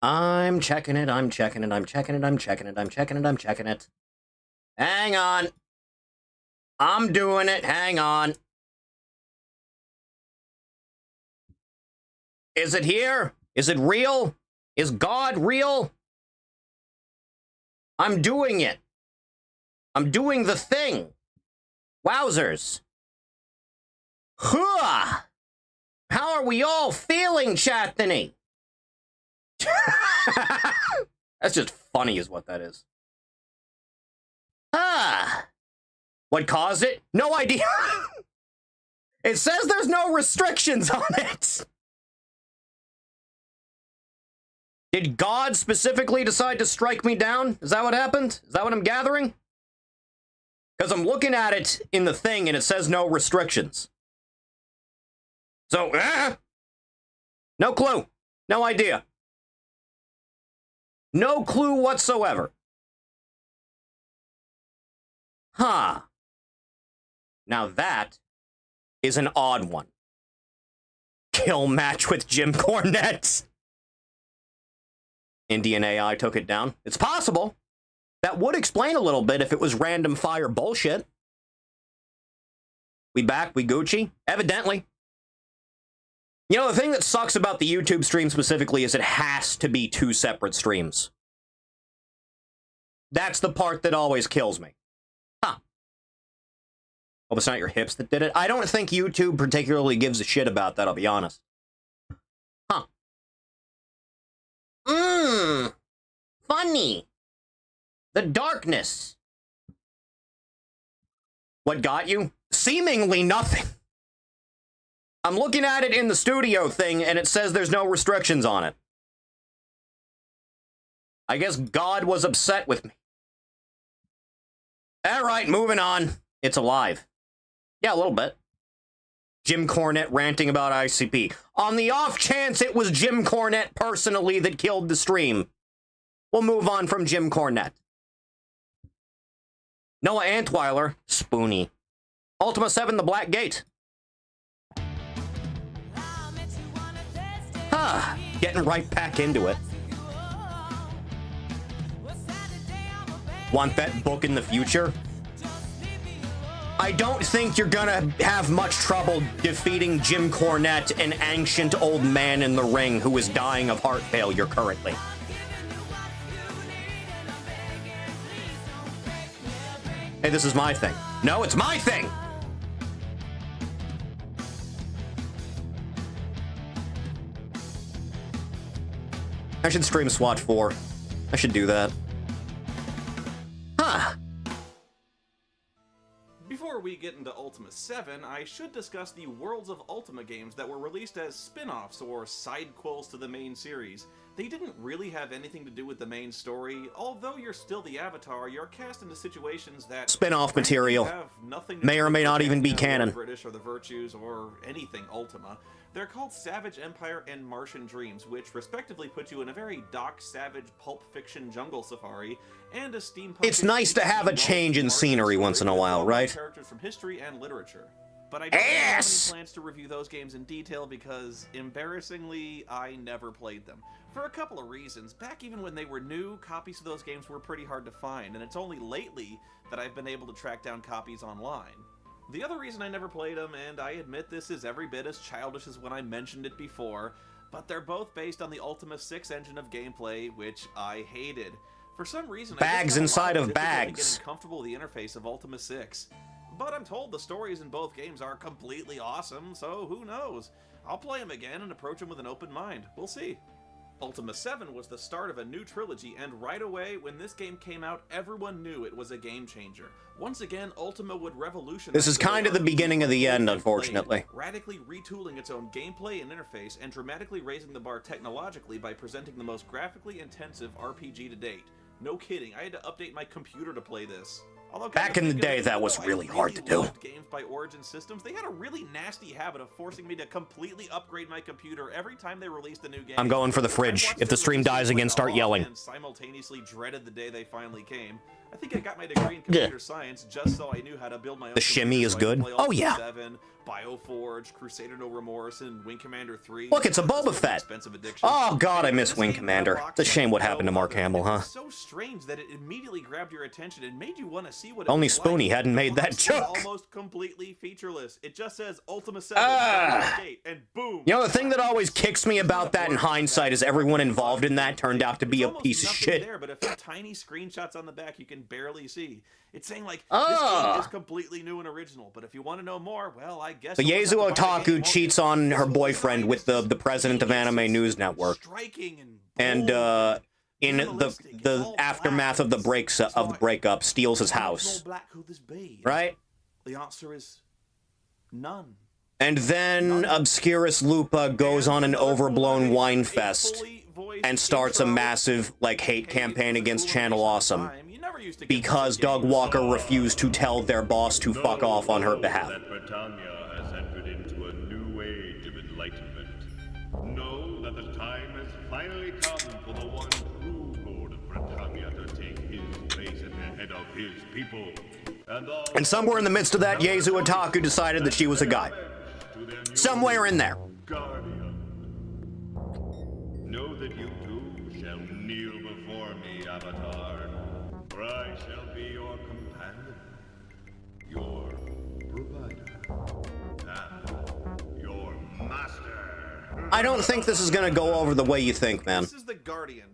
I'm checking it, I'm checking it, I'm checking it, I'm checking it, I'm checking it, I'm checking it. Hang on. I'm doing it, hang on. Is it here? Is it real? Is God real? I'm doing it. I'm doing the thing. Wowzers. Huh. How are we all feeling, Chathany? That's just funny is what that is. What caused it? No idea. It says there's no restrictions on it. Did God specifically decide to strike me down? Is that what happened? Is that what I'm gathering? Because I'm looking at it in the thing and it says no restrictions. So, no clue. No idea. No clue whatsoever. Huh. Now that is an odd one. Kill match with Jim Cornette. Indian AI took it down. It's possible. That would explain a little bit if it was random fire bullshit. We back, we Gucci? Evidently. You know, the thing that sucks about the YouTube stream specifically is it has to be two separate streams. That's the part that always kills me. Huh. Well, it's not your hips that did it? I don't think YouTube particularly gives a shit about that, I'll be honest. Huh. Funny. The darkness. What got you? Seemingly nothing. I'm looking at it in the studio thing, and it says there's no restrictions on it. I guess God was upset with me. Alright, moving on. It's alive. Yeah, a little bit. Jim Cornette ranting about ICP. On the off chance it was Jim Cornette personally that killed the stream, we'll move on from Jim Cornette. Noah Antweiler, Spoonie. Ultima 7, The Black Gate. Huh, getting right back into it. Want that book in the future? I don't think you're gonna have much trouble defeating Jim Cornette, an ancient old man in the ring who is dying of heart failure currently. Hey, this is my thing. No, it's my thing! I should stream SWAT 4. I should do that. Huh. Before we get into Ultima 7, I should discuss the Worlds of Ultima games that were released as spin-offs or sidequels to the main series. They didn't really have anything to do with the main story. Although you're still the Avatar, you're cast into situations that spin-off material have nothing to may or may not even be canon. British or the Virtues or anything Ultima. They're called Savage Empire and Martian Dreams, which respectively put you in a very Doc Savage pulp fiction jungle safari and a steampunk. It's nice to have a change in scenery once in a while, right? Characters from history and literature. But I don't have any plans to review those games in detail because, embarrassingly, I never played them. For a couple of reasons. Back even when they were new, copies of those games were pretty hard to find, and it's only lately that I've been able to track down copies online. The other reason I never played them, and I admit this is every bit as childish as when I mentioned it before, but they're both based on the Ultima 6 engine of gameplay, which I hated. For some reason, bags inside of bags. Getting comfortable with the interface of Ultima 6. But I'm told the stories in both games are completely awesome, so who knows? I'll play them again and approach them with an open mind. We'll see. Ultima 7 was the start of a new trilogy, and right away, when this game came out, everyone knew it was a game changer. Once again, Ultima would revolutionize. This is kind of the beginning of the end, unfortunately. Radically retooling its own gameplay and interface, and dramatically raising the bar technologically by presenting the most graphically intensive RPG to date. No kidding, I had to update my computer to play this. Although back in the day, that was really hard to do. Games by Origin Systems, they had a really nasty habit of forcing me to completely upgrade my computer every time they released a new game. I'm going for the fridge. If the stream dies again, start yelling. And simultaneously dreaded the day they finally came. I think I got my degree in computer science just so I knew how to build my own. The shimmy is good. Oh yeah. Bioforge, Crusader No Remorse, and Wing Commander 3. Look, it's a Boba Fett. Expensive addiction. Oh god, I miss This Wing game Commander. unlocks It's a shame what like happened to no Mark other. Hamill, It huh? was so strange that it immediately grabbed your attention and made you want to see what it Only was Spoonie like. hadn't made that It's joke. almost completely featureless. It just says Ultima 7, and boom. You know, the thing that always kicks me about that in hindsight is everyone involved in that turned out to be a There's piece of almost shit. nothing there, but a few tiny screenshots on the back you can barely see. It's saying like, this game is completely new and original, but if you want to know more, well, I guess... The Yezu Otaku cheats on her boyfriend with the president of Anime News Network. And, in the aftermath of the breakup, steals his house. Right? The answer is none. And then Obscurus Lupa goes on an overblown wine fest and starts a massive, like, hate campaign against Channel Awesome because Doug Walker refused to tell their boss to fuck off on her behalf. That Britannia has entered into a new age of enlightenment. Know that the time has finally come for the one true Lord of Britannia to take his place at the head of his people. And somewhere in the midst of that, Yezu Otaku decided that she was a guy. Somewhere in there. Guardian. Know that you too shall kneel before me, Avatar, for I shall be your companion, your provider, and your master. I don't think this is gonna go over the way you think, man. This is the Guardian.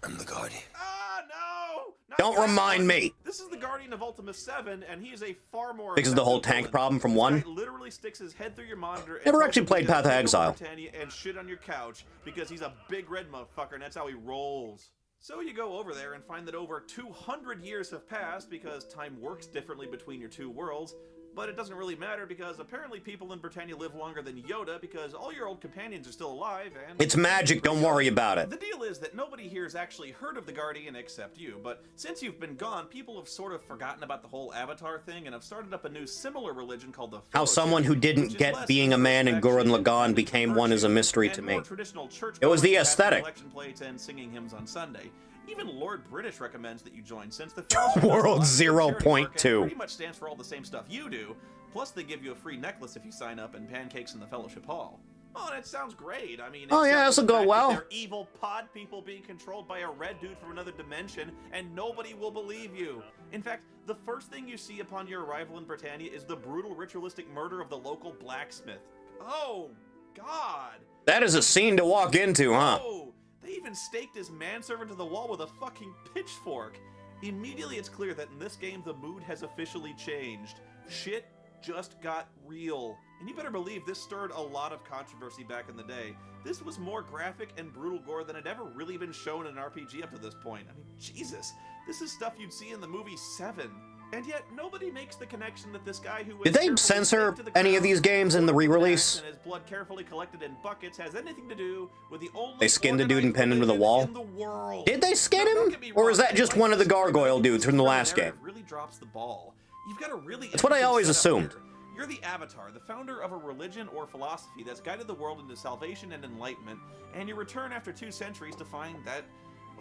I'm the Guardian. Ah, no! Not Don't that remind one. me. This is the Guardian of Ultima 7, and he is a far more... Fixes the whole effective tank villain. problem from This one. guy literally sticks his head through your monitor and Never tells actually you played to Path of take over Exile. Britannia and shit on your couch because he's a big red motherfucker, and that's how he rolls. So you go over there and find that over 200 years have passed because time works differently between your two worlds, but it doesn't really matter because apparently people in Britannia live longer than Yoda because all your old companions are still alive and... It's magic, don't worry about it. The deal is that nobody here has actually heard of the Guardian except you, but since you've been gone, people have sort of forgotten about the whole Avatar thing and have started up a new similar religion called the How Fellowship, someone who which didn't is get less being a man in Gurren Lagann became one is a mystery to and me. more traditional church It was the going, aesthetic. passing collection plates and singing hymns on Sunday. Even Lord British recommends that you join since the Fellowship World does a lot of charity work and 0.2. pretty much stands for all the same stuff you do, plus they give you a free necklace if you sign up and pancakes in the Fellowship Hall. Oh, and it sounds great. I mean, Oh, yeah, except this'll for the go fact that well. They're evil pod people being controlled by a red dude from another dimension, and nobody will believe you. In fact, the first thing you see upon your arrival in Britannia is the brutal ritualistic murder of the local blacksmith. Oh, God. That is a scene to walk into, huh? Oh, they even staked his manservant to the wall with a fucking pitchfork. Immediately it's clear that in this game the mood has officially changed. Shit just got real. And you better believe this stirred a lot of controversy back in the day. This was more graphic and brutal gore than had ever really been shown in an RPG up to this point. I mean, Jesus, this is stuff you'd see in the movie 7. And yet, nobody makes the connection that this guy who was Did they carefully censor staked to the any of ground, these games in the re-release? and his blood carefully collected in buckets has anything to do with the only They skinned a dude and organized pinned him to the religion wall? in the world. Did they skin Now, don't him? get me Or wrong, is that just like one of the this gargoyle dudes from the last game? narrative really drops the ball. You've got a really That's what I interesting always setup assumed. here. You're the Avatar, the founder of a religion or philosophy that's guided the world into salvation and enlightenment, and you return after 2 centuries to find that,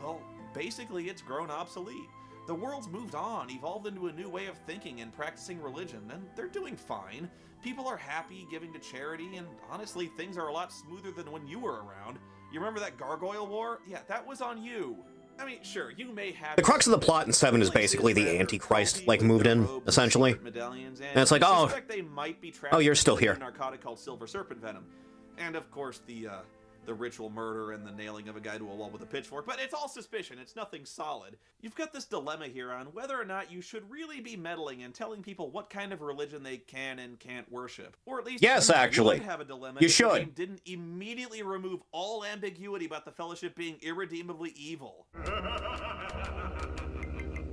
well, basically it's grown obsolete. The world's moved on, evolved into a new way of thinking and practicing religion, and they're doing fine. People are happy, giving to charity, and honestly, things are a lot smoother than when you were around. You remember that Gargoyle War? Yeah, that was on you. I mean, sure, you may have... The crux of the plot in 7 is basically the Antichrist, like, moved in, essentially. And it's like, oh, you're still here. Narcotic called Silver Serpent Venom. And of course, the ritual murder and the nailing of a guy to a wall with a pitchfork, but it's all suspicion, it's nothing solid. You've got this dilemma here on whether or not you should really be meddling and telling people what kind of religion they can and can't worship. Or at least yes, you actually, would have a dilemma you if should. the game didn't immediately remove all ambiguity about the Fellowship being irredeemably evil.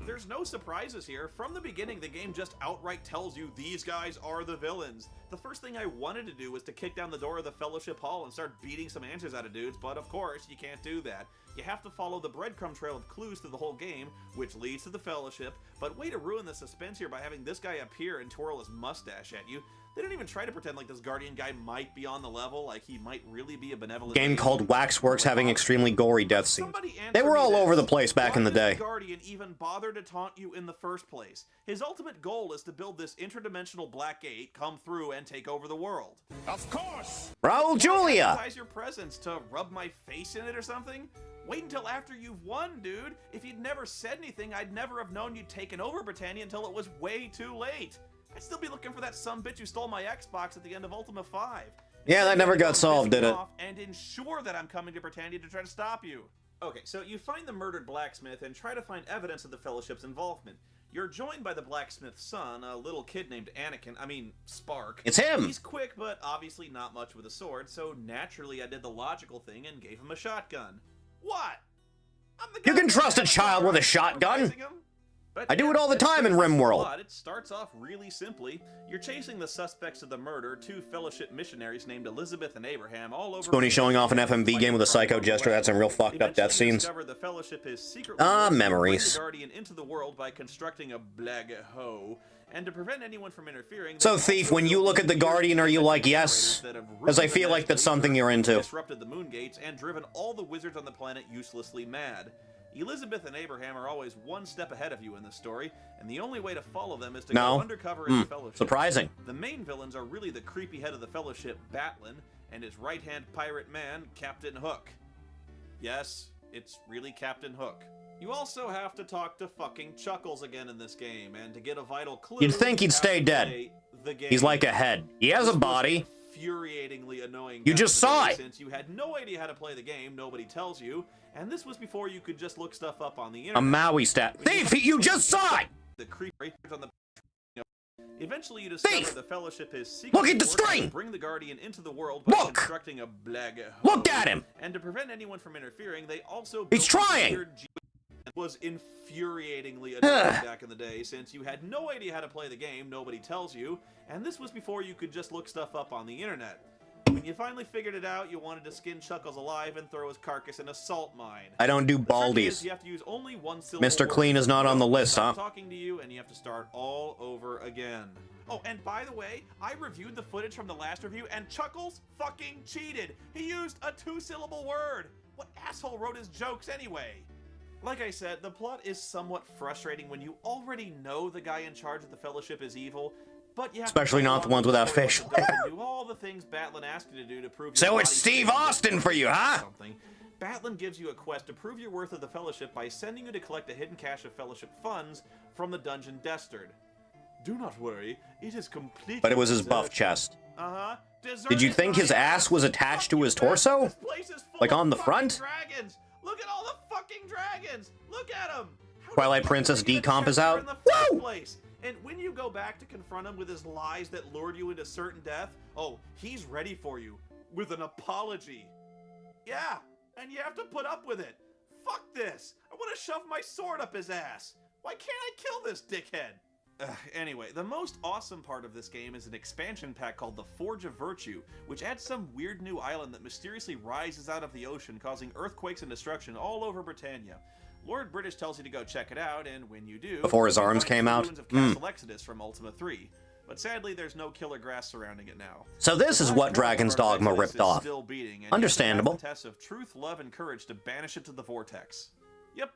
There's no surprises here. From the beginning, the game just outright tells you these guys are the villains. The first thing I wanted to do was to kick down the door of the Fellowship Hall and start beating some answers out of dudes, but of course, you can't do that. You have to follow the breadcrumb trail of clues through the whole game, which leads to the Fellowship, but way to ruin the suspense here by having this guy appear and twirl his mustache at you. They didn't even try to pretend like this Guardian guy might be on the level, like he might really be a benevolent Game agent. called Waxworks having extremely gory death scenes. Somebody They answer were me all this. over the place back in the Why day. does the Guardian even bother to taunt you in the first place? His ultimate goal is to build this interdimensional black gate, come through, and take over the world. Of course! Raul Julia! Advertise your presence to rub my face in it or something? Wait until after you've won, dude. If you'd never said anything, I'd never have known you'd taken over Britannia until it was way too late. I'd still be looking for that sumbitch who stole my Xbox at the end of Ultima 5. Yeah, that never got solved, did it? And ensure that I'm coming to Britannia to try to stop you. Okay, so you find the murdered blacksmith and try to find evidence of the Fellowship's involvement. You're joined by the blacksmith's son, a little kid named Spark. It's him! He's quick, but obviously not much with a sword, so naturally I did the logical thing and gave him a shotgun. What? I'm the guy You can who trust a had child with a gun, shotgun? advising him? But I do yeah, it all the that's time in pretty much the RimWorld. plot. It starts off really simply. You're chasing the suspects of the murder, two Fellowship missionaries named Elizabeth and Abraham, all over... Spoonie showing off an FMV game with a psycho gesture. That's some real fucked up death Eventually, you scenes. discover the Fellowship is secretly Ah, working to memories. bring the Guardian into the world by constructing a black hole, and to prevent anyone from interfering... So, they Thief, also when you built look at the weird Guardian, are you like, generators yes? that have Because I ruined feel the like that's magic something you're into. disrupted the moon gates and driven all the wizards on the planet uselessly mad. Elizabeth and Abraham are always one step ahead of you in this story, and the only way to follow them is to go undercover in the Fellowship. Surprising. The main villains are really the creepy head of the Fellowship, Batlin, and his right-hand pirate man, Captain Hook. Yes, it's really Captain Hook. You also have to talk to fucking Chuckles again in this game, and to get a vital clue... You'd think he'd stay dead. He's like a head. He has a body. Infuriatingly annoying. You just saw it! Since you had no idea how to play the game, nobody tells you, and this was before you could just look stuff up on the internet. A Maui stat. Thief, you just saw it! The creepers on the... Eventually you discover Thief! the Fellowship is secretly Look at the working string! to bring the Guardian into the world by Look! constructing a black hole. Look at him! And to prevent anyone from interfering, they also He's built a trying! weird was infuriatingly annoying back in the day, since you had no idea how to play the game, nobody tells you, and this was before you could just look stuff up on the internet. When you finally figured it out, you wanted to skin Chuckles alive and throw his carcass in a salt mine. I don't do The trick is baldies. you have to use only one syllable Mr. word. Clean is not on the list, Stop huh? talking to you, and you have to start all over again. Oh, and by the way, I reviewed the footage from the last review, and Chuckles fucking cheated. He used a two-syllable word. What asshole wrote his jokes anyway? Like I said, the plot is somewhat frustrating when you already know the guy in charge of the Fellowship is evil, but you have Especially to not the ones without facial hair. do all the things Batlin asked you to do to prove your So it's body's Steve fit Austin for you, huh? something. Batlin gives you a quest to prove your worth of the Fellowship by sending you to collect a hidden cache of Fellowship funds from the dungeon Destard. Do not worry, it is completely But it was his buff deserted. chest. Uh-huh. Did you think his ass was attached to his torso? This place is full Like of on the fucking front? Dragons. Look at all the fucking dragons. Look at them. Twilight Princess decomp is out. In the first Woo! place. And when you go back to confront him with his lies that lured you into certain death, oh, he's ready for you with an apology. Yeah, and you have to put up with it. Fuck this. I want to shove my sword up his ass. Why can't I kill this dickhead? Anyway, the most awesome part of this game is an expansion pack called the Forge of Virtue, which adds some weird new island that mysteriously rises out of the ocean, causing earthquakes and destruction all over Britannia. Lord British tells you to go check it out, and when you do... Before his you arms find came the out? ruins of Castle Exodus from Ultima 3. But sadly, there's no killer grass surrounding it now. So this is what Dragon's Dogma Exodus ripped is off. still beating, and Understandable. you have to pass the test of truth, love, and courage to banish it to the vortex. Yep,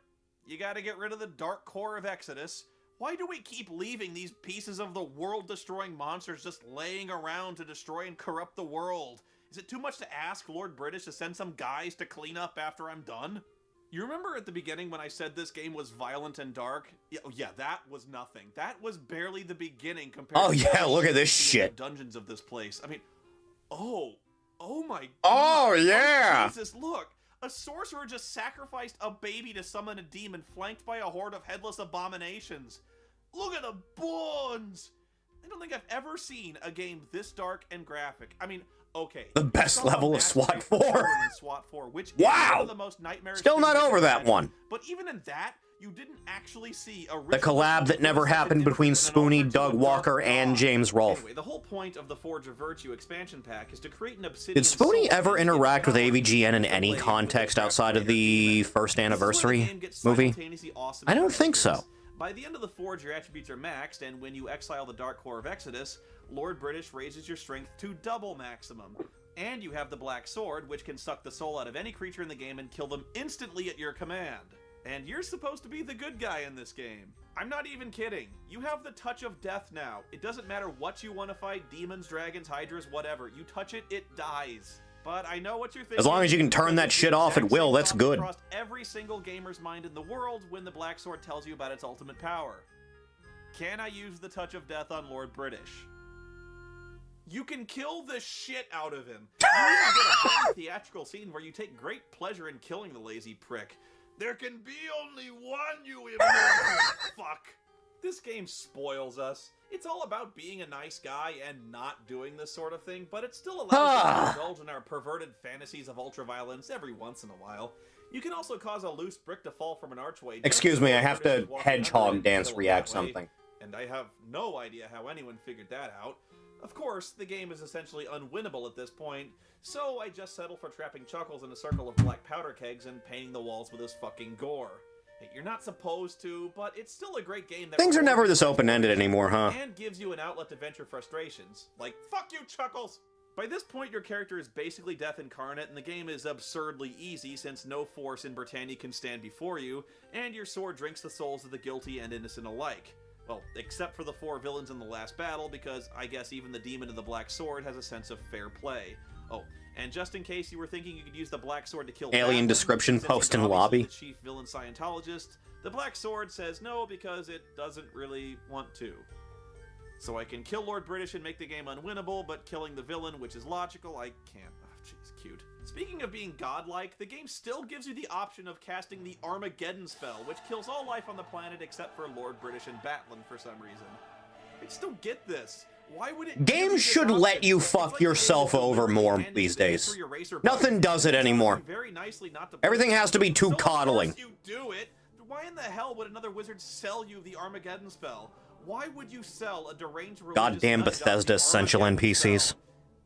you gotta get rid of the dark core of Exodus. Why do we keep leaving these pieces of the world-destroying monsters just laying around to destroy and corrupt the world? Is it too much to ask Lord British to send some guys to clean up after I'm done? You remember at the beginning when I said this game was violent and dark? Yeah, that was nothing. That was barely the beginning compared Oh to yeah, look at this the shit. dungeons of this place. I mean, oh my Oh, God. yeah. Oh, Jesus, look. A sorcerer just sacrificed a baby to summon a demon flanked by a horde of headless abominations. Look at the bones! I don't think I've ever seen a game this dark and graphic. I mean, okay. The best I saw level a of massive SWAT 4. children in SWAT 4, which Wow! is one of the most nightmarish Still not things over I've that had. one. But even in that, you didn't actually see a The collab that never happened between Spoonie, Doug Walker, and James Rolfe. Anyway, the whole point of the Forge of Virtue expansion pack is to create an obsidian. Did Spoonie soul ever and give interact with power AVGN in to the any blade context with the outside of the first This is where the anniversary game gets movie? simultaneously awesome I and don't think so. ridiculous. By the end of the Forge, your attributes are maxed, and when you exile the Dark Core of Exodus, Lord British raises your strength to double maximum. And you have the Black Sword, which can suck the soul out of any creature in the game and kill them instantly at your command. And you're supposed to be the good guy in this game. I'm not even kidding. You have the touch of death now. It doesn't matter what you want to fight, demons, dragons, hydras, whatever. You touch it, it dies. But I know what you're thinking. As long as you can turn that shit off at will, that's good. Crossed every single gamer's mind in the world when the Black Sword tells you about its ultimate power. Can I use the touch of death on Lord British? You can kill the shit out of him. You even get a very theatrical scene where you take great pleasure in killing the lazy prick. There can be only one, you immortal fuck. This game spoils us. It's all about being a nice guy and not doing this sort of thing, but it still allows us to indulge in our perverted fantasies of ultraviolence every once in a while. You can also cause a loose brick to fall from an archway. Excuse me, I have to hedgehog dance react something. And I have no idea how anyone figured that out. Of course, the game is essentially unwinnable at this point, so I just settle for trapping Chuckles in a circle of black powder kegs and painting the walls with his fucking gore. You're not supposed to, but it's still a great game that things are never this open-ended anymore, huh? And gives you an outlet to vent your frustrations. Like, fuck you, Chuckles! By this point, your character is basically death incarnate, and the game is absurdly easy since no force in Britannia can stand before you, and your sword drinks the souls of the guilty and innocent alike. Well, except for the 4 villains in the last battle, because I guess even the demon of the Black Sword has a sense of fair play. Oh, and just in case you were thinking you could use the Black Sword to kill alien Batman, description since post he's in lobby. the chief villain Scientologist, the Black Sword says no because it doesn't really want to. So I can kill Lord British and make the game unwinnable, but killing the villain, which is logical, I can't. Oh, jeez, cute. Speaking of being godlike, the game still gives you the option of casting the Armageddon spell, which kills all life on the planet except for Lord British and Batlin for some reason. I just don't get this. Why would it? Games should let you fuck yourself over more these days. Nothing does it anymore. Everything has to be too coddling. You do it. Why in the hell would another wizard sell you the Armageddon spell? Why would you sell a deranged religious Goddamn Bethesda essential NPCs.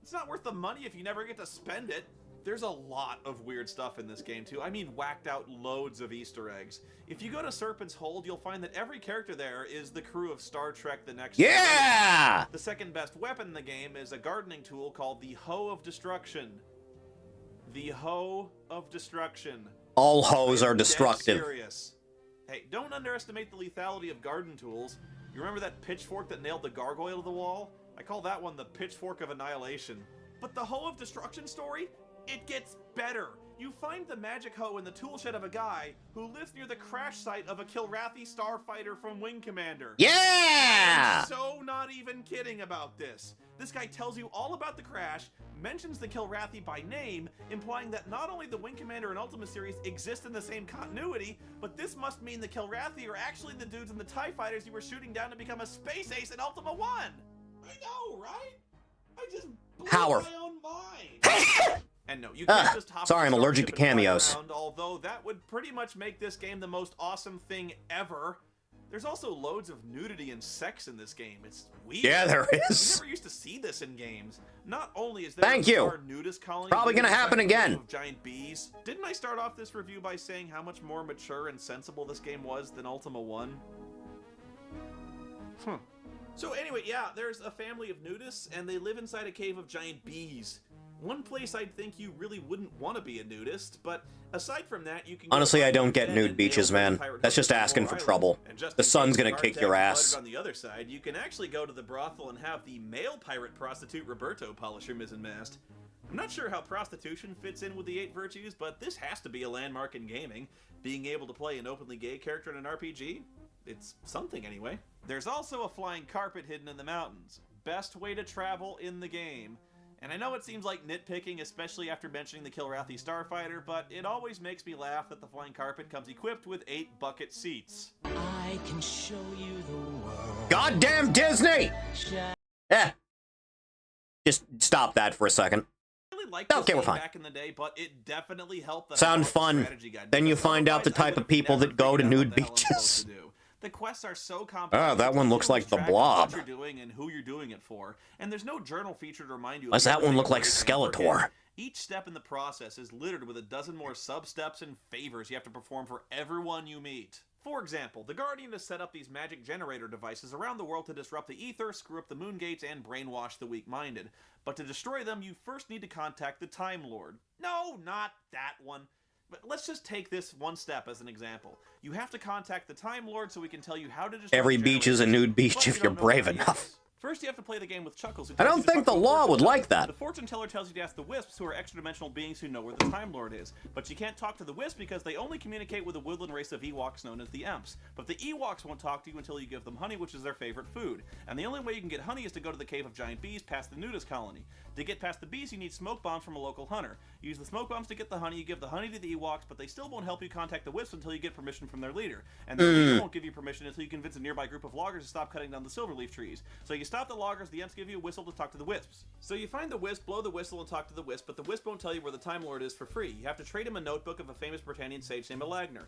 It's not worth the money if you never get to spend it. There's a lot of weird stuff in this game, too. I mean, whacked out loads of Easter eggs. If you go to Serpent's Hold, you'll find that every character there is the crew of Star Trek The Next Yeah! The second best weapon in the game is a gardening tool called the Hoe of Destruction. The Hoe of Destruction. All hoes are destructive. Serious. Hey, don't underestimate the lethality of garden tools. You remember that pitchfork that nailed the gargoyle to the wall? I call that one the Pitchfork of Annihilation. But the Hoe of Destruction story? It gets better. You find the magic hoe in the toolshed of a guy who lives near the crash site of a Kilrathi starfighter from Wing Commander. Yeah! I'm so not even kidding about this. This guy tells you all about the crash, mentions the Kilrathi by name, implying that not only the Wing Commander and Ultima series exist in the same continuity, but this must mean the Kilrathi are actually the dudes in the TIE fighters you were shooting down to become a space ace in Ultima 1. I know, right? I just blew Howard. my own mind. And no, you can't just hop sorry, I'm allergic to cameos. around, although that would pretty much make this game the most awesome thing ever. There's also loads of nudity and sex in this game. It's weird. Yeah, there You is. never used to see this in games. Not only is there Thank a you. bizarre nudist colony, Probably gonna living happen inside a again. cave of giant bees. Didn't I start off this review by saying how much more mature and sensible this game was than Ultima 1? So anyway, yeah, there's a family of nudists, and they live inside a cave of giant bees. One place I'd think you really wouldn't want to be a nudist, but aside from that, you can... Honestly, I don't get nude beaches, man. That's just asking for trouble. The sun's gonna kick your ass. On the other side, you can actually go to the brothel and have the male pirate prostitute Roberto polish your mizzenmast. I'm not sure how prostitution fits in with the 8 virtues, but this has to be a landmark in gaming. Being able to play an openly gay character in an RPG? It's something anyway. There's also a flying carpet hidden in the mountains. Best way to travel in the game. And I know it seems like nitpicking, especially after mentioning the Kilrathi starfighter, but it always makes me laugh that the flying carpet comes equipped with 8 bucket seats. I can show you the world. Goddamn Disney! Eh. Just stop that for a second. I really liked this Okay, we're game fine. back in the day, but it definitely helped that I Sound bought the fun. strategy guide, Then you because find out the otherwise I type of would've people never that go to figured out nude what the hell I'm supposed beaches. to do. The quests are so complex. Ah, that one looks like the Blob. What you're doing and who you're doing it for, and there's no journal feature to remind you. Why does that one look like Skeletor? Each step in the process is littered with a dozen more sub-steps and favors you have to perform for everyone you meet. For example, the Guardian has set up these magic generator devices around the world to disrupt the ether, screw up the moon gates, and brainwash the weak-minded. But to destroy them, you first need to contact the Time Lord. No, not that one. But let's just take this one step as an example. You have to contact the Time Lord so we can tell you how to destroy Every beach is a nude beach if you're brave enough. First, you have to play the game with Chuckles. I don't think the law would like that. The fortune teller tells you to ask the Wisps, who are extra-dimensional beings who know where the Time Lord is. But you can't talk to the Wisps because they only communicate with a woodland race of Ewoks known as the Emps. But the Ewoks won't talk to you until you give them honey, which is their favorite food. And the only way you can get honey is to go to the Cave of Giant Bees past the nudist colony. To get past the bees, you need smoke bombs from a local hunter. You use the smoke bombs to get the honey, you give the honey to the Ewoks, but they still won't help you contact the Wisps until you get permission from their leader. And the leader won't give you permission until you convince a nearby group of loggers to stop cutting down the silverleaf trees. So you stop the loggers, the Emps give you a whistle to talk to the Wisps. So you find the Wisp, blow the whistle, and talk to the Wisp, but the Wisp won't tell you where the Time Lord is for free. You have to trade him a notebook of a famous Britannian sage named Alagnar.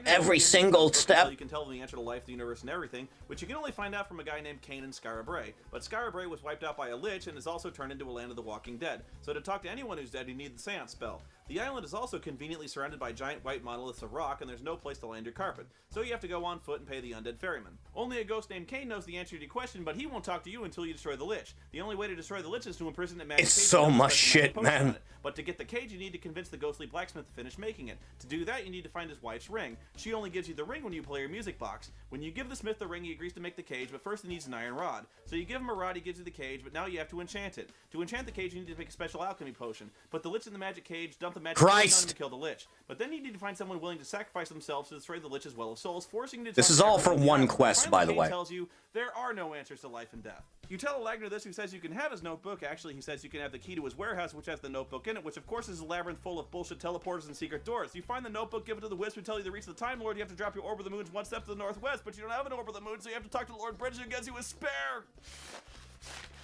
Every single step. You can tell him the answer to life, the universe, and everything, which you can only find out from a guy named Cain in Skara Brae. But Skara Brae was wiped out by a lich and is also turned into a land of the walking dead. So to talk to anyone who's dead, you need the Seance spell. The island is also conveniently surrounded by giant white monoliths of rock, and there's no place to land your carpet. So you have to go on foot and pay the undead ferryman. Only a ghost named Cain knows the answer to your question, but he won't talk to you until you destroy the lich. The only way to destroy the lich is to imprison it. It's so much shit, man. But to get the cage, you need to convince the ghostly blacksmith to finish making it. To do that, you need to find his wife's ring. She only gives you the ring when you play your music box. When you give the smith the ring, he agrees to make the cage, but first he needs an iron rod. So you give him a rod, he gives you the cage, but now you have to enchant it. To enchant the cage, you need to make a special alchemy potion. Put the lich in the magic cage, dump the magic potion on him to kill the lich. But then you need to find someone willing to sacrifice themselves to destroy the lich's well of souls, forcing you to... This is all for one quest, by the way. Tells you there are no answers to life and death. You tell Alagnar this, who says you can have his notebook. Actually, he says you can have the key to his warehouse, which has the notebook in it, which of course is a labyrinth full of bullshit teleporters and secret doors. You find the notebook, give it to the Wisp, who tell you the reach of the Time Lord. You have to drop your Orb of the Moons one step to the northwest, but you don't have an Orb of the Moon, so you have to talk to Lord Bridge, who gives you a spare.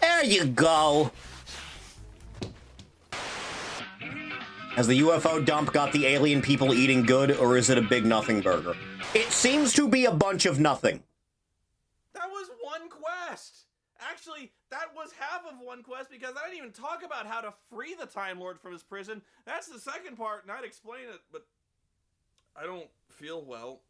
There you go. Has the UFO dump got the alien people eating good, or is it a big nothing burger? It seems to be a bunch of nothing. That was one quest. Actually, that was half of one quest, because I didn't even talk about how to free the Time Lord from his prison. That's the second part, and I'd explain it, but I don't feel well.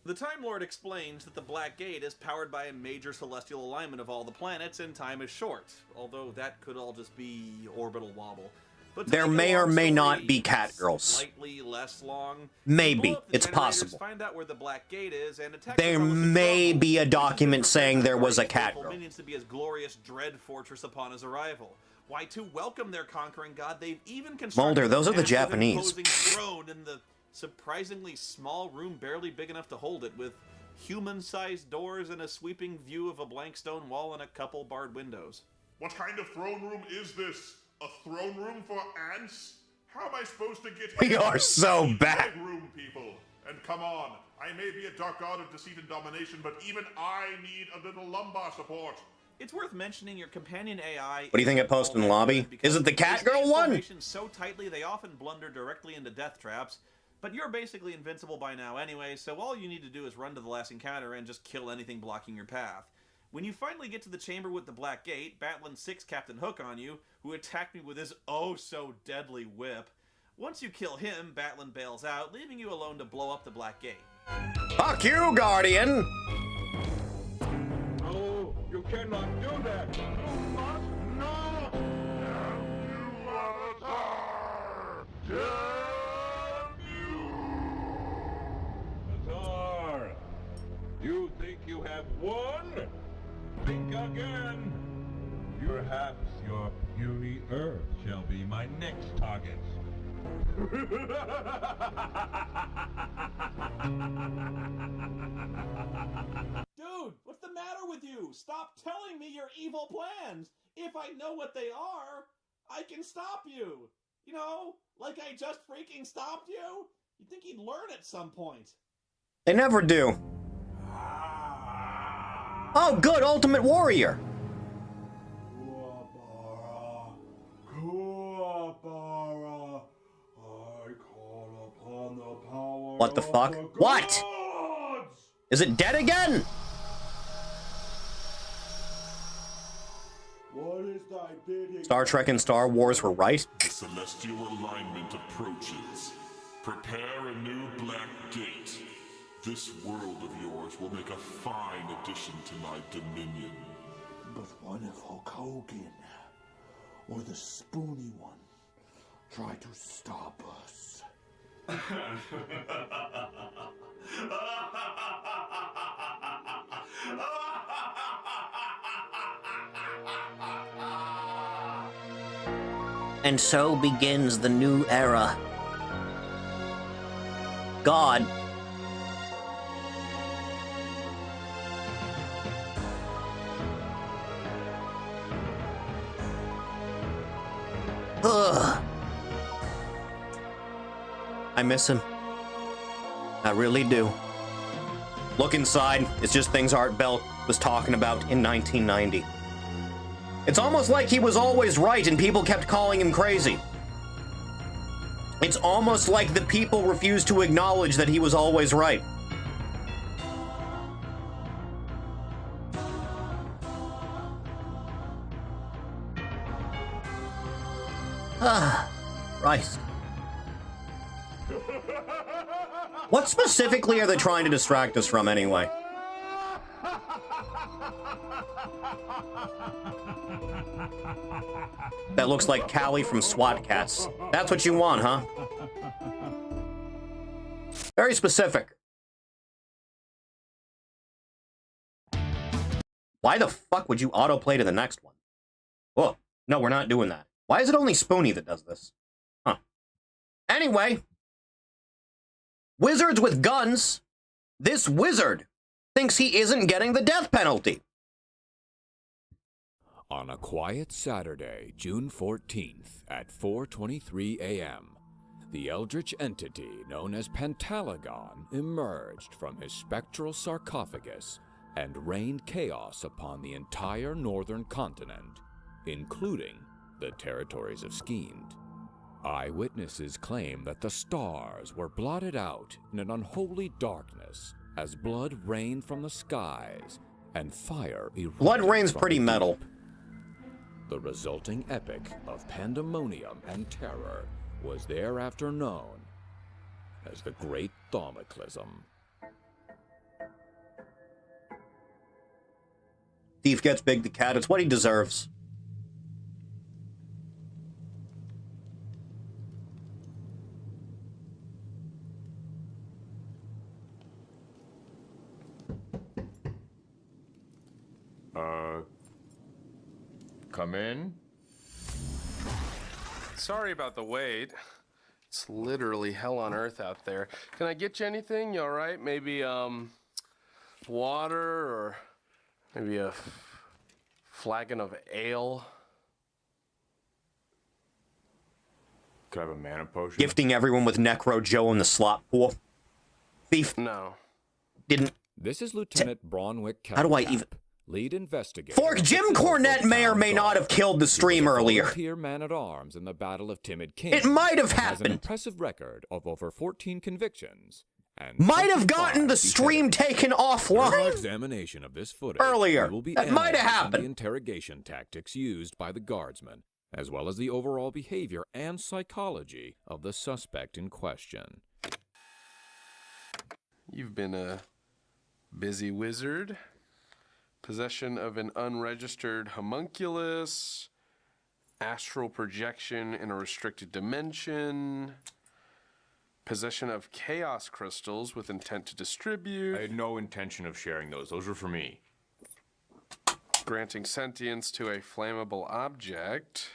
The Time Lord explains that the Black Gate is powered by a major celestial alignment of all the planets, and time is short, although that could all just be orbital wobble. But there may or may not be cat girls. Slightly less long. Maybe. It's possible. Find out where the Black Gate is, and there may be a document saying there was a cat girl. Minions to be his glorious dread fortress upon his arrival. Why, to welcome their conquering god, they've even constructed Mulder, those are the Japanese. Throne in the surprisingly small room, barely big enough to hold it, with human-sized doors and a sweeping view of a blank stone wall and a couple barred windows. What kind of throne room is this? A throne room for ants? How am I supposed to get We are so bad. Room, people. And come on, I may be a dark god of deceit and domination, but even I need a little lumbar support. It's worth mentioning your companion AI. What do you think it posted in the lobby? Is it the cat girl one? So tightly they often blunder directly into death traps. But you're basically invincible by now anyway, so all you need to do is run to the last encounter and just kill anything blocking your path. When you finally get to the chamber with the Black Gate, Batlin 6 Captain Hook on you, who attacked me with his oh-so-deadly whip. Once you kill him, Batlin bails out, leaving you alone to blow up the Black Gate. Fuck you, Guardian! No, you cannot do that! You must not! You Avatar! Damn you! Avatar! You think you have won? Think again! Perhaps your puny Earth shall be my next target. Dude, what's the matter with you? Stop telling me your evil plans! If I know what they are, I can stop you! You know, like I just freaking stopped you? You'd think he'd learn at some point. They never do. Oh, good, Ultimate Warrior! What the fuck? What? Is it dead again? Star Trek and Star Wars were right. The celestial alignment approaches. Prepare a new Black Gate. This world of yours will make a fine addition to my dominion. But what if Hulk Hogan or the Spoony one try to stop us? And so begins the new era. God. Ugh. I miss him. I really do. Look inside. It's just things Art Bell was talking about in 1990. It's almost like he was always right and people kept calling him crazy. It's almost like the people refused to acknowledge that he was always right. Ah, Christ. What specifically are they trying to distract us from anyway? That looks like Callie from SWAT Cats. That's what you want, huh? Very specific. Why the fuck would you autoplay to the next one? Oh, no, we're not doing that. Why is it only Spoony that does this? Huh. Anyway. Wizards with guns. This wizard thinks he isn't getting the death penalty. On a quiet Saturday, June 14th at 4:23 a.m., the eldritch entity known as Pantalagon emerged from his spectral sarcophagus and rained chaos upon the entire northern continent, including the territories of Skiend. Eyewitnesses claim that the stars were blotted out in an unholy darkness as blood rained from the skies and fire erupted. Blood rain's from pretty the metal. deep. The resulting epic of pandemonium and terror was thereafter known as the Great Thaumacism. Thief gets Big the Cat. It's what he deserves. Come in. Sorry about the wait. It's literally hell on earth out there. Can I get you anything? You all right? Maybe, water or maybe a flagon of ale? Could I have a mana potion? Gifting everyone with Necro Joe in the slot pool. Thief No. didn't. This is Lieutenant Bronwick How do I Kelcap, even... lead investigator. Fork, Jim Cornette may or may not have killed the stream earlier. Volunteer man-at-arms in the Battle of Timid King. It might have Has an happened. impressive record of over 14 convictions. And Might have gotten the 25 stream beheadings. taken During our offline. examination of this footage Earlier. we will be That might have analyzing happened. the interrogation tactics used by the guardsmen, as well as the overall behavior and psychology of the suspect in question. You've been a busy wizard. Possession of an unregistered homunculus. Astral projection in a restricted dimension. Possession of chaos crystals with intent to distribute. I had no intention of sharing those. Those were for me. Granting sentience to a flammable object.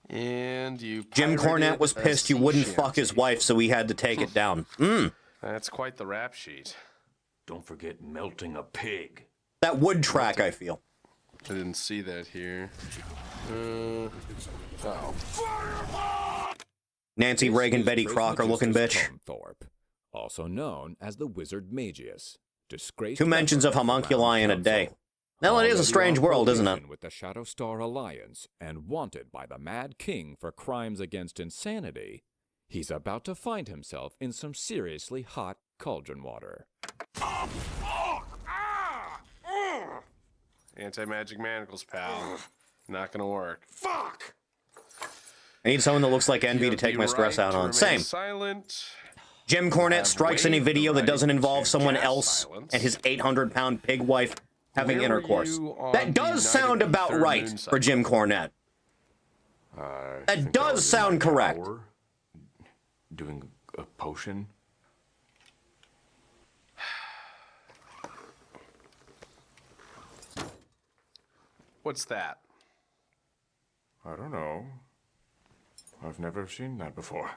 And you Jim pirated Cornette was a pissed you sea wouldn't fuck his shanty. wife, so he had to take it down. That's quite the rap sheet. Don't forget melting a pig. That wood track, I feel. I didn't see that here. Oh. Nancy This Reagan, is Betty Trace Crocker looking Magistus bitch. Thorpe, also known as the Wizard Magius. Disgraced Two mentions of member the homunculi in a Round day. Council. Well, it is a Already strange on world, isn't it? probation with the Shadow Star Alliance and wanted by the Mad King for crimes against insanity, he's about to find himself in some seriously hot cauldron water. Anti-magic manacles, pal. Not gonna work. I need someone that looks like Envy to take my stress out on. Same. Silent. Jim Cornette strikes any video that doesn't involve someone else and his 800-pound pig wife having intercourse. That does sound about right for Jim Cornette. That does sound correct. Doing a potion? What's that? I don't know. I've never seen that before.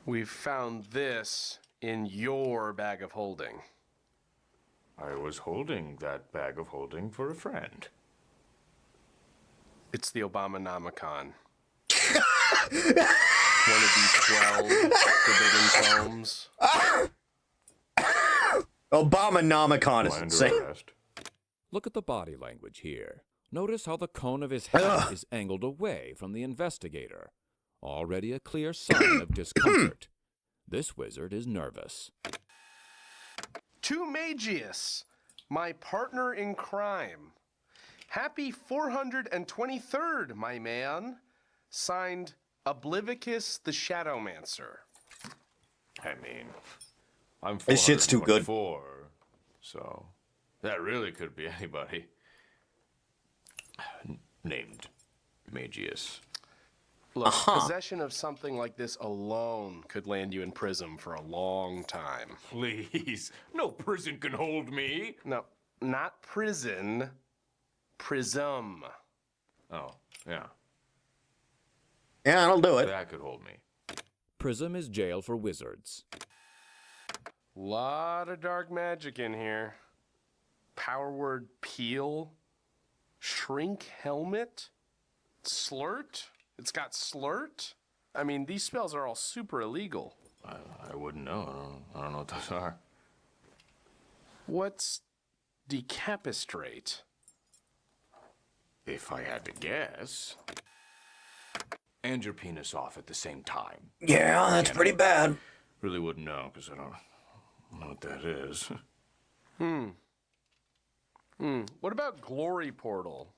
We've found this in your bag of holding. I was holding that bag of holding for a friend. It's the Obama-nomicon. One of the 12 forbidden tomes. Obama-nomicon is insane. Look at the body language here. Notice how the cone of his head is angled away from the investigator. Already a clear sign of discomfort. This wizard is nervous. To Magius, my partner in crime. Happy 423rd, my man. Signed, Oblivicus the Shadowmancer. I mean, I'm This shit's too good. 424, so that really could be anybody. Named Magius. Look, possession of something like this alone could land you in prison for a long time. Please, no prison can hold me. No, not prison. Prism. Oh, yeah. Yeah, that'll do it. That could hold me. Prism is jail for wizards. Lot of dark magic in here. Power word peel. Shrink helmet. Slurt. It's got slurt. I mean, these spells are all super illegal. I wouldn't know. I don't know what those are. What's decapistrate? If I had to guess. And your penis off at the same time. Yeah, that's pretty bad. Really wouldn't know, because I don't know what that is. What about glory portal?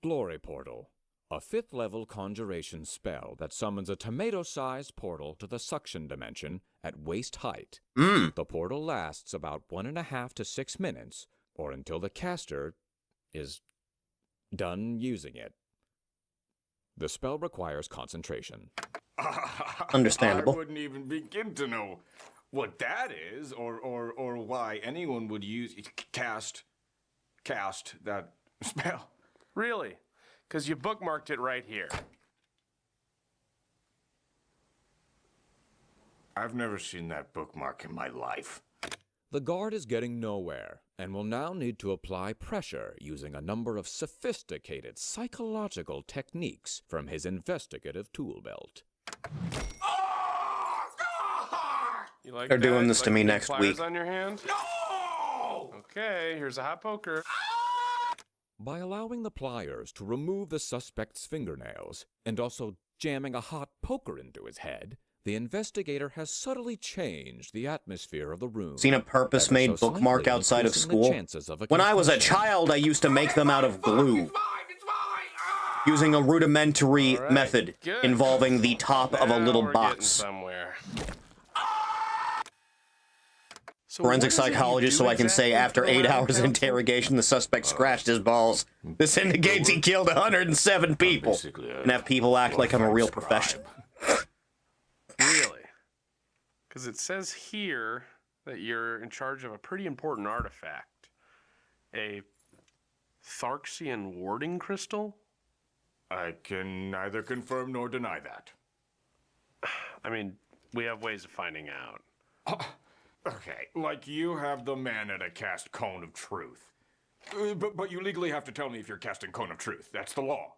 Glory Portal. A 5th level conjuration spell that summons a tomato-sized portal to the suction dimension at waist height. The portal lasts about 1.5 to 6 minutes, or until the caster is done using it. The spell requires concentration. Understandable. I wouldn't even begin to know what that is, or why anyone would use cast that spell. Really? Because you bookmarked it right here. I've never seen that bookmark in my life. The guard is getting nowhere and will now need to apply pressure using a number of sophisticated psychological techniques from his investigative tool belt. You like They're that? doing this Like to me big next pliers week. On your hand? No! Okay, here's a hot poker. By allowing the pliers to remove the suspect's fingernails and also jamming a hot poker into his head, the investigator has subtly changed the atmosphere of the room. Seen a purpose-made ever so bookmark slightly outside of increasing the school? chances of a When I was a confession. child, I used to make them out of glue. Using a rudimentary All right, method good. involving the top of a Now little we're getting box. somewhere. So Forensic what is it you psychologist, do so I can say exactly after for the 8 lab hours of council? interrogation, the suspect scratched his balls. This indicates he killed 107 people. basically a And have people act like I'm a real scribe. professional. Really? Because it says here that you're in charge of a pretty important artifact. A Tharxian warding crystal? I can neither confirm nor deny that. I mean, we have ways of finding out. Okay, like you have the mana to cast Cone of Truth. But you legally have to tell me if you're casting Cone of Truth. That's the law.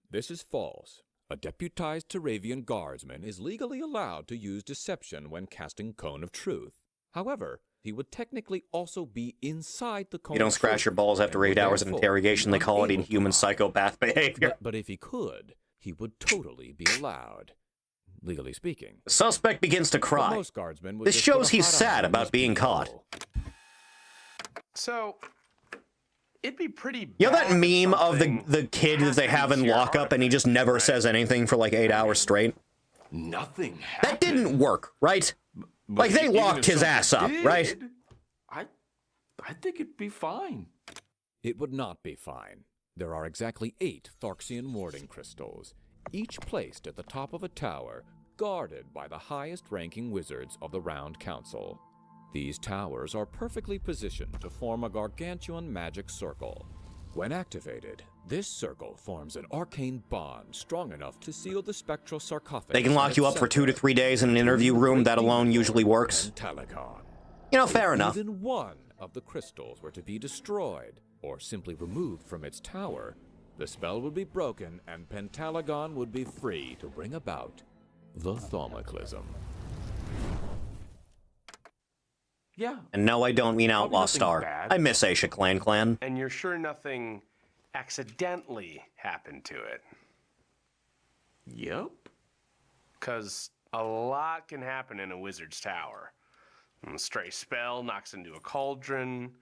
This is false. A deputized Teravian guardsman is legally allowed to use deception when casting Cone of Truth. However, he would technically also be inside the Cone You don't of scratch Truth your balls after and 8 would hours of therefore interrogation. They be call it unable to inhuman lie. psychopath behavior. But if he could, he would totally be allowed, legally speaking. The suspect begins to But cry. most guardsmen would This just put shows a he's hot sad iron on about his being caught. pinhole. So, it'd be pretty You know that bad if meme of something the kid that they have in happened to your lockup and he just artifact, never right? says anything for like 8 hours straight? nothing happened. That didn't work, right? But Like, they even locked if his something ass up, did, right? I think it'd be fine. It would not be fine. There are exactly 8 Tharxian warding crystals, each placed at the top of a tower, guarded by the highest-ranking wizards of the Round Council. These towers are perfectly positioned to form a gargantuan magic circle. When activated, this circle forms an arcane bond strong enough to seal the spectral sarcophagus. They can lock you up for 2 to 3 days in an interview room. That alone usually works. Pentalagon. You know, fair enough. Even one of the crystals were to be destroyed, or simply removed from its tower, the spell would be broken and Pentalagon would be free to bring about the Thaumacism. Yeah. And no, I don't mean Outlaw nothing Star. bad. I miss Aisha Clan. And you're sure nothing accidentally happened to it? Yep. Because a lot can happen in a wizard's tower. A stray spell knocks into a cauldron,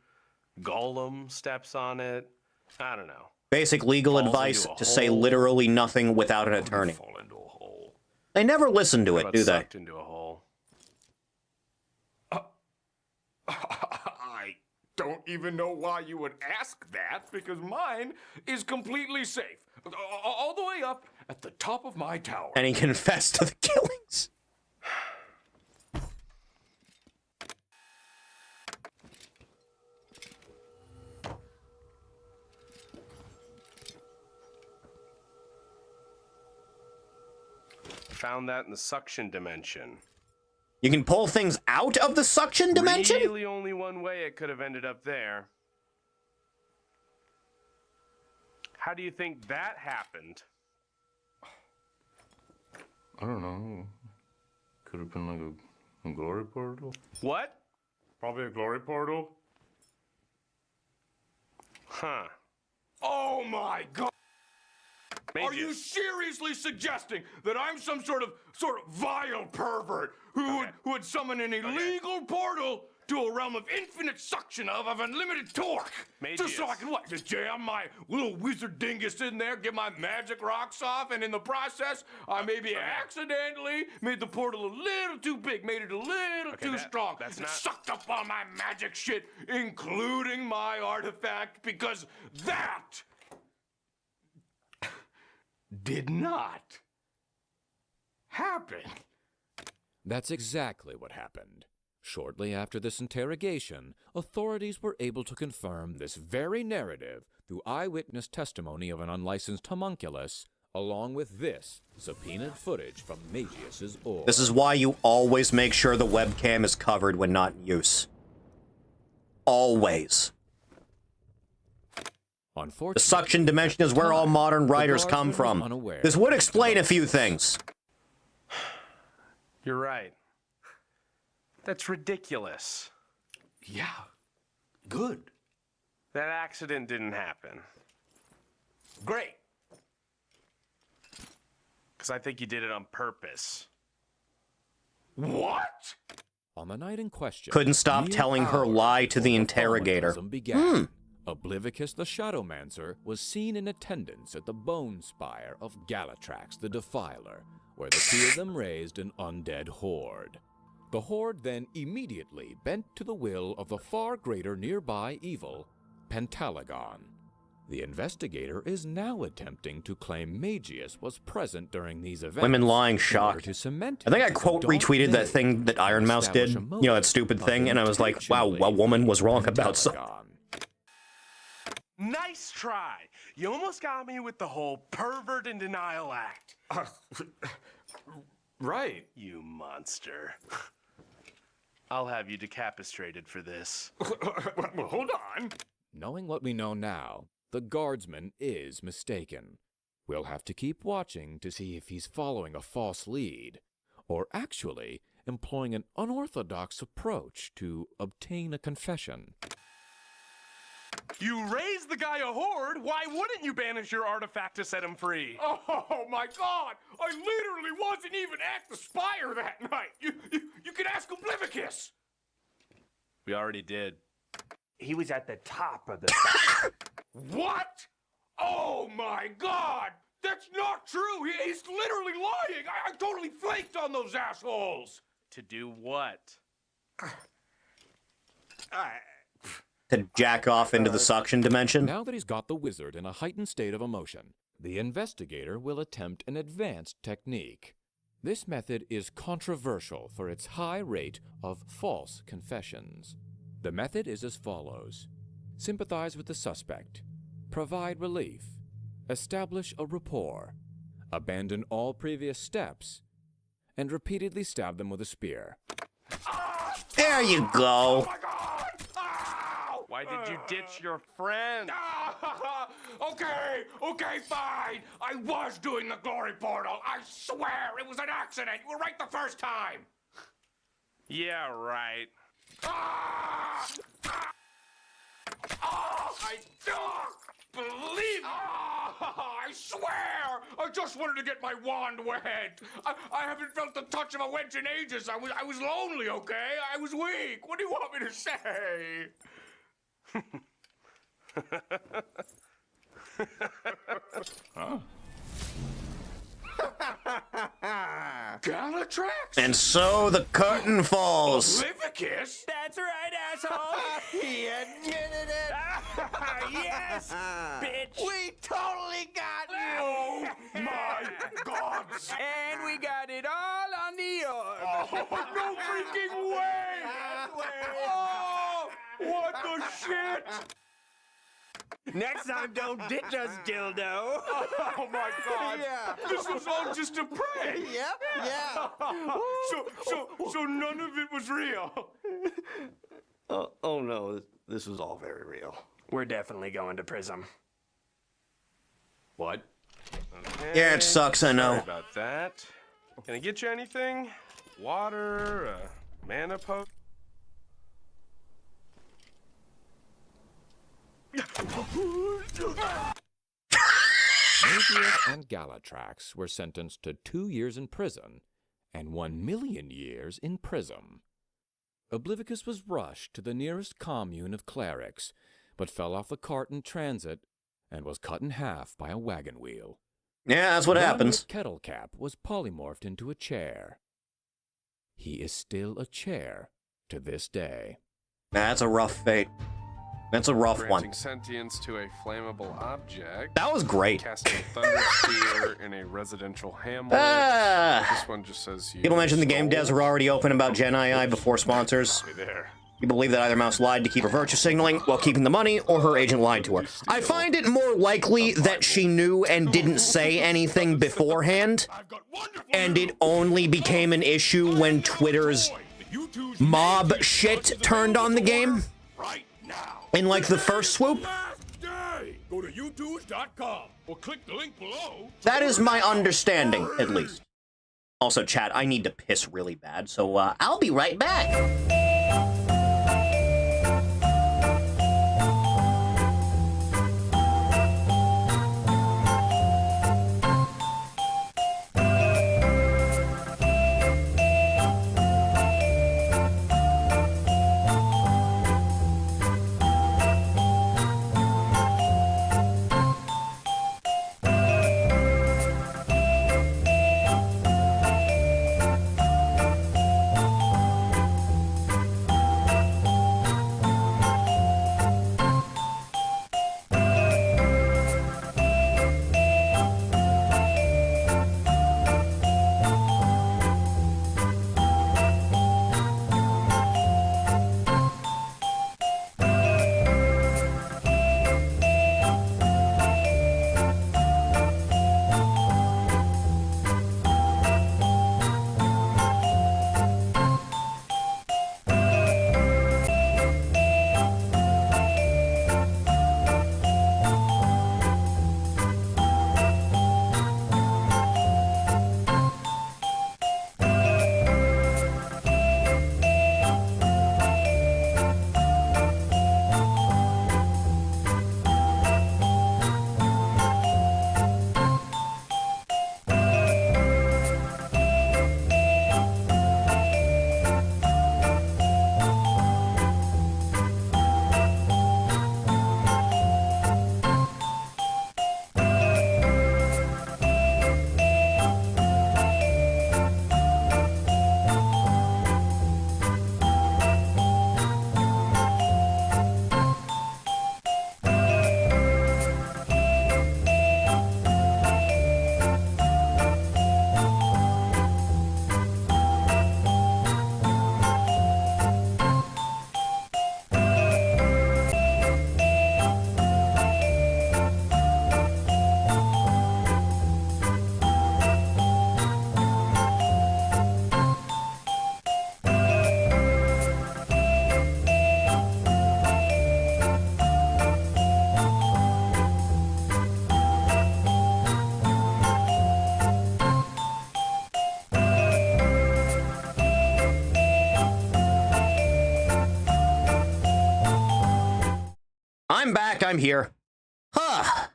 golem steps on it, I don't know. Basic legal Falls advice into a to say hole. literally nothing without an attorney. Fall into a hole. They never listen to How it, about do they? sucked into a hole? I don't even know why you would ask that, because mine is completely safe. All the way up at the top of my tower. And he confessed to the killings. Found that in the suction dimension. You can pull things out of the suction dimension? Really only one way it could have ended up there. How do you think that happened? I don't know. Could have been like a glory portal? What? Probably a glory portal. Huh. Oh my god! Are you Mages. seriously suggesting that I'm some sort of vile pervert who would summon an illegal portal to a realm of infinite suction of unlimited torque? Just so I Magius. can what? Just jam my little wizard dingus in there, get my magic rocks off, and in the process, I maybe accidentally made the portal a little too big, made it a little too strong. that's It not- sucked up all my magic shit, including my artifact, because that did not happen. That's exactly what happened. Shortly after this interrogation, authorities were able to confirm this very narrative through eyewitness testimony of an unlicensed homunculus, along with this subpoenaed footage from Magius's orb. This is why you always make sure the webcam is covered when not in use. Always. Unfortunately, The suction dimension is where all modern writers come from. This would explain a few things. You're right. That's ridiculous. Yeah, good. That accident didn't happen. Great. Because I think you did it on purpose. What? On the night in question, Couldn't stop mere telling her hours lie to the before interrogator. Thaumacism began, Oblivicus the Shadowmancer was seen in attendance at the bone spire of Galatrax the Defiler, where the two of them raised an undead horde. The horde then immediately bent to the will of the far greater nearby evil, Pentalagon. The investigator is now attempting to claim Magius was present during these events. Women lying in order shocked. to cement I think I him as a quote dark retweeted that knave thing that Iron Mouse did. establish a You know, that motive stupid of thing, and I was like, wow, a intentionally woman was wrong about something. Pentalagon. Nice try. You almost got me with the whole pervert and denial act. Right. You monster. I'll have you decapitated for this. Well, hold on. Knowing what we know now, the guardsman is mistaken. We'll have to keep watching to see if he's following a false lead, or actually employing an unorthodox approach to obtain a confession. You raised the guy a horde. Why wouldn't you banish your artifact to set him free? Oh my God! I literally wasn't even at the spire that night. You can ask Oblivicus. We already did. He was at the top of the. What? Oh my God! That's not true. He's literally lying. I totally flaked on those assholes. To do what? To jack off into the suction dimension. Now that he's got the wizard in a heightened state of emotion, the investigator will attempt an advanced technique. This method is controversial for its high rate of false confessions. The method is as follows. Sympathize with the suspect. Provide relief. Establish a rapport. Abandon all previous steps. And repeatedly stab them with a spear. There you go. Oh my God! Ow! Why did you ditch your friend? Okay, fine. I was doing the glory portal. I swear it was an accident. You were right the first time. Yeah, right. Ah! I don't believe it. I swear! I just wanted to get my wand wet. I haven't felt the touch of a wench in ages. I was lonely, okay? I was weak. What do you want me to say? Huh? Galatrax? And so the curtain falls. Oblivicus? That's right, asshole. He admitted it. Yes, bitch. We totally got you. Oh my God! And we got it all on the orb. Oh, no freaking way! Oh, what the shit? Next time, don't ditch us, dildo. Oh my God! Yeah. This was all just a prank. Yep, yeah. So none of it was real. Oh no, this was all very real. We're definitely going to Prism. What? Okay. Yeah, it sucks, I know. Sorry about that. Can I get you anything? Water, mana poke? Mobius and Galatrax were sentenced to 2 years in prison and 1,000,000 years in Prism. Oblivicus was rushed to the nearest commune of clerics, but fell off the cart in transit and was cut in half by a wagon wheel. Yeah, that's what happens. Kettlecap was polymorphed into a chair. He is still a chair to this day. That's a rough fate. That's a rough Granting one. sentience to a flammable object. That was great. Casting Thunder Sphere in a residential hamlet. Ah. This one just says you. People mentioned the game devs stole- were already open about Gen II before sponsors. There. You believe that either Mouse lied to keep her virtue signaling while keeping the money, or her agent lied to her. I find it more likely that she knew and didn't say anything beforehand, and it only became an issue when Twitter's mob shit turned on the game. In like the first swoop. Go to youtube.com or click the link below. That is my understanding, at least. Also, chat, I need to piss really bad, so I'll be right back. I'm back. I'm here. Huh.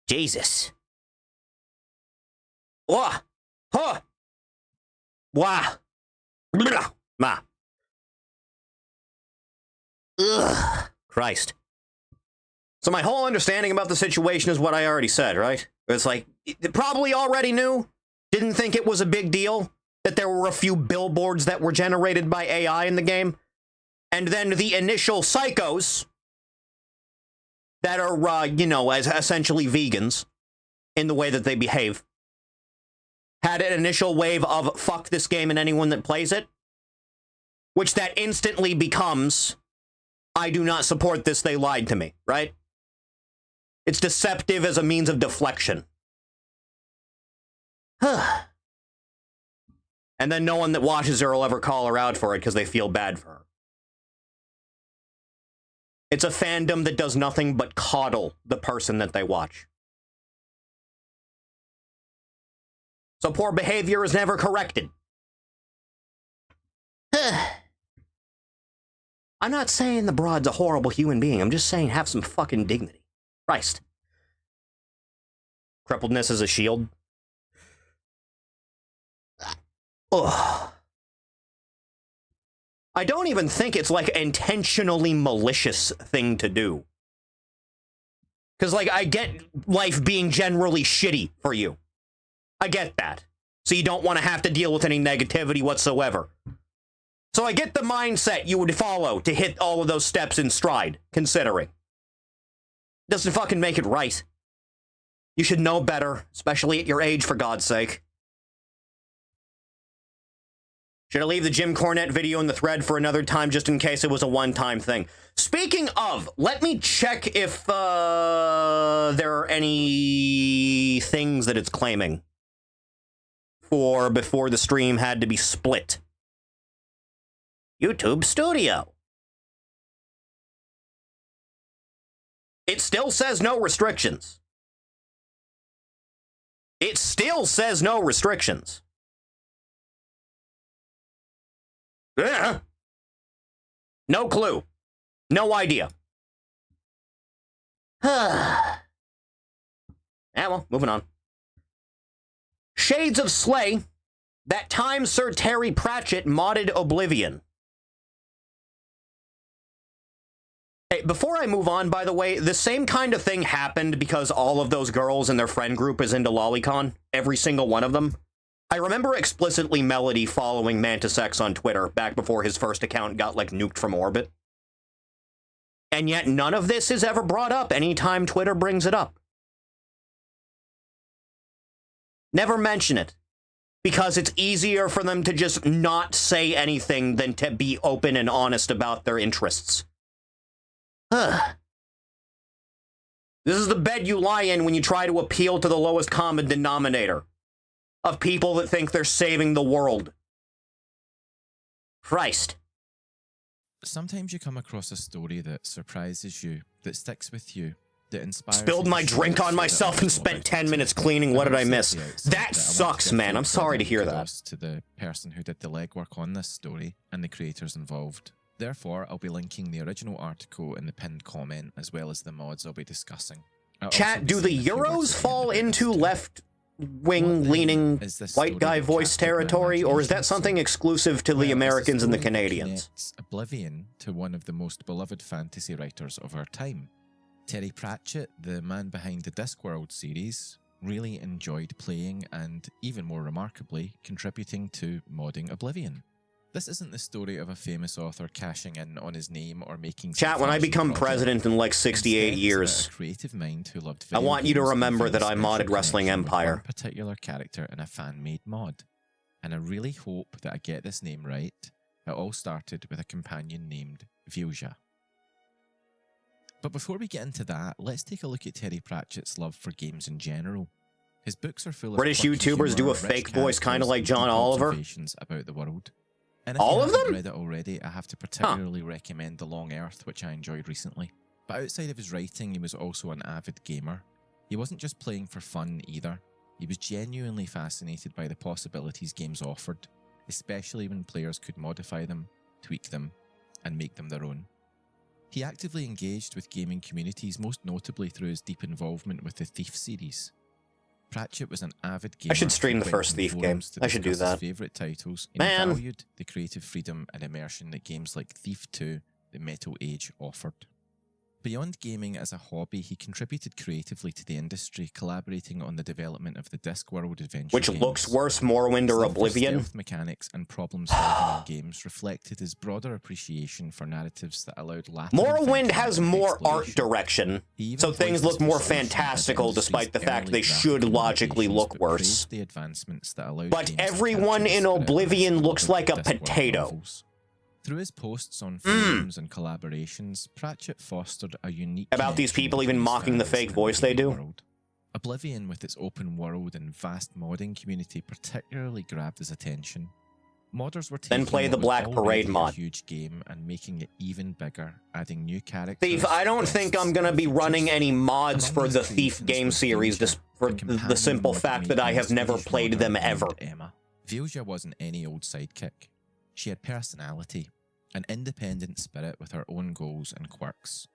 Jesus. Wah. Huh. Wah. Blah. Ma. Ugh. Christ. So my whole understanding about the situation is what I already said, right? It's like, it probably already knew, didn't think it was a big deal, that there were a few billboards that were generated by AI in the game, and then the initial psychos that are, you know, as essentially vegans in the way that they behave, had an initial wave of fuck this game and anyone that plays it, which that instantly becomes, I do not support this, they lied to me, right? It's deceptive as a means of deflection. And then no one that watches her will ever call her out for it because they feel bad for her. It's a fandom that does nothing but coddle the person that they watch. So poor behavior is never corrected. I'm not saying the broad's a horrible human being. I'm just saying have some fucking dignity. Christ. Crippledness is a shield. Ugh. I don't even think it's like intentionally malicious thing to do. Because, like, I get life being generally shitty for you. I get that. So you don't want to have to deal with any negativity whatsoever. So I get the mindset you would follow to hit all of those steps in stride, considering. Doesn't fucking make it right. You should know better, especially at your age, for God's sake. Should I leave the Jim Cornette video in the thread for another time just in case it was a one-time thing? Speaking of, let me check if there are any things that it's claiming for before the stream had to be split. YouTube Studio. It still says no restrictions. It still says no restrictions. Yeah. No clue. No idea. Yeah, well, moving on. Shades of Slay. That time Sir Terry Pratchett modded Oblivion. Hey, before I move on, by the way, the same kind of thing happened because all of those girls in their friend group is into Lolicon. Every single one of them. I remember explicitly Melody following Mantis X on Twitter back before his first account got, like, nuked from orbit. And yet none of this is ever brought up anytime Twitter brings it up. Never mention it. Because it's easier for them to just not say anything than to be open and honest about their interests. This is the bed you lie in when you try to appeal to the lowest common denominator of people that think they're saving the world. Christ. Sometimes you come across a story that surprises you, that sticks with you, that inspires Spilled you my to drink on myself and spent 10 minutes cleaning. What did I miss? That I sucks, man. I'm sorry to hear that. To the person who did the legwork on this story and the creators involved. Therefore, I'll be linking the original article in the pinned comment as well as the mods I'll be discussing. Chat, do the Euros fall into left-wing leaning white guy voice territory, or is that something exclusive to the Americans and the Canadians? Oblivion to one of the most beloved fantasy writers of our time. Terry Pratchett, the man behind the Discworld series, really enjoyed playing and, even more remarkably, contributing to modding Oblivion. This isn't the story of a famous author cashing in on his name or making... Chat, when I become president in like 68 years, creative mind who loved I want you to remember that I modded Wrestling Empire. One particular character in a fan-made mod. And I really hope that I get this name right. It all started with a companion named Vilja. But before we get into that, let's take a look at Terry Pratchett's love for games in general. His books are full of British YouTubers do a fake voice kind of like John Oliver. About the world. And if all you of them? haven't read it already, I have to particularly recommend The Long Earth, which I enjoyed recently. But outside of his writing, he was also an avid gamer. He wasn't just playing for fun either. He was genuinely fascinated by the possibilities games offered, especially when players could modify them, tweak them, and make them their own. He actively engaged with gaming communities, most notably through his deep involvement with the Thief series. Pratchett was an avid gamer. I should stream the first Thief game. I should do that. Favorite titles. Man. He valued the creative freedom and immersion that games like Thief 2, The Metal Age offered. Beyond gaming as a hobby, he contributed creatively to the industry, collaborating on the development of the Discworld adventure Which games. looks worse, Morrowind or Oblivion. Stealth mechanics and problem-solving in games reflected his broader appreciation for narratives that allowed lateral Morrowind thinking has and more art exploration. direction, He so even things voiced look his more frustration fantastical at despite the industry's fact they early should graphic logically limitations, look but worse. praised the advancements that allowed But games to everyone capture the in spirit Oblivion and looks scope like a of Discworld potato. novels. Through his posts on forums and collaborations, Pratchett fostered a unique About these connection people even between mocking the fans fake and voice they gaming do? world. Oblivion, with its open world and vast modding community, particularly grabbed his attention. Modders were taking Then play what the was Black already Parade a mod. huge game and making it even bigger, adding new characters. Thief, I don't think I'm gonna be running any mods for the Thief game series just for the simple fact that I have never played them ever. Emma. Vilja wasn't any old sidekick. She had personality, an independent spirit with her own goals and quirks.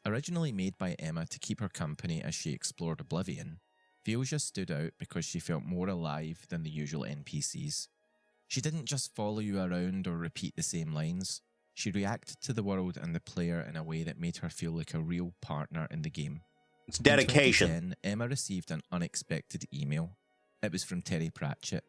Originally made by Emma to keep her company as she explored Oblivion, Vilja stood out because she felt more alive than the usual NPCs. She didn't just follow you around or repeat the same lines. She reacted to the world and the player in a way that made her feel like a real partner in the game. It's dedication. In 2010, Emma received an unexpected email. It was from Terry Pratchett.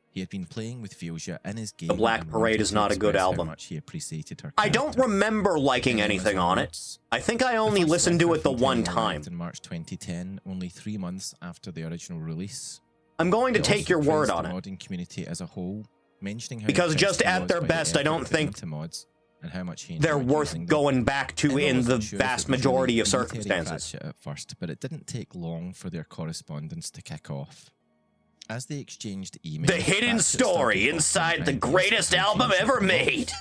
He had been playing with Vilja in his game. The Black Parade is not a good album. How much he appreciated her I don't remember liking anything on it. I think I only listened to it the one time. In March 2010, only 3 months after the original release. I'm going to He take also your word praised on the it. modding community as a whole, mentioning how Because impressed just he at was their by the best, I effort don't put think into mods and how much he they're enjoyed worth using them. going back to Emma in the wasn't sure if vast it was majority really of Terry circumstances. Pratchett at first, but it didn't take long for their correspondence to kick off. As they exchanged emails, The hidden Pratchett story started inside offering the ideas greatest for how album Vilja ever could work. made.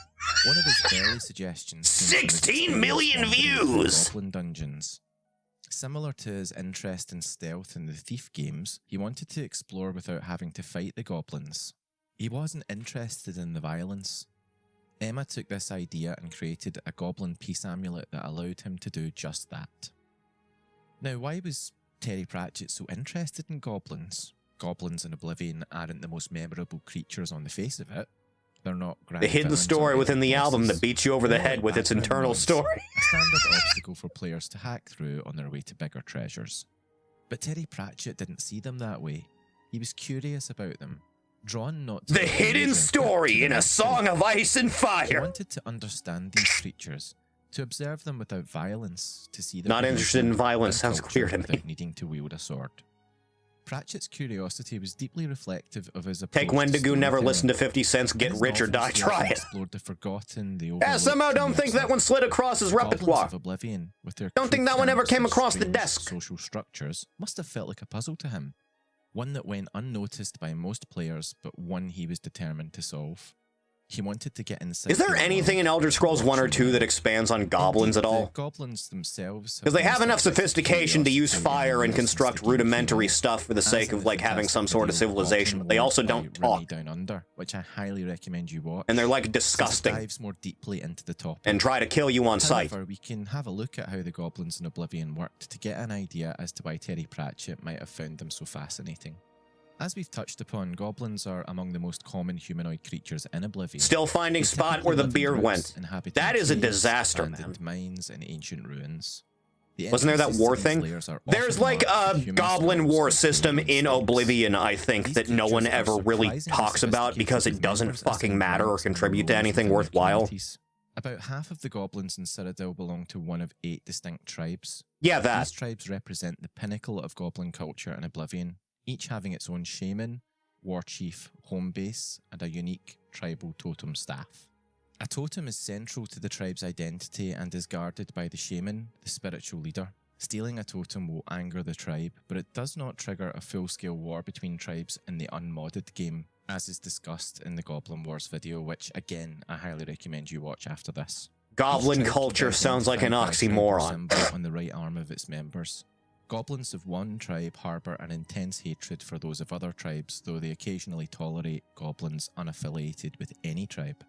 One of his early suggestions came from his 16 million experience wandering through views! Goblin dungeons. Similar to his interest in stealth in the Thief games, he wanted to explore without having to fight the goblins. He wasn't interested in the violence. Emma took this idea and created a goblin peace amulet that allowed him to do just that. Now, why was Terry Pratchett so interested in goblins? Goblins in Oblivion aren't the most memorable creatures on the face of it. They're not grand The hidden villains or story within the epic album bosses. that beats you over the They're head like with its background internal noise, story. a standard obstacle for players to hack through on their way to bigger treasures. But Terry Pratchett didn't see them that way. He was curious about them, drawn not to The hidden illusion, but to story the in a mystery. song of ice and He fire. wanted to understand these creatures, to observe them without violence, to see their Not interested in behavior violence, and sounds culture clear to me. without needing to wield a sword. Pratchett's curiosity was deeply reflective of his approach Take to Wendigo, never storytelling. listen to 50 Cents, Get In his Rich or Die novels, he often Trying. explored the forgotten, the Yeah, overlooked somehow don't themes think that of one slid across his Goblins repertoire. of Oblivion, with their Don't think crude that one ever camps came and across the strange desk. Social structures must have felt like a puzzle to him. One that went unnoticed by most players, but one he was determined to solve. He wanted to get inside. Is there anything in Elder Scrolls 1 or 2 that expands on goblins at all? The goblins themselves, Because they have been enough subject to sophistication to use curiosity fire and since construct the game rudimentary came out, stuff for the as sake in of the like having some fantastic sort of video civilization, but they Goblin also World don't by Rennie talk. Down Under, which I highly recommend you watch. And they're like Since it disgusting dives more deeply into the topic. and try to kill you on sight. However, we can have a look at how the goblins in Oblivion worked to get an idea as to why Terry Pratchett might have found them so fascinating. As we've touched upon, goblins are among the most common humanoid creatures in Oblivion. Still finding They spot typically where the live in beard groups, went. inhabiting That is a caves, disaster, abandoned mines, and ancient ruins. The Wasn't there that entrances war to these thing? layers are There's often like marked a with human goblin skulls war and system alien in spikes. Oblivion, I think, These that no one creatures are ever really surprisingly talks about because it sophisticated doesn't members as fucking their matter or ranks and contribute to roles anything within their worthwhile. communities. About half of the goblins in Cyrodiil belong to one of 8 distinct tribes. Yeah, that. These tribes represent the pinnacle of goblin culture in Oblivion, each having its own shaman, war chief, home base, and a unique tribal totem staff. A totem is central to the tribe's identity and is guarded by the shaman, the spiritual leader. Stealing a totem will anger the tribe, but it does not trigger a full-scale war between tribes in the unmodded game, as is discussed in the Goblin Wars video, which, again, I highly recommend you watch after this. Goblin Each tribe culture can be sounds like an identified by a tribal oxymoron. symbol on the right arm of its members. Goblins of one tribe harbour an intense hatred for those of other tribes, though they occasionally tolerate goblins unaffiliated with any tribe.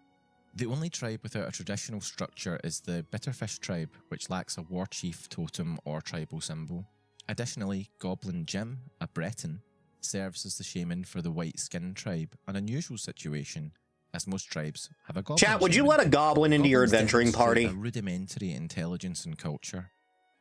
The only tribe without a traditional structure is the Bitterfish tribe, which lacks a war chief, totem, or tribal symbol. Additionally, Goblin Jim, a Breton, serves as the shaman for the White Skin tribe, an unusual situation, as most tribes have a goblin. Chat, would you shaman. let a goblin into your Goblins adventuring demonstrate party? a rudimentary intelligence and culture.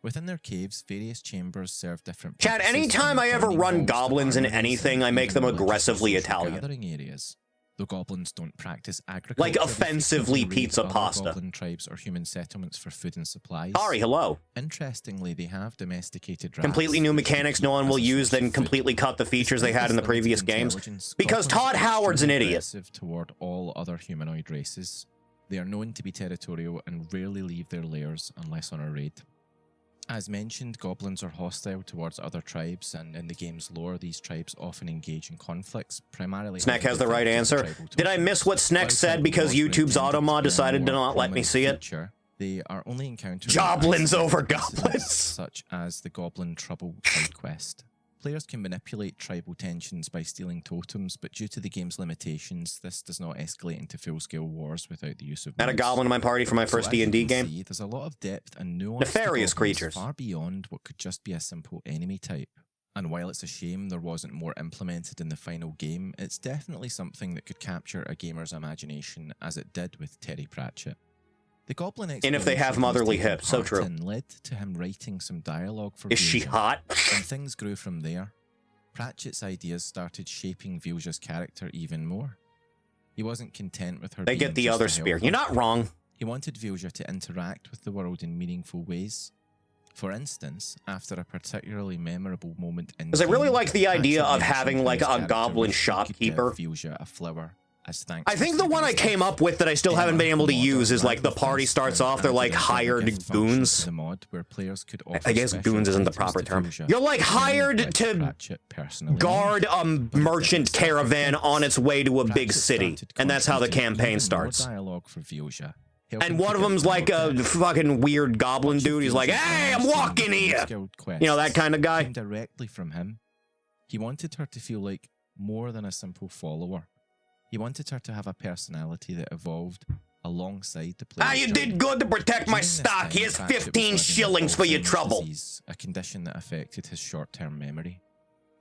Within their caves, various chambers serve different Chat, purposes, anytime from I ever dining run halls to goblins in armories anything, and I make even them religious or aggressively social Italian. gathering areas. Though goblins don't practice agriculture, Like they offensively frequently raid pizza other pasta. Goblin tribes or human settlements for food and supplies. Sorry, hello. Interestingly, they have domesticated rats. Completely new which they mechanics keep no one as will a use, source then of food. completely cut the features they Despite had in the this limited previous games. intelligence, Because goblins Todd are Howard's an extremely idiot. aggressive toward all other humanoid races. They are known to be territorial and rarely leave their lairs unless on a raid. As mentioned, goblins are hostile towards other tribes, and in the game's lore, these tribes often engage in conflicts, primarily... Snack has the right answer. Did I miss what Snack said because YouTube's automod decided to not let me see it? They are only encountered... Goblins over goblins! ...such as the Goblin Trouble side quest. Players can manipulate tribal tensions by stealing totems, but due to the game's limitations, this does not escalate into full-scale wars without the use of Had a mods. goblin in my party for my first So as you D&D can game. see, there's a lot of depth and nuance Nefarious to goblins creatures. far beyond what could just be a simple enemy type. And while it's a shame there wasn't more implemented in the final game, it's definitely something that could capture a gamer's imagination as it did with Terry Pratchett. The Goblin And if they have exploration he was motherly taking hips, so part true. in led to him writing some dialogue for Is she Vilja, hot? and things grew from there. Pratchett's ideas started shaping Vilja's character even more. He wasn't content with her They being get the just other a spear. helper. You're not wrong. He wanted Vilja to interact with the world in meaningful ways. For instance, after a particularly memorable moment in Because I really game, like the idea Pratchett of having mentioned like his a character goblin wished he could give shopkeeper. Vilja a flower as thanks I for think the saving one I his came life. up with that I still haven't been able to use is like the party starts off, they're like hired goons. I guess goons isn't the proper term. You're like hired to guard a merchant caravan on its way to a big city. And that's how the campaign starts. And one of them's like a fucking weird goblin dude. He's like, hey, I'm walking here. You know, that kind of guy. Directly from him. He wanted her to feel like more than a simple follower. He wanted her to have a personality that evolved alongside the player. Ah, you did good to protect my stock. Here's 15 shillings for your trouble. Disease, a condition that affected his short-term memory.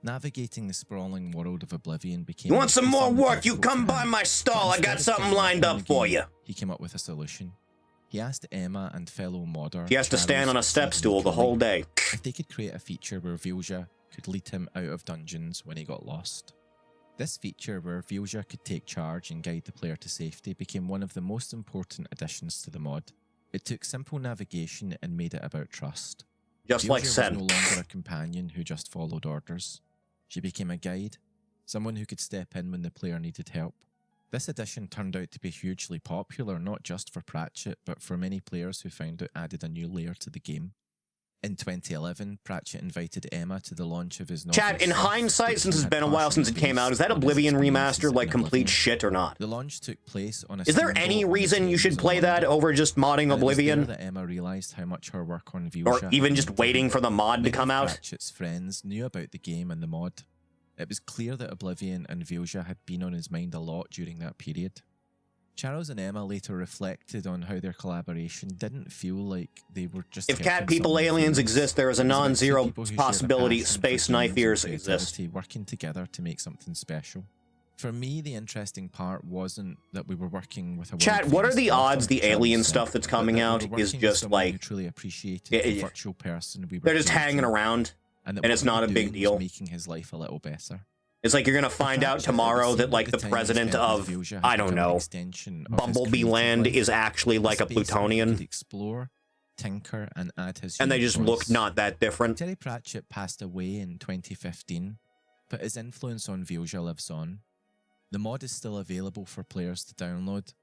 Navigating the sprawling world of Oblivion became... You want some more increasingly work? You difficult come for by him. my stall. I Instead got of something giving up lined on up the for game, you. He came up with a solution. He asked Emma and fellow modder... He has to stand on a step stool the whole day. ...if they could create a feature where Vilja could lead him out of dungeons when he got lost. This feature, where Vilja could take charge and guide the player to safety, became one of the most important additions to the mod. It took simple navigation and made it about trust. Just like Sen. was no longer a companion who just followed orders. She became a guide, someone who could step in when the player needed help. This addition turned out to be hugely popular, not just for Pratchett, but for many players who found it added a new layer to the game. In 2011, Pratchett invited Emma to the launch of his novel. Chat, in hindsight, since it's been a while since it came out, is that Oblivion remastered like complete shit or not? The launch took place on a Is there any reason you should play that over just modding Oblivion? That Emma realized how much her work on Vilja, or even just waiting for the mod to come out? Pratchett's friends knew about the game and the mod. It was clear that Oblivion and Vilja had been on his mind a lot during that period. Charles and Emma later reflected on how their collaboration didn't feel like they were just... If cat people aliens exist, there is a non-zero possibility space knife ears exist. Working together to make something special. For me, the interesting part wasn't that we were working with a... Chat, what are the odds the alien stuff that's coming out is just like... truly appreciated the virtual person we were they're just hanging around, and it's not a big deal. Making his life a little better. It's like you're gonna find out tomorrow that like the president of, I don't know, Bumblebee Land is actually like a Plutonian. Explore, tinker, and add his... And they just look not that different. Terry Pratchett passed away in 2015, but his influence on Vilja lives on. The mod is still available for players to download,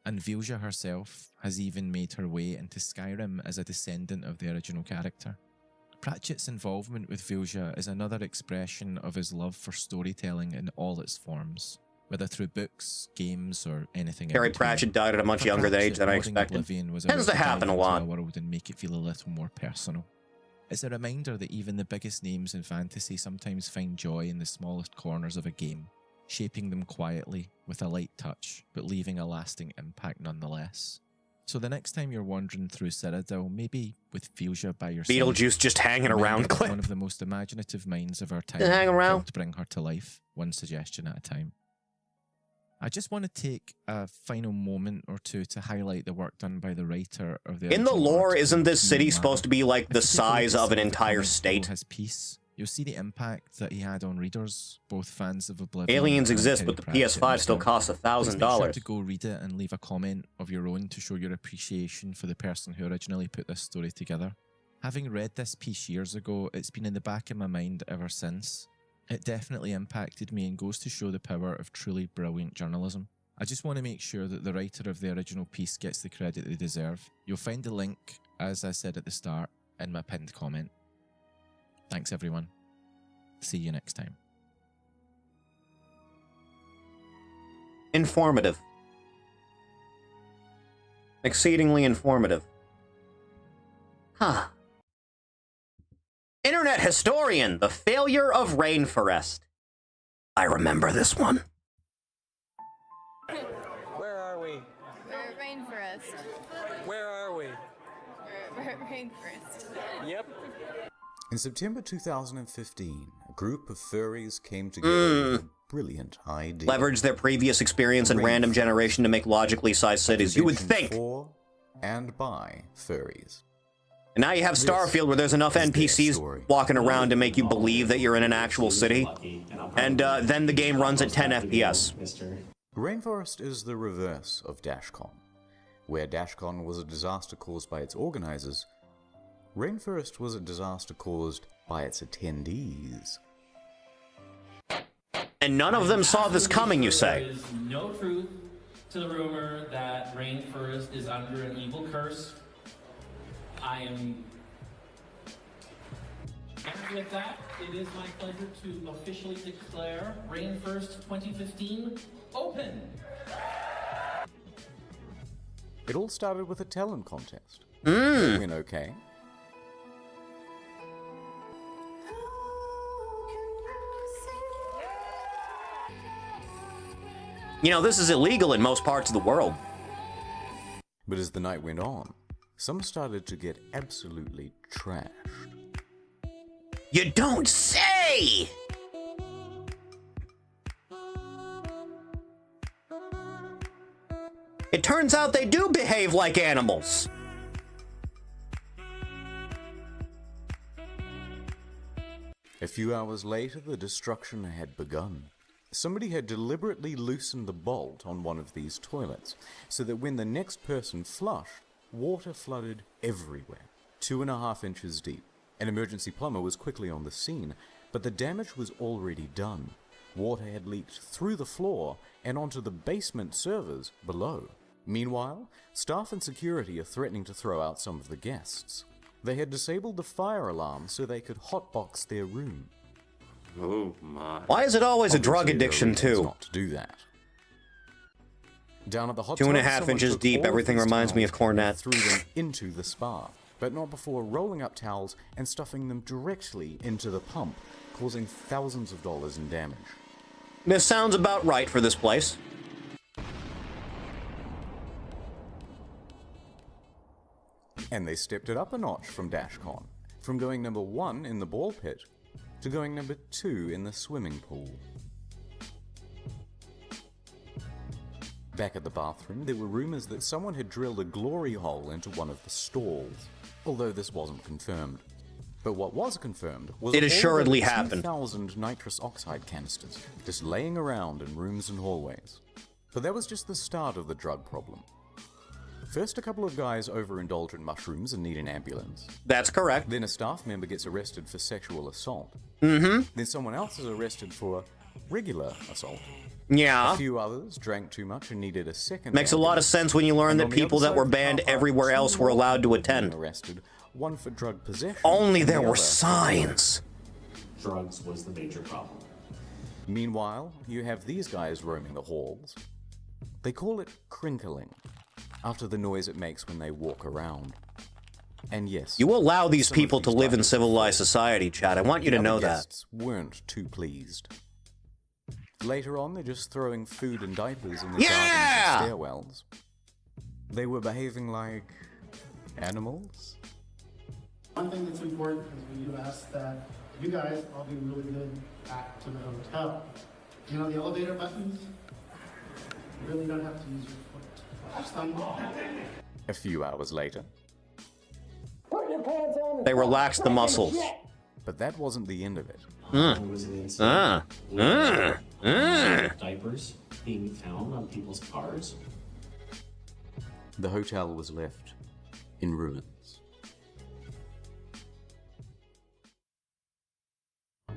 and Vilja herself has even made her way into Skyrim as a descendant of the original character. Pratchett's involvement with Vilja is another expression of his love for storytelling in all its forms, whether through books, games, or anything else. Terry Pratchett died at a much younger age than I expected. Tends to happen a lot. World and make it feel a little more personal. It's a reminder that even the biggest names in fantasy sometimes find joy in the smallest corners of a game. shaping them quietly with a light touch, but leaving a lasting impact nonetheless. So the next time you're wandering through Cyrodiil, maybe with Fuchsia by your side, Beetlejuice just hanging around, clip. One of the most imaginative minds of our time Just hang around. helped bring her to life, one suggestion at a time. I just want to take a final moment or two to highlight the work done by the writer of the In the original lore, article, isn't this city Ian supposed to be like the size of an entire state? His piece, you'll see the impact that he had on readers, both fans of Oblivion. Aliens and exist, Terry but the Pratchett PS5 still himself. costs Please make sure $1,000. to go read it and leave a comment of your own to show your appreciation for the person who originally put this story together. Having read this piece years ago, it's been in the back of my mind ever since. It definitely impacted me and goes to show the power of truly brilliant journalism. I just want to make sure that the writer of the original piece gets the credit they deserve. You'll find the link, as I said at the start, in my pinned comment. Thanks everyone. See you next time. Informative. Exceedingly informative. Huh. Internet historian, the failure of Rainforest. I remember this one. Where are we? We're at Rainforest. Where are we? We're at Rainforest. Yep. In September 2015, a group of furries came together with a brilliant idea. Leverage their previous experience in random generation to make logically sized cities. You would think. For and by furries. And now you have Starfield where there's enough NPCs walking around to make you believe that you're in an actual city. And then the game runs at 10 FPS. Rainforest is the reverse of DashCon. Where DashCon was a disaster caused by its organizers, Rainforest was a disaster caused by its attendees. And none of them saw this coming, you say? There is no truth to the rumor that Rainforest is under an evil curse. And with that, it is my pleasure to officially declare Rainforest 2015 open. It all started with a talent contest. It went okay. You know, this is illegal in most parts of the world. But as the night went on, some started to get absolutely trashed. You don't say! It turns out they do behave like animals. A few hours later, the destruction had begun. Somebody had deliberately loosened the bolt on one of these toilets, so that when the next person flushed, water flooded everywhere, 2.5 inches deep. An emergency plumber was quickly on the scene, but the damage was already done. Water had leaked through the floor and onto the basement servers below. Meanwhile, staff and security are threatening to throw out some of the guests. They had disabled the fire alarm so they could hotbox their room. Oh my. Why is it always a drug Obviously, there are addiction, reasons too? not to do that. Down at the hot 2.5 tub, someone inches took deep, all of everything these reminds me of towels and Cornet. threw them into the spa, but not before rolling up towels and stuffing them directly into the pump, causing thousands of dollars in damage. This sounds about right for this place. And they stepped it up a notch from DashCon, from going number 1 in the ball pit to going number 2 in the swimming pool. Back at the bathroom, there were rumors that someone had drilled a glory hole into one of the stalls, although this wasn't confirmed. But what was confirmed was It assuredly all happened. 2,000 nitrous oxide canisters just laying around in rooms and hallways. But that was just the start of the drug problem. First, a couple of guys overindulge in mushrooms and need an ambulance. That's correct. Then a staff member gets arrested for sexual assault. Mm-hmm. Then someone else is arrested for regular assault. Yeah. A few others drank too much and needed a second. Makes a lot of ambulance. sense when you learn And that on the people other that side were of the banned car park, everywhere two else were more allowed to people had been attend. Arrested, one for drug possession. Only and there the were other signs. Drugs was the major problem. Meanwhile, you have these guys roaming the halls. They call it crinkling, after the noise it makes when they walk around. And yes, You allow these some of people to these live in guys- civilized society, Chad. I want you to the know other that. guests weren't too pleased. Later on, they're just throwing food and diapers in the gardens and stairwells. They were behaving like animals? One thing that's important is we do ask that you guys all be really good back to the hotel. You know the elevator buttons? You really don't have to use your foot. Just unlock. A few hours later. They relaxed the muscles. But that wasn't the end of it. Diapers being found on people's cars. The hotel was left in ruins.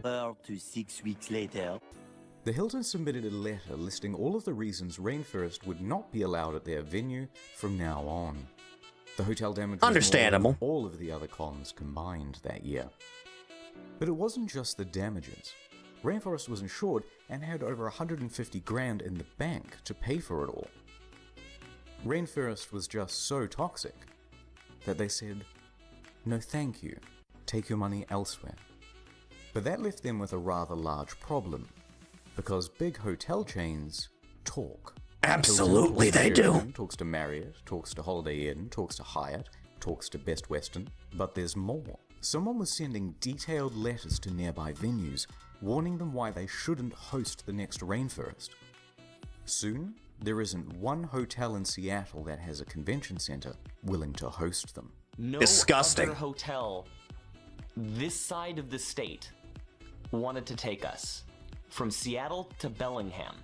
4 to 6 weeks later. The Hilton submitted a letter listing all of the reasons Rainforest would not be allowed at their venue from now on. The hotel damage was understandable. more than all of the other cons combined that year. But it wasn't just the damages. Rainforest was insured and had over 150 grand in the bank to pay for it all. Rainforest was just so toxic that they said, "No thank you, take your money elsewhere." But that left them with a rather large problem, because big hotel chains talk. Absolutely they do. Talks to Marriott, talks to Holiday Inn, talks to Hyatt, talks to Best Western, but there's more. Someone was sending detailed letters to nearby venues, warning them why they shouldn't host the next Rainforest. Soon, there isn't one hotel in Seattle that has a convention center willing to host them. No Disgusting. other hotel this side of the state wanted to take us from Seattle to Bellingham.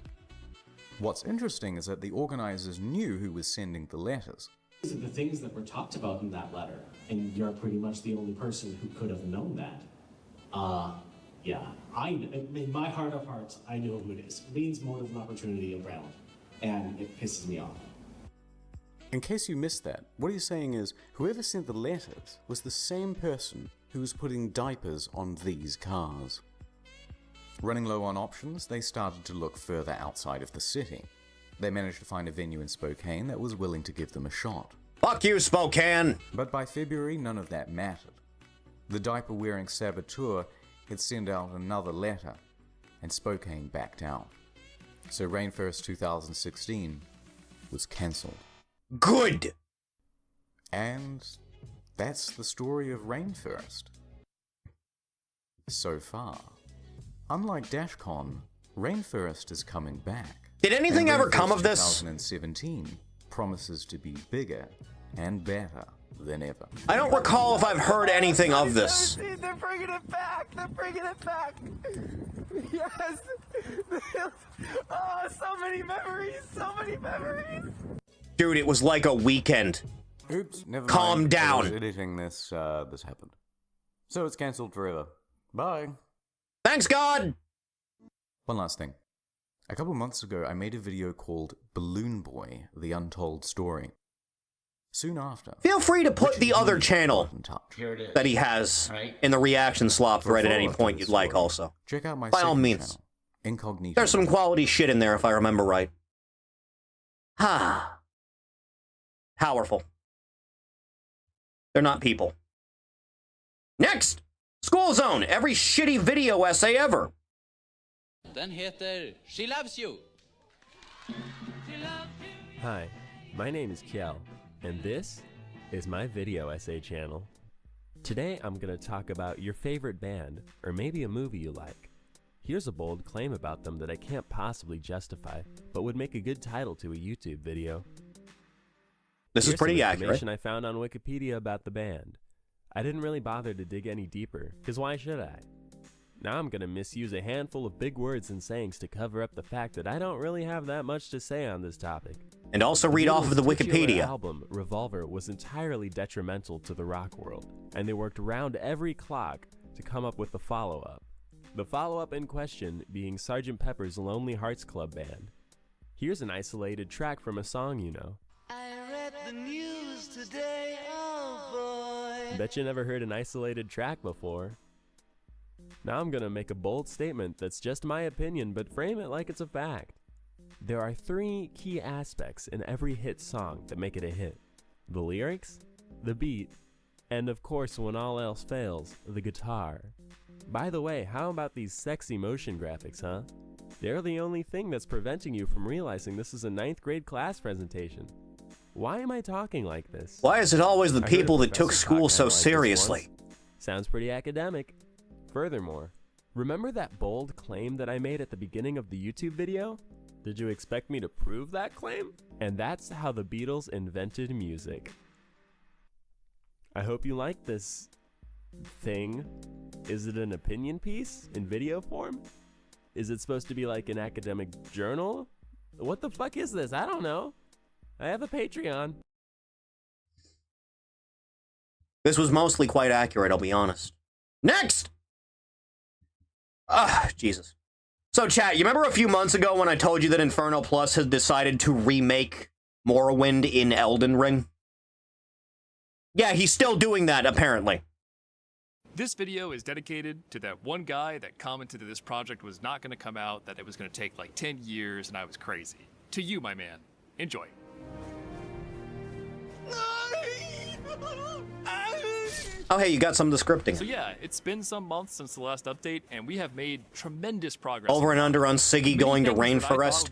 What's interesting is that the organizers knew who was sending the letters. These are the things that were talked about in that letter, and you're pretty much the only person who could have known that. Yeah, in my heart of hearts, I know who it is. It means motive and opportunity around, and it pisses me off. In case you missed that, what he's saying is whoever sent the letters was the same person who was putting diapers on these cars. Running low on options, they started to look further outside of the city. They managed to find a venue in Spokane that was willing to give them a shot. Fuck you, Spokane! But by February, none of that mattered. The diaper-wearing saboteur had sent out another letter, and Spokane backed out. So Rainforest 2016 was cancelled. Good! And that's the story of Rainforest. So far. Unlike DashCon, Rainforest is coming back. Did anything ever come of this? 2017 promises to be bigger and better than ever. I don't recall if I've heard anything of this. They're bringing it back! They're bringing it back! Yes! Oh, so many memories! So many memories! Dude, it was like a weekend. Oops, never mind. Calm down. I was editing this, this happened. So it's cancelled forever. Bye. Thanks, God! One last thing. A couple months ago, I made a video called Balloon Boy, The Untold Story. Soon after... Feel free to put the other channel Here it is. that he has Right. in the reaction slop thread at any point you'd like also. Check out my By all second means. channel, Incognito. There's some quality shit in there if I remember right. Ah. Powerful. They're not people. Next! School Zone! Every shitty video essay ever! Den heter She Loves You. Hi, my name is Kiel, and this is my video essay channel. Today I'm going to talk about your favorite band, or maybe a movie you like. Here's a bold claim about them that I can't possibly justify, but would make a good title to a YouTube video. This is pretty accurate. Information I found on Wikipedia about the band. I didn't really bother to dig any deeper, because why should I? Now I'm gonna misuse a handful of big words and sayings to cover up the fact that I don't really have that much to say on this topic. And also read off of the Wikipedia. Their album, Revolver, was entirely detrimental to the rock world, and they worked round every clock to come up with the follow-up. The follow-up in question being Sgt. Pepper's Lonely Hearts Club Band. Here's an isolated track from a song you know. I read the news today, oh boy. Bet you never heard an isolated track before. Now I'm gonna make a bold statement that's just my opinion, but frame it like it's a fact. There are 3 key aspects in every hit song that make it a hit. The lyrics, the beat, and of course when all else fails, the guitar. By the way, how about these sexy motion graphics, huh? They're the only thing that's preventing you from realizing this is a 9th grade class presentation. Why am I talking like this? Why is it always the I heard people a that took professor school talk so kinda like this seriously? once. Sounds pretty academic. Furthermore, remember that bold claim that I made at the beginning of the YouTube video? Did you expect me to prove that claim? And that's how the Beatles invented music. I hope you like this thing. Is it an opinion piece in video form? Is it supposed to be like an academic journal? What the fuck is this? I don't know. I have a Patreon. This was mostly quite accurate, I'll be honest. Next! Jesus. So, chat, you remember a few months ago when I told you that Inferno Plus had decided to remake Morrowind in Elden Ring? Yeah, he's still doing that, apparently. This video is dedicated to that one guy that commented that this project was not going to come out, that it was going to take like 10 years, and I was crazy. To you, my man. Enjoy. Oh, hey, you got some of the scripting. So yeah, it's been some months since the last update, and we have made tremendous progress. Over and under on Siggy going to Rainforest?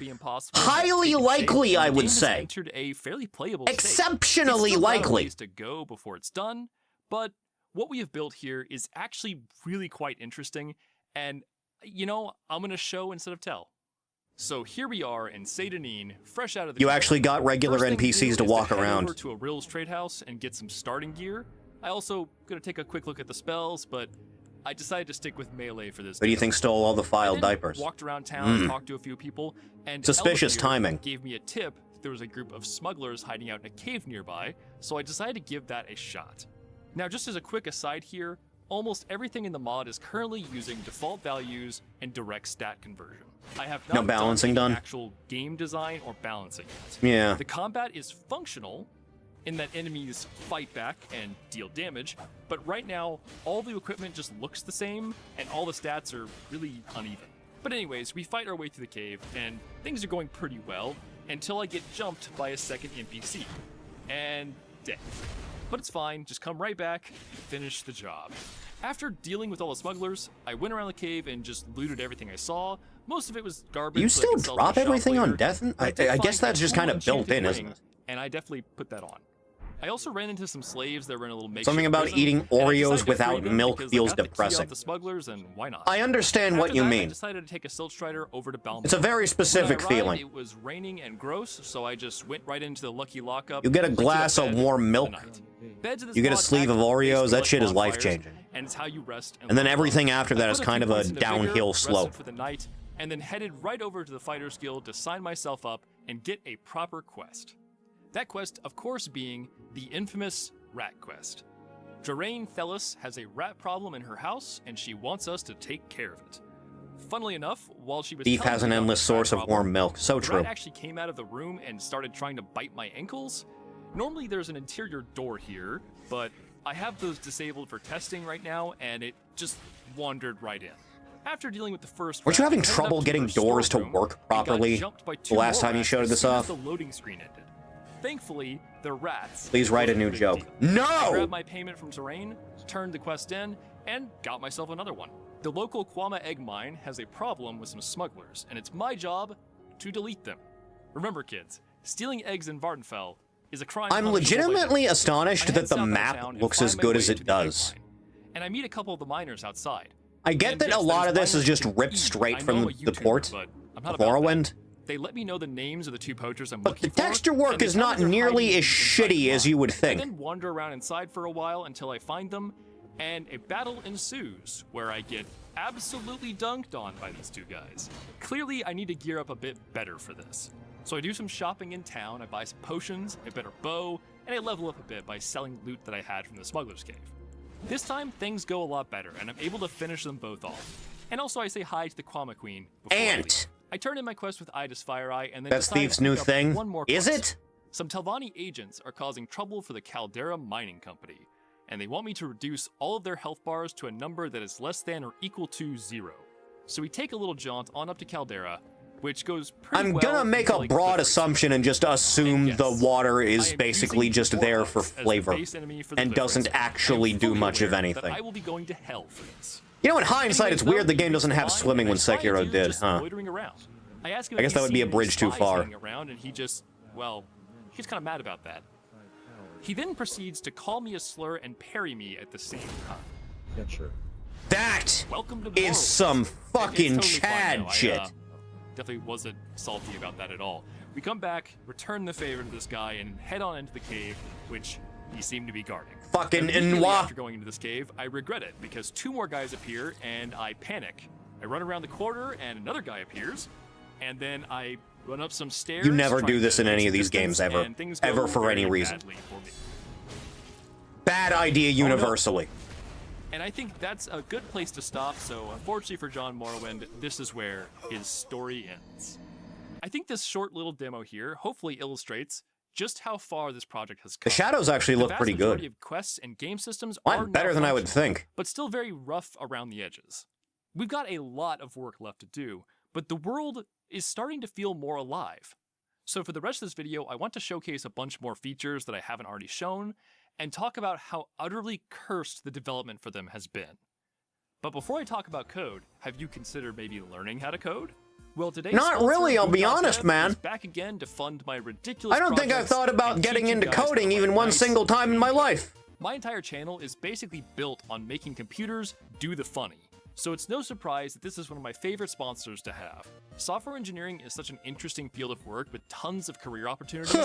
Highly likely, I would say. Entered a fairly playable Exceptionally likely. To go before it's done, but what we have built here is actually really quite interesting, and you know, I'm gonna show instead of tell. So here we are in Saint Denis, fresh out of the. You actually got regular NPCs to walk around. Over to a Rill's trade house and get some starting gear. I also gonna take a quick look at the spells, but I decided to stick with melee for this. Who do you think stole all the filed diapers? Walked around town, talked to a few people, and suspicious Elliot timing. Gave me a tip that there was a group of smugglers hiding out in a cave nearby, so I decided to give that a shot. Now, just as a quick aside here, almost everything in the mod is currently using default values and direct stat conversion. I have not No balancing done. Actual game design or balancing yet. Yeah. The combat is functional in that enemies fight back and deal damage, but right now all the equipment just looks the same and all the stats are really uneven. But anyways, we fight our way through the cave and things are going pretty well until I get jumped by a second NPC and dead. But it's fine, just come right back, finish the job. After dealing with all the smugglers, I went around the cave and just looted everything I saw. Most of it was garbage. You so I still could sell to drop the shop everything on later, death? but I did I find guess that's a just cool kind of built in, enchanted isn't ring, it? And I definitely put that on. I also ran into some slaves that were in a little makeshift Something about prison, eating and I decided Oreos to without free them milk because I feels got the key off depressing. the smugglers, and why not? I understand what After you that, mean. I decided to take a Silt Strider over to Balmond. It's a very specific When I arrived, feeling. It was raining and gross, so I just went right into the lucky lockup. You get a went to glass bed of for warm the milk. night. Beds in this You get a mod sleeve of act Oreos. basically That shit like is bonfires, life-changing. And it's how you rest. And then level everything up. after I that put is a kind few of a points into vigor, downhill rested slope. for the night, and then headed right over to the Fighters Guild to sign myself up and get a proper quest. That quest, of course, being the infamous rat quest. Jeraine Thelis has a rat problem in her house, and she wants us to take care of it. Funnily enough, while she was Beef telling has me an about endless this source rat of problem, warm milk. So the true. rat actually came out of the room and started trying to bite my ankles. Normally there's an interior door here, but I have those disabled for testing right now, and it just wandered right in. After dealing with the first Weren't you rat, having I headed trouble up to getting her doors to storeroom work and got properly jumped by the two last more time you rats showed as this soon as off? the loading screen ended. Thankfully, the rats. Please write a new wasn't big joke. deal. No! I grabbed my payment from Terrain, turned the quest in, and got myself another one. The local Kwama egg mine has a problem with some smugglers, and it's my job to delete them. Remember, kids, stealing eggs in Vardenfell is a crime. I'm punishable by legitimately death. astonished I head that the south out of map town and looks find as my good way as to it the egg does. mine, and I meet a couple of the miners outside. I get And that yes, a lot there's of this is miners just named ripped E. straight I from know a the YouTuber, port but I'm not of about that. Morrowind. They let me know the names of the two poachers I'm But looking the for. texture and work they is tell me not they're nearly hiding as inside the shitty as mine. you would I think. then wander around inside for a while until I find them, and a battle ensues where I get absolutely dunked on by these two guys. Clearly, I need to gear up a bit better for this. So I do some shopping in town, I buy some potions, a better bow, and I level up a bit by selling loot that I had from the smuggler's cave. This time, things go a lot better, and I'm able to finish them both off. And also, I say hi to the Kwama Queen before I leave. I turn in my quest with Ida's Fire Eye, and then That's decide Thief's to new pick up thing? one more Is quest. it? Some Telvanni agents are causing trouble for the Caldera Mining Company, and they want me to reduce all of their health bars to a number that is less than or equal to 0. So we take a little jaunt on up to Caldera, which goes pretty I'm well gonna make until a I broad cliff assume and just assume yes, the water I is am basically using just there for Warhawks as the flavor base enemy for the and cliff doesn't racer. I am actually do fully much of aware that anything. I will be going to hell for this. You know, in hindsight, it's weird the game doesn't have swimming when Sekiro did, huh? Loitering around. I ask him I guess that would be a bridge too far. Around, and he just, well, he's kind of mad about that. He then proceeds to call me a slur and parry me at the same time. Yeah, sure. That is some fucking totally Chad fine, though. shit. I definitely wasn't salty about that at all. We come back, return the favor to this guy, and head on into the cave, which he seemed to be guarding. Fucking Immediately Unwashed. after going into this cave, I regret it, because 2 more guys appear, and I panic. I run around the corner, and another guy appears, and then I run up some stairs. You never do trying this to in any make of these distance, games ever. and things go Ever for any very reason. badly for me. Bad idea universally. And I think that's a good place to stop, so unfortunately for John Morrowind, this is where his story ends. I think this short little demo here hopefully illustrates just how far this project has come. The shadows actually look pretty The vast majority good. of quests and game systems A are lot now better than I would functional, think. but still very rough around the edges. We've got a lot of work left to do, but the world is starting to feel more alive. So for the rest of this video, I want to showcase a bunch more features that I haven't already shown, and talk about how utterly cursed the development for them has been. But before I talk about code, have you considered maybe learning how to code? Well, today's Not sponsor, really, I'll be Boot.dev, honest, man. is back again to fund my ridiculous I don't think I've projects thought about and getting teach you into guys how to coding write even one nice, single time in my life. My entire channel is basically built on making computers do the funny. So it's no surprise that this is one of my favorite sponsors to have. Software engineering is such an interesting field of work with tons of career opportunities,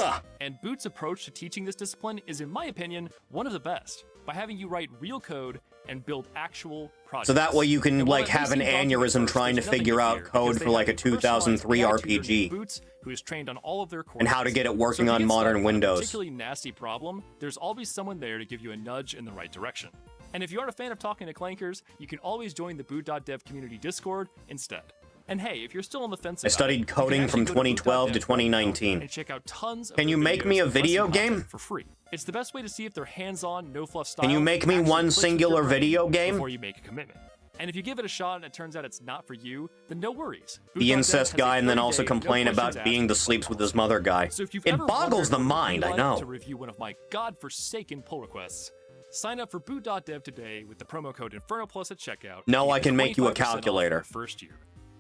and Boot's approach to teaching this discipline is, in my opinion, one of the best, by having you write real code and build actual projects. So that way you can, And while like, it may have an seem daunting at aneurysm first, trying to there's nothing figure to out fear, code because for they like a have personalized 2003 AI tutor named RPG. Boots, who is trained on all of their courses. And how to get it So working if you on get stuck modern on a Windows. particularly nasty problem, there's always someone there to give you a nudge in the right direction. And if you aren't a fan of talking to clankers, you can always join the Boot.dev community Discord instead. And hey, if you're still on the fence I about studied it, you can coding actually from go to 2012 to boot.dev right now 2019. and check out tons of Can you their make me videos a and video lesson content game? for free? It's the best way to see if they're hands-on, no-fluff style. Can you make me actually one clicks with your singular brain video game? before you make a commitment. And if you give it a shot and it turns out it's not for you, then no worries. The Boot.dev incest has a guy and then 30-day, also no complain about questions being asked the sleeps with his mother guy. So if you've It ever boggles the wondered what mind, it'd I be like know. to review one of my godforsaken pull requests, sign up for Boot.dev today with the promo code InfernoPlus at checkout. No, and I get can make you a 25% off calculator. your first year.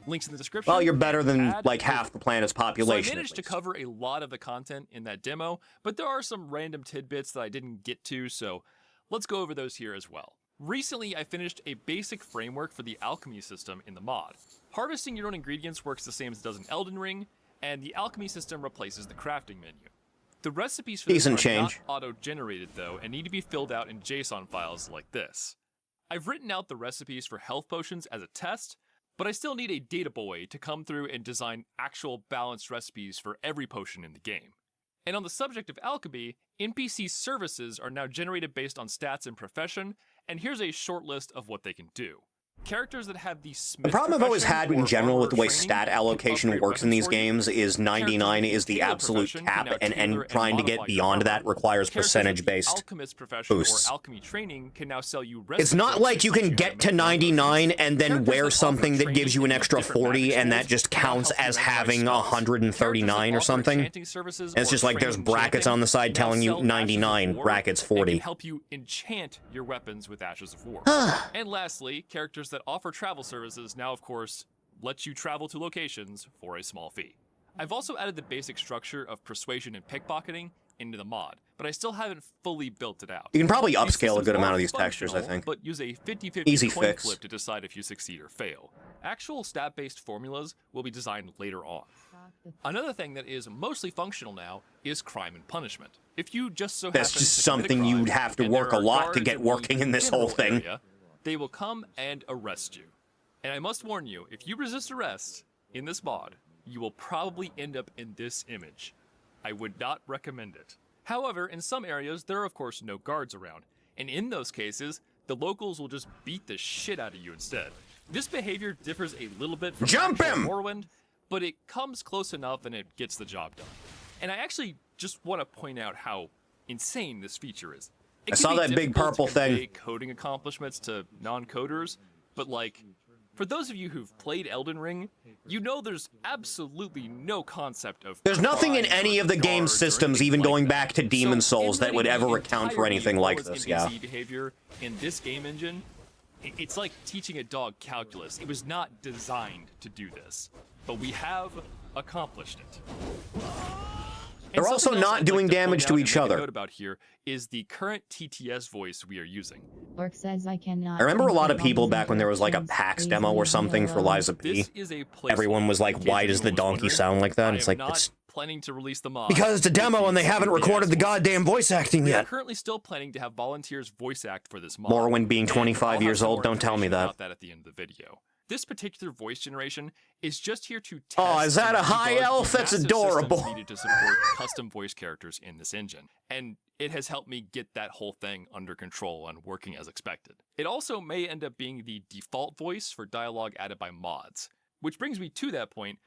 Links in the description. Well, you're better than Add like half over. the planet's So I population. at managed to least. cover a lot of the content in that demo, but there are some random tidbits that I didn't get to, so let's go over those here as well. Recently, I finished a basic framework for the alchemy system in the mod. Harvesting your own ingredients works the same as it does in Elden Ring, and the alchemy system replaces the crafting menu. The recipes for this Decent are change. not auto-generated though, and need to be filled out in JSON files like this. I've written out the recipes for health potions as a test, but I still need a data boy to come through and design actual balanced recipes for every potion in the game. And on the subject of alchemy, NPC services are now generated based on stats and profession, and here's a short list of what they can do. Characters that have the Smith The problem I've always profession had in or general with the way armor stat training allocation can works in upgrade these weapons for you. games is 99 is the Tailor absolute profession can cap, now and tailor and trying to get modify your beyond armor. that requires Characters with the percentage-based alchemist profession boosts. or alchemy training can now sell you It's not like you can get to 99 and then wear something that gives you an extra 40 and that just counts as having 139 or something. And it's just like there's brackets on the side telling you 99, brackets 40. can help you enchant your weapons with Ashes of War. And lastly, characters that offer travel services now, of course, let you travel to locations for a small fee. I've also added the basic structure of persuasion and pickpocketing into the mod, but I still haven't fully built it out. You can probably These upscale a systems good amount are of these textures, I functional, think. But use a 50-50 Easy coin fix. flip to decide if you succeed or fail. Actual stat-based formulas will be designed later on. Another thing that is mostly functional now is crime and punishment. If you just so That's happen just to commit a something crime, you'd have to and work there a are lot to guards get in working the in this whole general thing. area, they will come and arrest you. And I must warn you, if you resist arrest in this mod, you will probably end up in this image. I would not recommend it. However, in some areas, there are of course no guards around, and in those cases, the locals will just beat the shit out of you instead. This behavior differs a little bit from Jump actual him! Morrowind, but it comes close enough and it gets the job done. And I actually just want to point out how insane this feature is. It I can saw be that big difficult purple to convey thing. coding accomplishments to non-coders, but like, for those of you who've played Elden Ring, you know there's absolutely no concept of There's nothing in crime any or of the game's guards or systems, anything even like going that. back to Demon So, Souls, in that would letting ever the account for entirety anything of like all this, its yeah. NPC behavior in this game engine, It's like teaching a dog calculus. It was not designed to do this, but we have accomplished it. They're also not doing damage to each other. Note about here is the current TTS voice we are using. Orc says I cannot. I remember a lot of people back when there was like a PAX demo or something for Liza P. Everyone was like, why does the donkey sound like that? It's like, it's planning to release the mod because it's a demo and they haven't recorded the goddamn voice acting We are yet. currently still planning to have volunteers voice act for this mod. Morrowind being And 25 I'll years have some old, more don't tell me information that. about that at the end of the video. This particular voice generation is just here to test. Oh, is that and a high debug the elf? That's massive adorable. systems needed to support custom voice characters in this engine, and it has helped me get that whole thing under control and working as expected. It also may end up being the default voice for dialogue added by mods, which brings me to that point.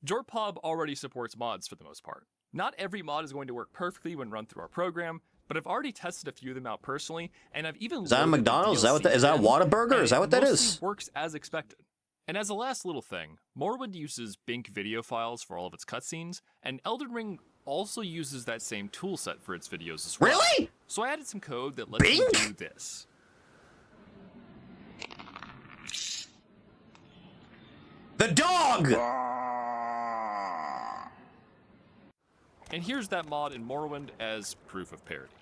Jorpub already supports mods for the most part. Not every mod is going to work perfectly when run through our program, but I've already tested a few of them out personally, and I've even Is that a loaded the McDonald's? Is that what DLC that is? That in, Whataburger? and Is that what it that mostly is? works as expected. And as a last little thing, Morrowind uses Bink video files for all of its cutscenes, and Elden Ring also uses that same toolset for its videos as well. Really? So I added some code that lets you do this. The dog! And here's that mod in Morrowind as proof of parity.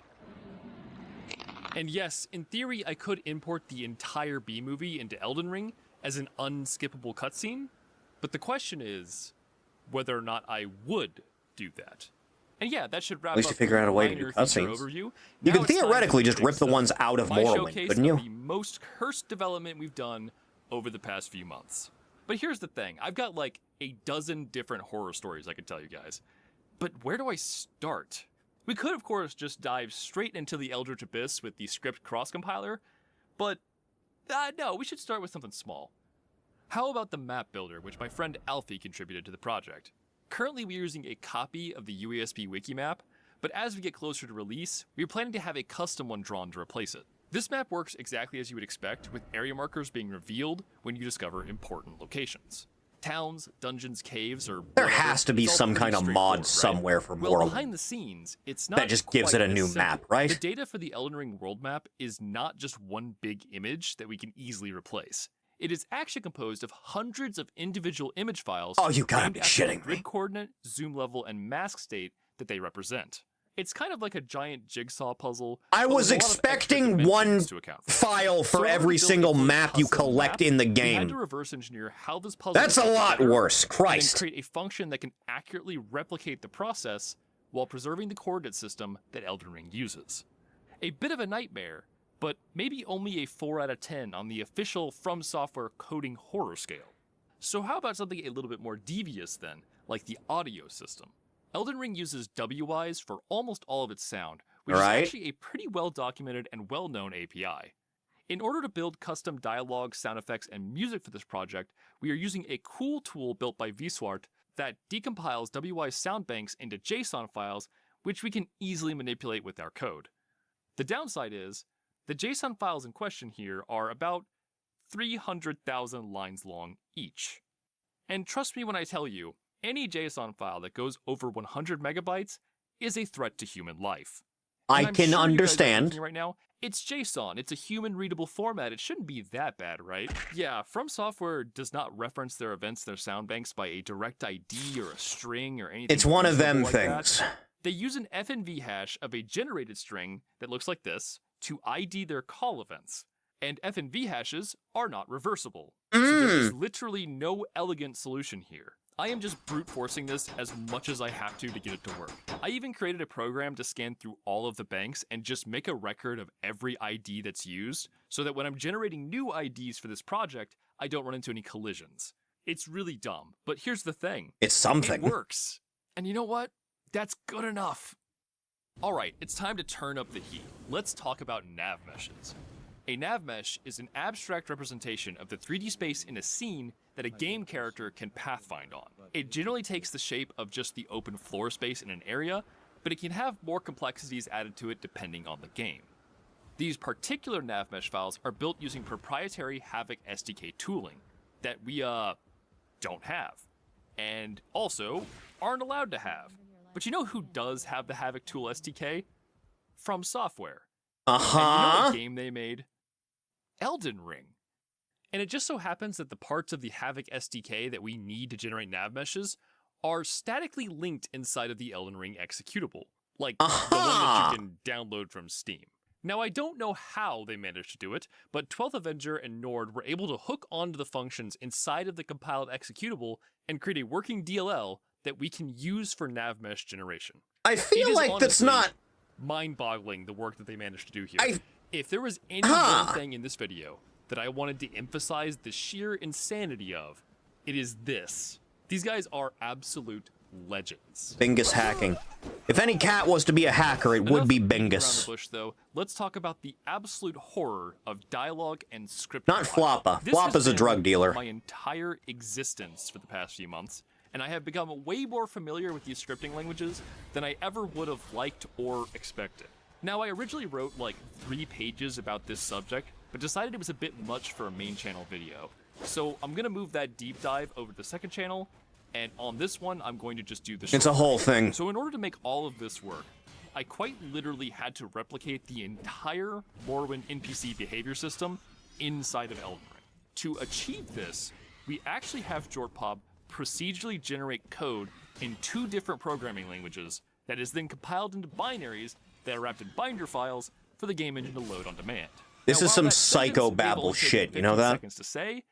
And yes, in theory, I could import the entire B-movie into Elden Ring as an unskippable cutscene, but the question is whether or not I would do that. And yeah, that should wrap At least up you figure out a way to do minor feature cutscenes. overview. You Now could it's time theoretically for the just big rip the stuff. ones out of My Morrowind, showcase couldn't you? of the most cursed development we've done over the past few months. But here's the thing, I've got like a dozen different horror stories I could tell you guys. But where do I start? We could, of course, just dive straight into the Eldritch Abyss with the script cross-compiler, but no, we should start with something small. How about the map builder, which my friend Alfie contributed to the project? Currently, we're using a copy of the UASP wiki map, but as we get closer to release, we're planning to have a custom one drawn to replace it. This map works exactly as you would expect, with area markers being revealed when you discover important locations. Towns, dungeons, caves, or There whatever, has to be it's all some pretty kind of straightforward, mod somewhere right? for Well, Morrowind. behind the scenes, it's not That just gives quite it a as new simple. map, right? The data for the Elden Ring world map is not just one big image that we can easily replace. It is actually composed of hundreds of individual image files. Oh, you gotta named be after the shitting me. grid coordinate, zoom level, and mask state that they represent. It's kind of like a giant jigsaw puzzle. I but was with a lot of extra expecting dimensions one to account for. file So for in order to every build a single fully map you custom collect map, in the We had game. to reverse engineer how this puzzle That's a works lot better, worse, and then Christ. create a function that can accurately replicate the process while preserving the coordinate system that Elden Ring uses. A bit of a nightmare, but maybe only a 4 out of 10 on the official From Software coding horror scale. So how about something a little bit more devious then, like the audio system? Elden Ring uses WIs for almost all of its sound, which Right. is actually a pretty well-documented and well-known API. In order to build custom dialogue, sound effects, and music for this project, we are using a cool tool built by Vswart that decompiles WI sound banks into JSON files, which we can easily manipulate with our code. The downside is, the JSON files in question here are about 300,000 lines long each. And trust me when I tell you, any JSON file that goes over 100 megabytes is a threat to human life. I And I'm can sure you guys are understand. thinking right now, it's JSON, it's a human-readable format, it shouldn't be that bad, right? Yeah, From Software does not reference their events, their sound banks by a direct ID or a string or anything. It's one of them reasonable like that. things. They use an FNV hash of a generated string that looks like this to ID their call events. And FNV hashes are not reversible. So there is literally no elegant solution here. I am just brute forcing this as much as I have to get it to work. I even created a program to scan through all of the banks and just make a record of every ID that's used, so that when I'm generating new IDs for this project, I don't run into any collisions. It's really dumb, but here's the thing. It's something. It works. And you know what? That's good enough. Alright, it's time to turn up the heat. Let's talk about nav meshes. A nav mesh is an abstract representation of the 3D space in a scene that a game character can pathfind on. It generally takes the shape of just the open floor space in an area, but it can have more complexities added to it depending on the game. These particular nav mesh files are built using proprietary Havok SDK tooling that we don't have, and also aren't allowed to have. But you know who does have the Havok tool SDK? From Software. And you know what game they made? Elden Ring. And it just so happens that the parts of the Havoc SDK that we need to generate nav meshes are statically linked inside of the Elden Ring executable, like the one that you can download from Steam. Now, I don't know how they managed to do it, but 12th Avenger and Nord were able to hook onto the functions inside of the compiled executable and create a working DLL that we can use for nav mesh generation. I feel like that's not mind-boggling, the work that they managed to do here. If there was any one thing in this video that I wanted to emphasize the sheer insanity of, it is this. These guys are absolute legends. Bingus hacking. If any cat was to be a hacker, it would be Bingus. Around the bush, though, let's talk about the absolute horror of dialogue and script. Not Floppa. Floppa's a drug dealer. My entire existence for the past few months, and I have become way more familiar with these scripting languages than I ever would have liked or expected. Now, I originally wrote like 3 pages about this subject, but decided it was a bit much for a main channel video. So I'm gonna move that deep dive over to the second channel, and on this one, I'm going to just do the It's a whole thing. So in order to make all of this work, I quite literally had to replicate the entire Morrowind NPC behavior system inside of Elden Ring. To achieve this, we actually have Jortpop procedurally generate code in 2 different programming languages that is then compiled into binaries that are wrapped in binder files for the game engine to load on demand. This is some psychobabble shit, you know that? Seconds to say,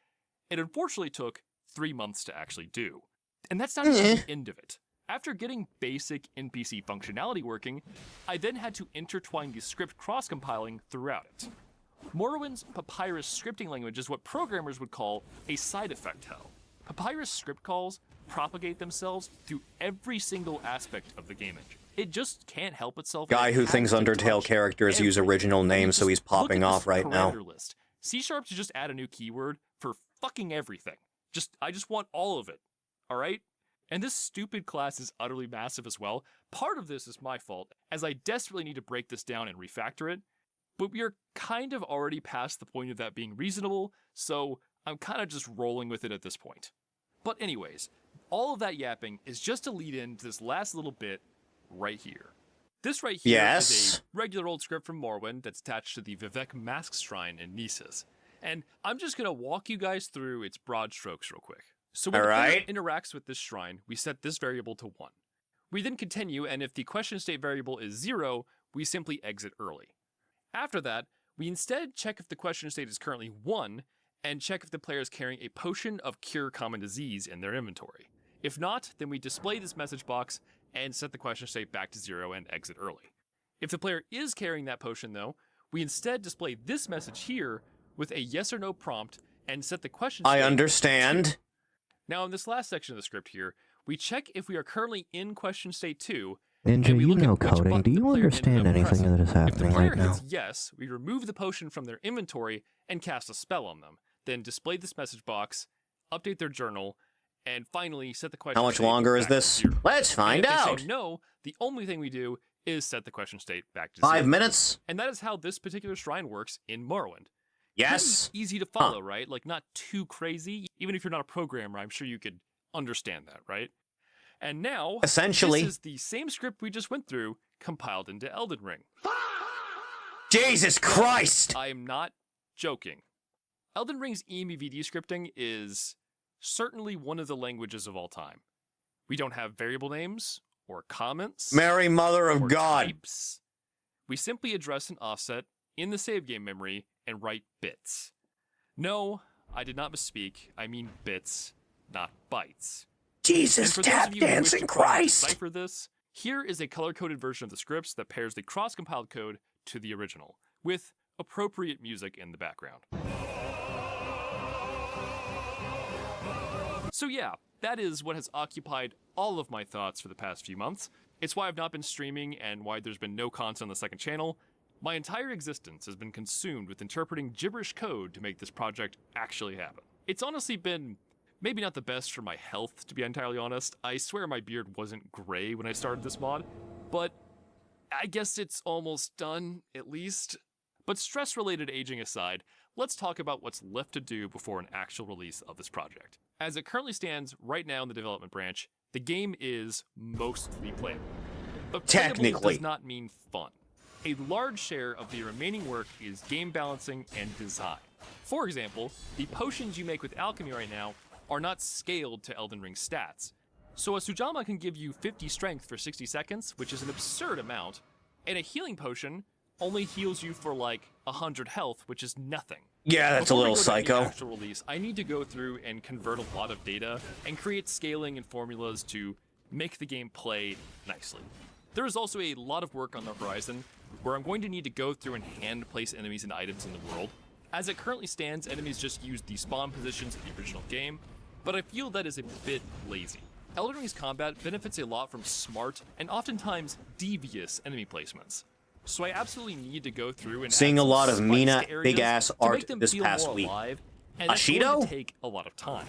it unfortunately took 3 months to actually do. And that's not even the end of it. After getting basic NPC functionality working, I then had to intertwine the script cross-compiling throughout it. Morrowind's Papyrus scripting language is what programmers would call a side effect hell. Papyrus script calls propagate themselves through every single aspect of the game engine. It just can't help itself. Guy who thinks Undertale characters use original names, so he's popping off right now. List. C# to just add a new keyword for fucking everything. I just want all of it. Alright? And this stupid class is utterly massive as well. Part of this is my fault, as I desperately need to break this down and refactor it, but we are kind of already past the point of that being reasonable, so I'm kind of just rolling with it at this point. But anyways, all of that yapping is just to lead into this last little bit right here. This right here is a regular old script from Morrowind that's attached to the Vivek Mask Shrine in Nisus. And I'm just going to walk you guys through its broad strokes real quick. So when the player interacts with this shrine, we set this variable to 1. We then continue, and if the question state variable is 0, we simply exit early. After that, we instead check if the question state is currently 1, and check if the player is carrying a potion of cure common disease in their inventory. If not, then we display this message box and set the question state back to 0 and exit early. If the player is carrying that potion though, we instead display this message here with a yes or no prompt and set the question state. I understand. Now in this last section of the script here, we check if we are currently in question state 2. Ninja, you know coding. Do you understand anything that is happening right now? If the player hits yes, we remove the potion from their inventory and cast a spell on them. Then display this message box, update their journal, and finally set the question. How much longer is this? Let's find out. If they say no, the only thing we do is set the question state back to 5 0. minutes. And that is how this particular shrine works in Morrowind. Yes. Pretty easy to follow, right? Like not too crazy. Even if you're not a programmer, I'm sure you could understand that, right? And now, essentially, this is the same script we just went through, compiled into Elden Ring. Jesus Christ! I am not joking. Elden Ring's EMVD scripting is certainly one of the languages of all time. We don't have variable names or comments. Mary Mother of God. Types. We simply address an offset in the save game memory and write bits. No, I did not misspeak. I mean bits, not bytes. Jesus, tap dancing Christ! Decipher this. Here is a color-coded version of the scripts that pairs the cross-compiled code to the original, with appropriate music in the background. So yeah, that is what has occupied all of my thoughts for the past few months. It's why I've not been streaming and why there's been no content on the second channel. My entire existence has been consumed with interpreting gibberish code to make this project actually happen. It's honestly been maybe not the best for my health, to be entirely honest. I swear my beard wasn't gray when I started this mod, but I guess it's almost done, at least. But stress-related aging aside, let's talk about what's left to do before an actual release of this project. As it currently stands right now in the development branch, the game is mostly playable. But technically does not mean fun. A large share of the remaining work is game balancing and design. For example, the potions you make with alchemy right now are not scaled to Elden Ring stats. So a Sujamma can give you 50 strength for 60 seconds, which is an absurd amount, and a healing potion only heals you for like 100 health, which is nothing. Yeah, that's Before a we little go to any psycho. actual release, I need to go through and convert a lot of data and create scaling and formulas to make the game play nicely. There is also a lot of work on the horizon where I'm going to need to go through and hand place enemies and items in the world. As it currently stands, enemies just use the spawn positions of the original game, but I feel that is a bit lazy. Elden Ring's combat benefits a lot from smart and oftentimes devious enemy placements. So I absolutely need to go through and Seeing add a some lot of spice Mina to areas big-ass to art make them this feel past more week. alive, and that's going Ashido? to take a lot of time.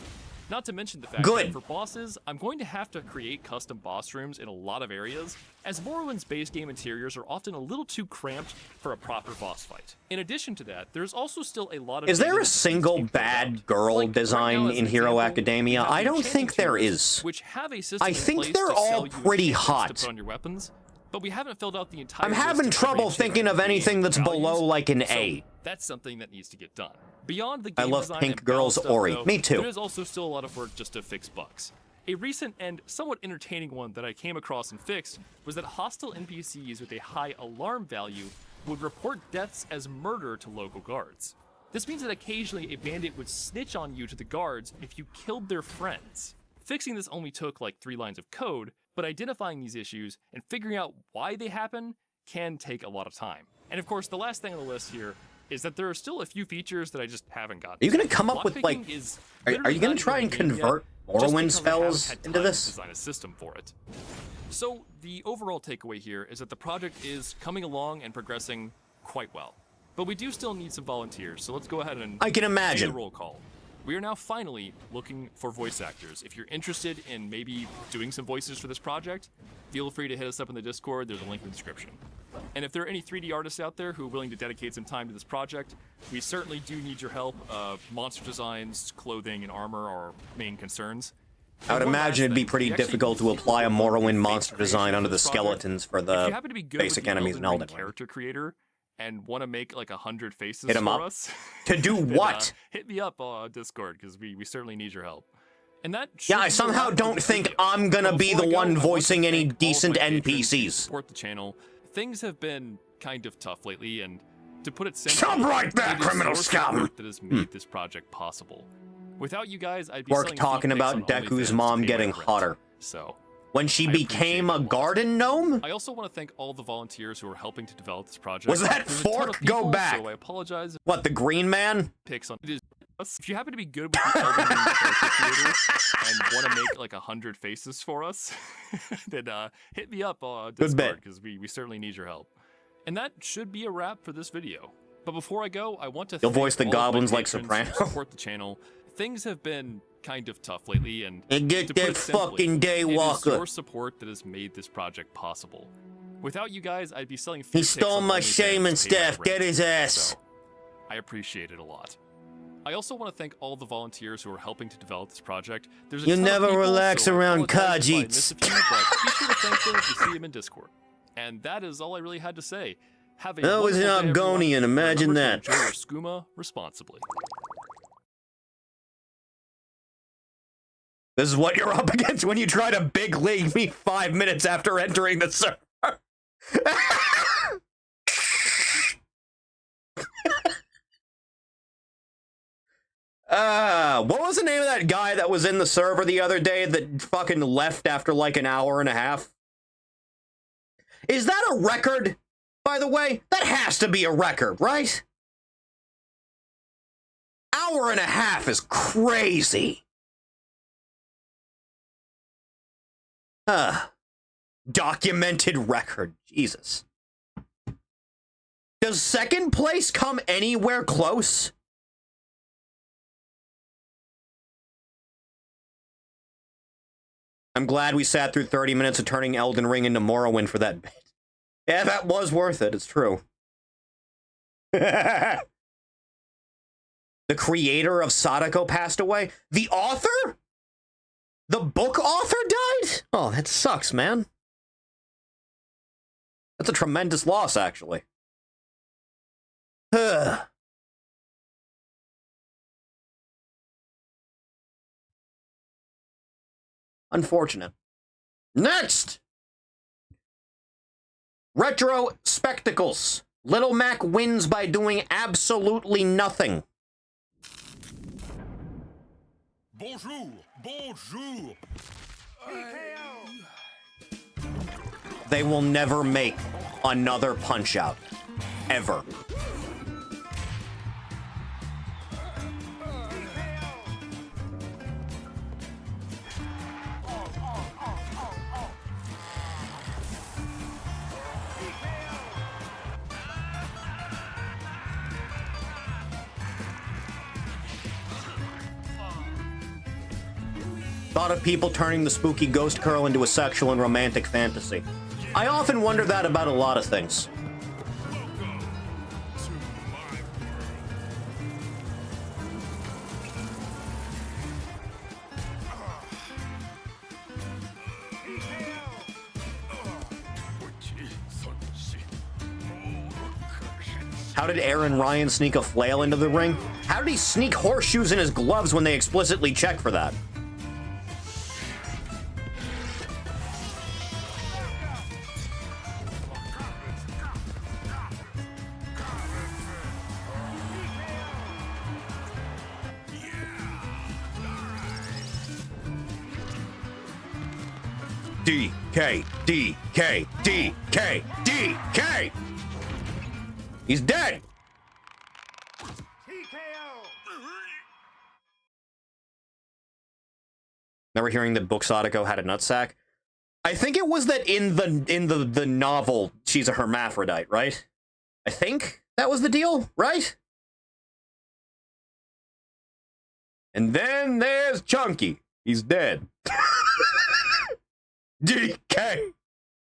Not to mention the fact Good. that for bosses, I'm going to have to create custom boss rooms in a lot of areas, as Morrowind's base game interiors are often a little too cramped for a proper boss fight. In addition to that, there's also still a lot of... Is there a data that single needs to be filled bad out. girl Like, design right now, as in an Hero example, Academia? we have I the don't enchanting think there tiers, is. Which have a system I in think place they're to sell all you pretty enchantments hot. to put on your weapons, but we haven't filled out the entire I'm list having of trouble every thinking of enchantment anything that's values, below like an so A. that's something that needs to get done. Beyond the I game love design Pink and balance Girls stuff, Ori. though, Me too. There is also still a lot of work just to fix bugs. A recent and somewhat entertaining one that I came across and fixed was that hostile NPCs with a high alarm value would report deaths as murder to local guards. This means that occasionally a bandit would snitch on you to the guards if you killed their friends. Fixing this only took like 3 lines of code, but identifying these issues and figuring out why they happen can take a lot of time. And of course, the last thing on the list here is that there are still a few features that I just haven't gotten. Are you going to come up with, like... Are you going to try and convert Morrowind spells into this? Design a system for it. So, the overall takeaway here is that the project is coming along and progressing quite well. But we do still need some volunteers, so let's go ahead and I can do imagine. the roll call. We are now finally looking for voice actors. If you're interested in maybe doing some voices for this project, feel free to hit us up in the Discord. There's a link in the description. And if there are any 3D artists out there who are willing to dedicate some time to this project, we certainly do need your help. Monster designs, clothing, and armor are our main concerns. I would imagine it'd be pretty difficult to apply a Morrowind monster design onto the skeletons for If you the happen to be good basic with the enemies in Elden Ring Elden Ring. character creator and want to make like 100 faces Hit 'em for up? us, To do then, what? hit me up on Discord because we certainly need your help. And that Yeah, I should be a somehow wrap for don't this think video. I'm gonna But be before the I go, one I want to voicing any thank all of decent my patrons who NPCs. Support the channel. Things have been kind of tough lately, and to put it Stop simply, right there, it is criminal your scum! support that has made this project possible. Without you guys, I'd be Work selling talking feet pics about on Deku's OnlyFans mom to pay getting my rent. hotter. So, When she I became a appreciate it garden gnome? I also want to thank all the volunteers who are helping to develop this project. Was that There's a ton of fork? Go people, back. So I apologize. What, the green man? Picks on it is us. If you happen to be good with the Elden Ring character creator and want to make like 100 faces for us, then hit me up on Good bet. Discord because we certainly need your help. And that should be a wrap for this video. But before I go, I want to You'll thank voice the all of my goblins like patrons Soprano. who support the channel. Things have been kind of tough lately, and get to put that it simply, fucking it is Daywalker. your support that has made this project possible. Without you guys, I'd be selling He feet pics stole on my OnlyFans shaman to pay my staff. Get rent. his ass. So, I appreciate it a lot. I also want to thank all the volunteers who are helping to develop this project. There's a You ton of never people, relax so I around apologize if I Khajiits. miss a few, but be sure to thank them if you see them in Discord. And that is all I really had to say. Have a That was wonderful an day, everyone. Argonian, imagine Remember to that. enjoy your skooma responsibly. This is what you're up against when you try to big league me 5 minutes after entering the server. What was the name of that guy that was in the server the other day that fucking left after like an hour and a half? Is that a record, by the way? That has to be a record, right? Hour and a half is crazy. Documented record. Jesus. Does second place come anywhere close? I'm glad we sat through 30 minutes of turning Elden Ring into Morrowind for that bit. Yeah, that was worth it, it's true. The creator of Sadako passed away? The author? The book author died? Oh, that sucks, man. That's a tremendous loss, actually. Unfortunate. Next! Retro Spectacles. Little Mac wins by doing absolutely nothing. Bonjour! Bonjour! They will never make another Punch-Out. Ever. Thought of people turning the spooky ghost curl into a sexual and romantic fantasy. I often wonder that about a lot of things. How did Aaron Ryan sneak a flail into the ring? How did he sneak horseshoes in his gloves when they explicitly check for that? DK, DK, DK, DK! He's dead! Remember hearing that Buxodico had a nutsack? I think it was that in the novel, she's a hermaphrodite, right? I think that was the deal, right? And then there's Chunky. He's dead. DK!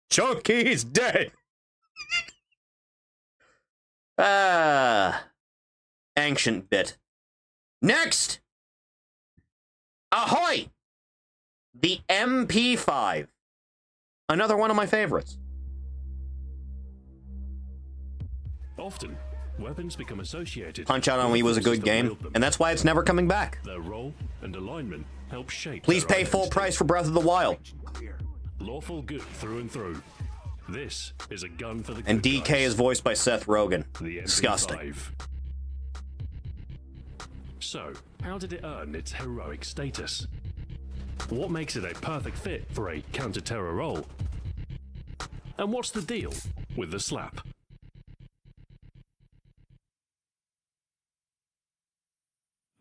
Chunky's dead! Ancient bit. Next! Ahoy! The MP5. Another one of my favorites. Often, weapons become associated. Punch-Out on Wii was a good game, and that's why it's never coming back. Their role and alignment help shape. Please pay full price for Breath of the Wild. Lawful good through and through. This is a gun for the good And DK guys. is voiced by Seth Rogen. The Disgusting. MP5. So, how did it earn its heroic status? What makes it a perfect fit for a counter-terror role? And what's the deal with the Slap?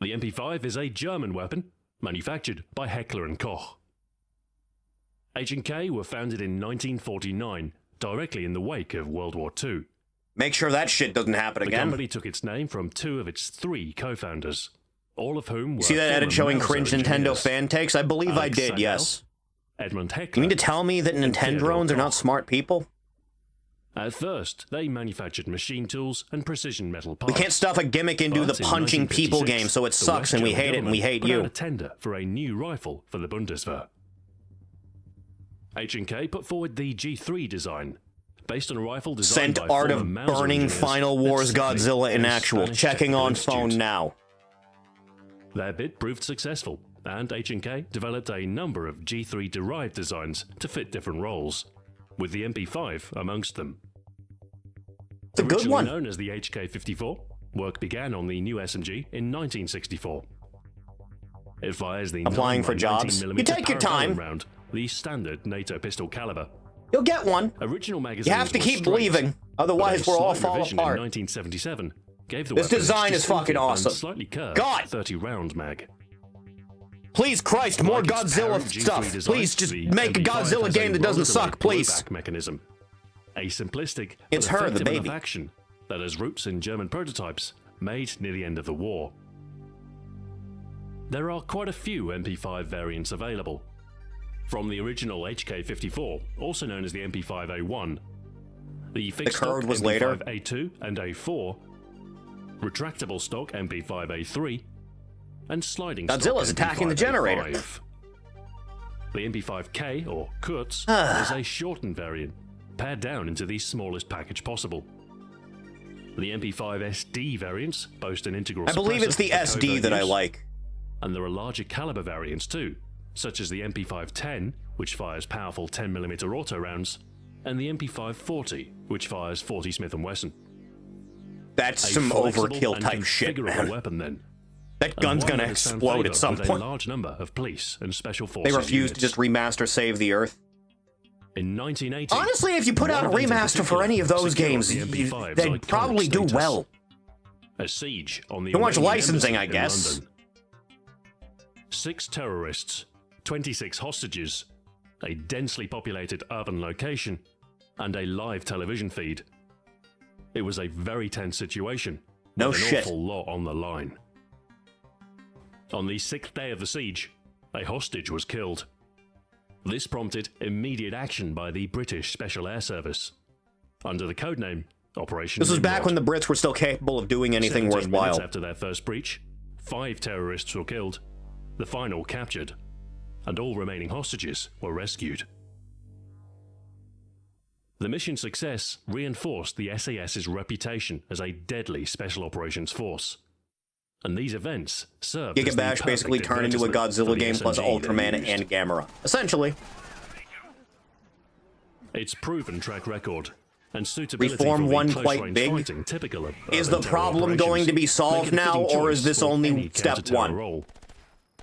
The MP5 is a German weapon, manufactured by Heckler & Koch. H&K were founded in 1949, directly in the wake of World War II. Make sure that shit doesn't happen The again. company took its name from two of its three co-founders, all of whom were See that edit former showing Mauser cringe Nintendo engineers. fan takes? I believe I Alex did, Sandel, yes. Edmund You Heckler. mean to tell me that and Theodore Nintendrones are not Koch. smart people? At first, they manufactured machine tools and precision metal We parts. can't stuff a gimmick into But the in punching people 1956, game, so it the sucks West and we German hate it and we government hate put out you. a tender for a new rifle for the Bundeswehr. H&K put forward the G3 design, based on a rifle designed Sent by Art former of Mauser Burning engineers Final Wars at Sydney Godzilla in and actual. Spanish Checking Technical on phone Institute. now. Their bid proved successful, and H&K developed a number of G3-derived designs to fit different roles, with the MP5 amongst them. It's a good Originally one. known as the HK-54, work began on the new SMG in 1964. It fires the Applying for jobs. 19mm You take your Parabellum time. round, the standard NATO pistol caliber. You'll get one. Original You magazines have to were keep straight, believing, otherwise but a we'll all slight fall revision apart. In 1977 gave the This weapon its design is fucking distinctive and awesome. Slightly curved God! 30-round mag. Please, Christ, more Like its Godzilla parent G3 stuff. design, Please, just the make a MP5 Godzilla has game that doesn't roll-away suck, please. blowback mechanism. A simplistic It's but her, the effective baby. enough action that has roots in German prototypes made near the end of the war. There are quite a few MP5 variants available. From the original HK-54, also known as the MP5A1, the fixed code stock was later. MP5A2 and A4, retractable stock MP5A3, and sliding stock Godzilla's attacking the generator. MP5A5. The MP5K, or Kurz, is a shortened variant, pared down into the smallest package possible. The MP5SD variants boast an integral I believe it's suppressor the for SD covert that I use, like. and there are larger caliber variants too, such as the MP5-10, which fires powerful 10mm auto rounds, and the MP5-40, which fires 40 Smith & Wesson. That's A some flexible overkill and type shit, configurable man. weapon, then. That And gun's one gonna that has found explode favour at some with point. a large number of police and special They forces refuse to units. just remaster Save the Earth. In 1980, Honestly, if you put out a one event in remaster for any of those secured games, the MP5's they'd iconic probably do status. well. A siege on the Too much Iranian licensing, embassy I in guess. London. 6 terrorists, 26 hostages, a densely populated urban location, and a live television feed. It was a very tense situation, No with an shit. awful lot on the line. On the 6th day of the siege, a hostage was killed. This prompted immediate action by the British Special Air Service. Under the codename Operation This was back Nimrod. when the Brits were still capable of doing anything 17 minutes worthwhile. after their first breach, 5 terrorists were killed, the final captured, and all remaining hostages were rescued. The mission's success reinforced the SAS's reputation as a deadly special operations force. And these events served as the Gigabash perfect basically turned into a advertisement for Godzilla the game plus SMG they Ultraman used. and Gamera. Essentially. Its proven track record and suitability Reform for the 1 close quite range big? fighting typical of Is urban the terror problem operations going to be solved make it a now, fitting or is choice this for only any step counter-terror 1? role,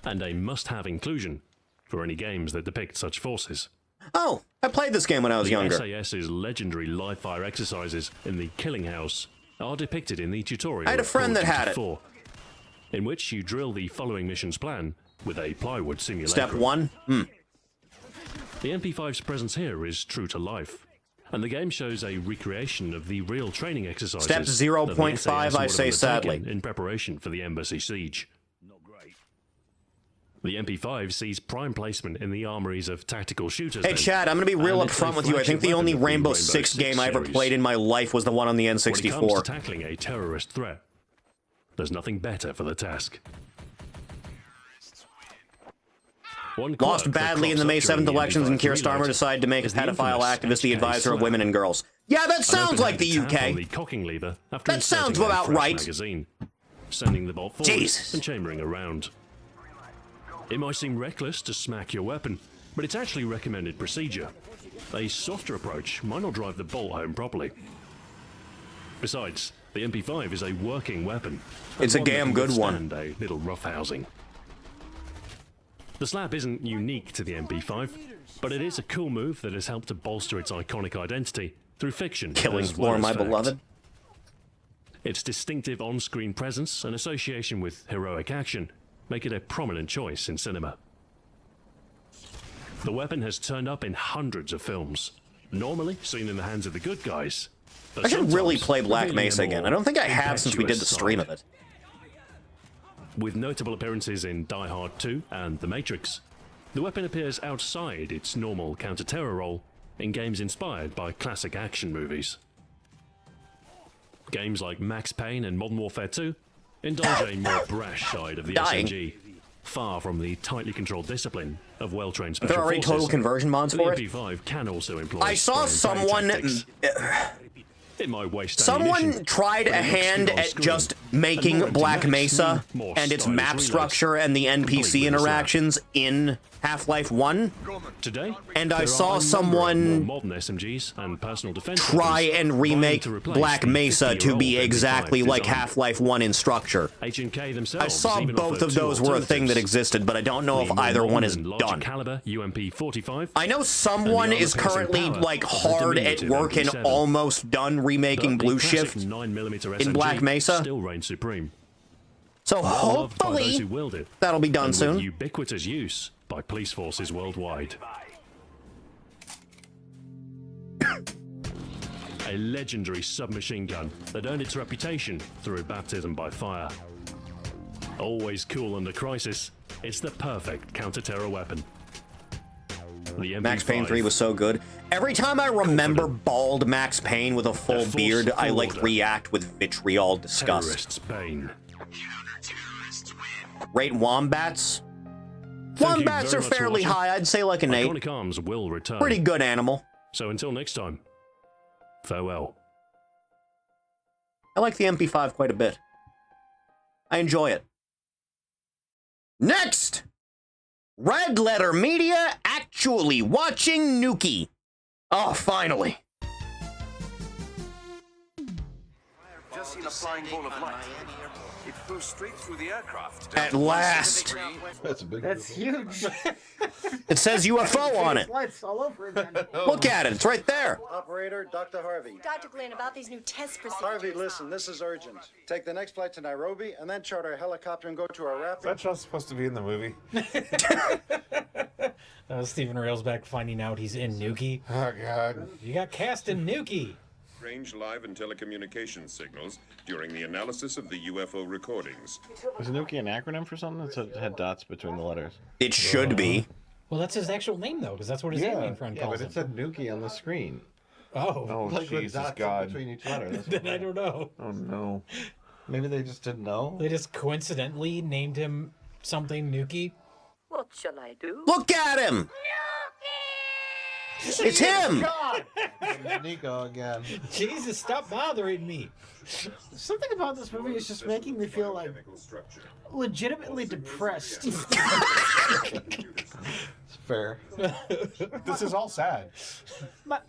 and a must-have inclusion for any games that depict such forces. Oh, I played this game when I was The younger. SAS's legendary live-fire exercises in the Killing House are depicted in the tutorial. I had a of friend Call of that had Duty it. 4, in which you drill the following mission's plan with a plywood simulator. Step 1? The MP5's presence here is true to life, and the game shows a recreation of the real training exercises. Step that the 0.5, SAS I would have say sadly. undertaken in preparation for the embassy siege. The MP5 sees prime placement in the armories of tactical shooters. Hey, then, Chad, I'm going to be real and it's upfront a with you. I think flagship the only weapon of the Rainbow Six game I ever series. played in my life was the one on the When it comes to N64. tackling a terrorist threat, there's nothing better for the task. One Lost quirk that badly in the crops May up during 7th the elections, and MP5 Keir Starmer reload decided to make a is the pedophile infamous activist the HK advisor of Slap. women and girls. Yeah, that An sounds like the open-handed tap on UK. the cocking lever after That sounds inserting a about fresh right. magazine, sending the bolt forward Jesus. and chambering around. It might seem reckless to smack your weapon, but it's actually recommended procedure. A softer approach might not drive the bolt home properly. Besides, the MP5 is a working weapon. and It's a one that damn can good one. withstand a little roughhousing. The slap isn't unique to the MP5, but it is a cool move that has helped to bolster its iconic identity through fiction. Killing as Floor, well as my fact. beloved. Its distinctive on-screen presence and association with heroic action make it a prominent choice in cinema. The weapon has turned up in hundreds of films, normally seen in the hands of the good guys. but I should really sometimes play Black revealing a Mesa again. more I don't think I have since we did the impetuous stream side. of it. With notable appearances in Die Hard 2 and The Matrix, the weapon appears outside its normal counter-terror role in games inspired by classic action movies. Games like Max Payne and Modern Warfare 2 indulge a more brash side of the Dying. SMG, far from the tightly controlled discipline of well-trained Are special there already forces. total conversion mods The for it? MP5 can also employ I saw spray and pray someone... tactics. It might waste Someone ammunition, tried but a it looks hand good on at screen. just And making more Black empty Mesa max, more and its stylish map reloads, structure and the complete NPC with a slap. interactions in Half-Life 1. Today, And I there saw are a number of someone more modern SMGs and personal defense try weapons and vying remake to replace Black the Mesa to be 50-year-old exactly MP5 like design. Half-Life 1 in structure. H&K themselves I saw even both offer of two those were a thing that alternatives. existed, but I don't know The if more either one modern is and larger done. caliber UMP-45. I know someone and the is armor-piercing currently power like of the hard at diminutive work and MP7. almost done remaking But the Blue classic Shift 9mm in SMG Black Mesa. still reigns supreme. So Well loved by those hopefully who wield it, that'll be done and soon. with ubiquitous use by police forces worldwide. A legendary submachine gun that earned its reputation through baptism by fire. Always cool under crisis, it's the perfect counter-terror weapon. The Max Payne MP5 3 was so good. Every time I remember bald Max Payne with a full force beard, I like order. react with vitriol disgust. Terrorist's bane. Rate wombats? Thank you Wombats very are much for fairly watching. high. I'd say like an 8. Iconic Arms will return. Pretty good animal. So until next time, farewell. I like the MP5 quite a bit. I enjoy it. Next! Red Letter Media actually watching Nuki. Oh, finally. Just seen a flying ball of light. It flew straight through the aircraft. At last. That's huge. It says UFO on it. Lights all over again. Look at it. It's right there. Operator, Dr. Harvey. Dr. Glenn, about these new test procedures. Harvey, listen, this is urgent. Take the next flight to Nairobi and then charter a helicopter and go to a rapid. That's not supposed to be in the movie. Stephen Railsback finding out he's in Nuki. Oh, God. You got cast in Nuki. Strange live and telecommunications signals during the analysis of the UFO recordings. Was Nuki an acronym for something? It had dots between the letters. It should be. Well, that's his actual name, though, because that's what his alien friend calls but him. it said Nuki on the screen. Oh. Oh, Like with Jesus, dots God. between each letter. That's Then what I don't know. Oh, no. Maybe they just didn't know. They just coincidentally named him something Nuki. What shall I do? Look at him. It's him. God. Nico again. Jesus, stop bothering me. Something about this movie is just making me feel like legitimately depressed. It's fair. This is all sad.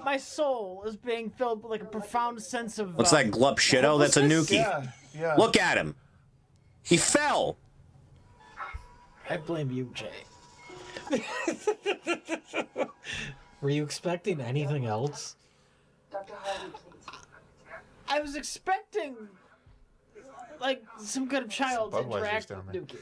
My soul is being filled with like a profound sense of. What's that glup shitto? That's a Nuki. Yeah. Look at him. He fell. I blame you, Jay. Were you expecting anything else? Dr. Harvey, please. I was expecting like some kind of child to Budweiser's interact down with there. Nuki.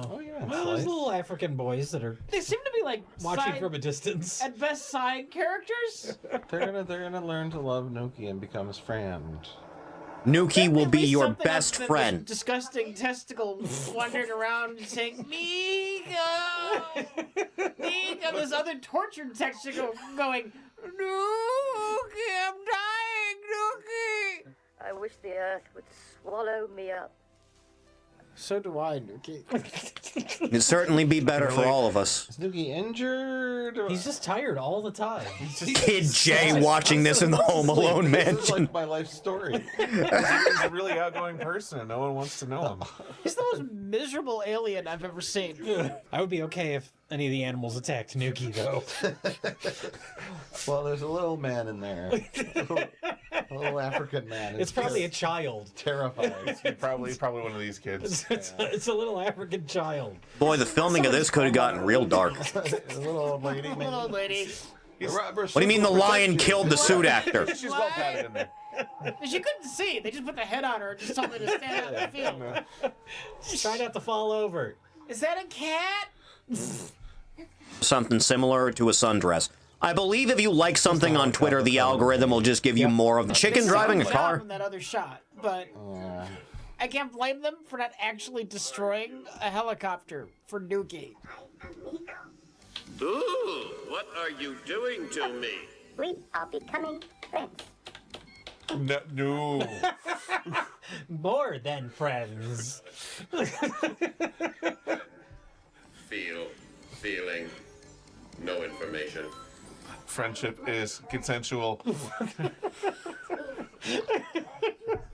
Oh, yeah. Well, there's little African boys that are They seem to be like watching side, from a distance. at best side characters. They're gonna learn to love Nuki and become his friend. Nuki will At be least your something best other than friend. this disgusting testicle wandering around and saying, Nico! Nico! This other tortured testicle going, Nuki, I'm dying, Nuki! I wish the earth would swallow me up. So do I, Nuki. It'd certainly be better for all of us. Is Nuki injured? He's just tired all the time. Kid Jay watching this in the Home Alone This is mansion. like my life story. He's a really outgoing person, and no one wants to know him. He's the most miserable alien I've ever seen. I would be okay if any of the animals attacked Nuki, though. Well, there's a little man in there. A little African man. It's probably a child. Terrified. Probably one of these kids. It's a little African child. Boy, the filming of this could have gotten real dark. A little old lady. maybe. Little old lady. What do you mean the lion killed the suit actor? She's well padded in there. She couldn't see. They just put the head on her and just told her to stand out in the field. Try not to fall over. Is that a cat? Something similar to a sundress. I believe if you like something on Twitter, the algorithm will just give you more of chicken driving a car. From that other shot, but I can't blame them for not actually destroying a helicopter for Nuki. Ooh, what are you doing to me? We are becoming friends. No. More than friends. Feeling, no information. Friendship is consensual.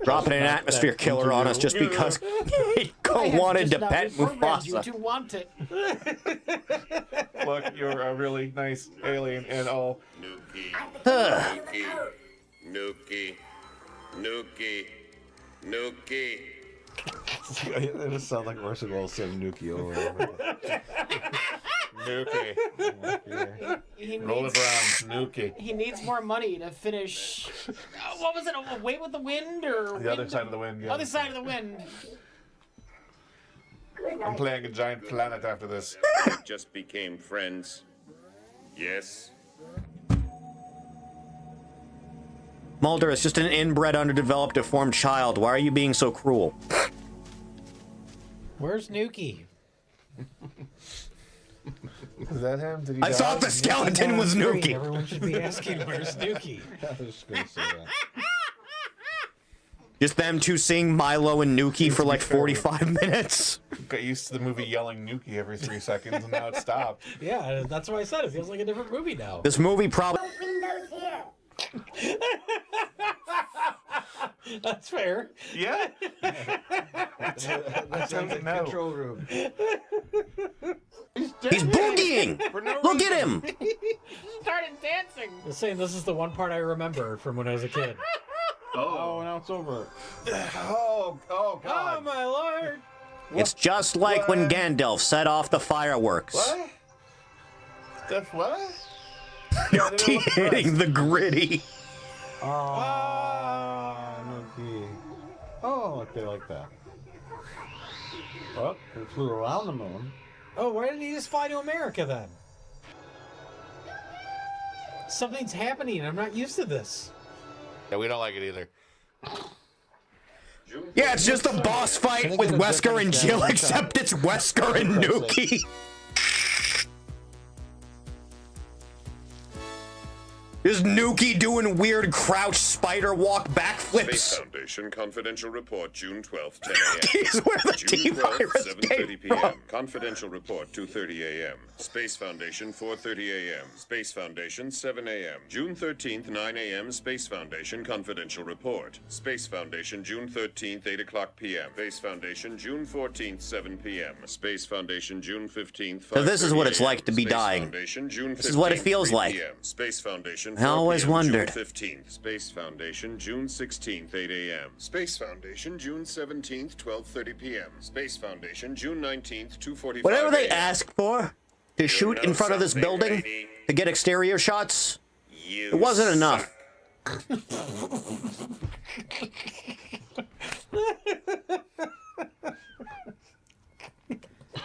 Dropping an atmosphere killer on us just because Ko wanted to pet Mufasa. You Mufasa. to want it. Look, you're a really nice alien and all. Nuki. It just sounds like Russell Wilson Nuki over and over. Nuki. He Roll needs- it around, Nuki. He needs more money to finish. What was it? Away with the Wind or The other side of the wind, yeah. Other side of the wind. I'm playing a giant planet after this. Just became friends. Yes. Mulder, it's just an inbred, underdeveloped, deformed child. Why are you being so cruel? Where's Nuki? Is that him? Did he I die? thought the skeleton was Nuki. Everyone should be asking, where's Nuki? I was just gonna say that. Just them two seeing Milo and Nuki for like 45 minutes. Got used to the movie yelling Nuki every 3 seconds, and now it stopped. Yeah, that's why I said it feels like a different movie now. This movie probably... Windows here. That's fair. Yeah. That sounds like control room. He's boogieing! Look at him! He started dancing. I was saying this is the one part I remember from when I was a kid. Oh, now it's over. Oh, God. Oh, my lord. It's just like when Gandalf set off the fireworks. What? That's what? Nuki hitting the gritty. Oh, Nuki. Oh, okay, like that. Well, it flew around the moon. Oh, why didn't he just fly to America then? Something's happening. I'm not used to this. Yeah, we don't like it either. Yeah, it's just a boss fight with Wesker and Jill, except it's Wesker and Nuki. There's Nuki doing weird crouch spider walk backflips. Space Foundation confidential report, June 12th, 10 a.m. He's where the June T-virus 7:30 p.m. Confidential report, 2:30 a.m. Space Foundation, 4:30 a.m. Space Foundation, 7 a.m. June 13th, 9 a.m. Space Foundation confidential report. Space Foundation, June 13th, 8 o'clock p.m. Space Foundation, June 14th, 7 p.m. Space Foundation, June 15th, 5:30 So this is what it's like to be Space dying. Foundation, June 15th, This is what it feels 3 like. p.m. Space Foundation, I always 4 p.m. wondered. June 15th. Space Foundation, June 16th, 8 a.m. Space Foundation, June 17th, 12:30 p.m. Space Foundation, June 19th, 2:45 Whatever they a.m. ask for to shoot in front of this building to get exterior shots, it wasn't enough.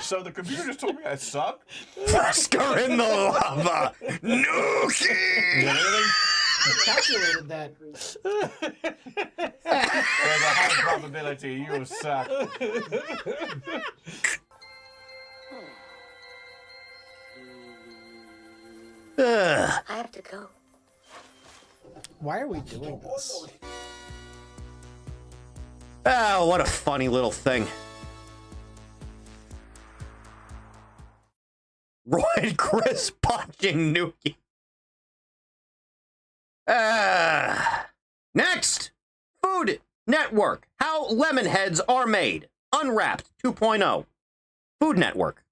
So the computer just told me I suck? Wesker in the lava! Nuki! Calculated that. There's a high probability you suck. I have to go. Why are we doing this? Oh, what a funny little thing. Roy and Chris punching Nuki. Next! Food Network. How lemon heads are made. Unwrapped 2.0. Food Network.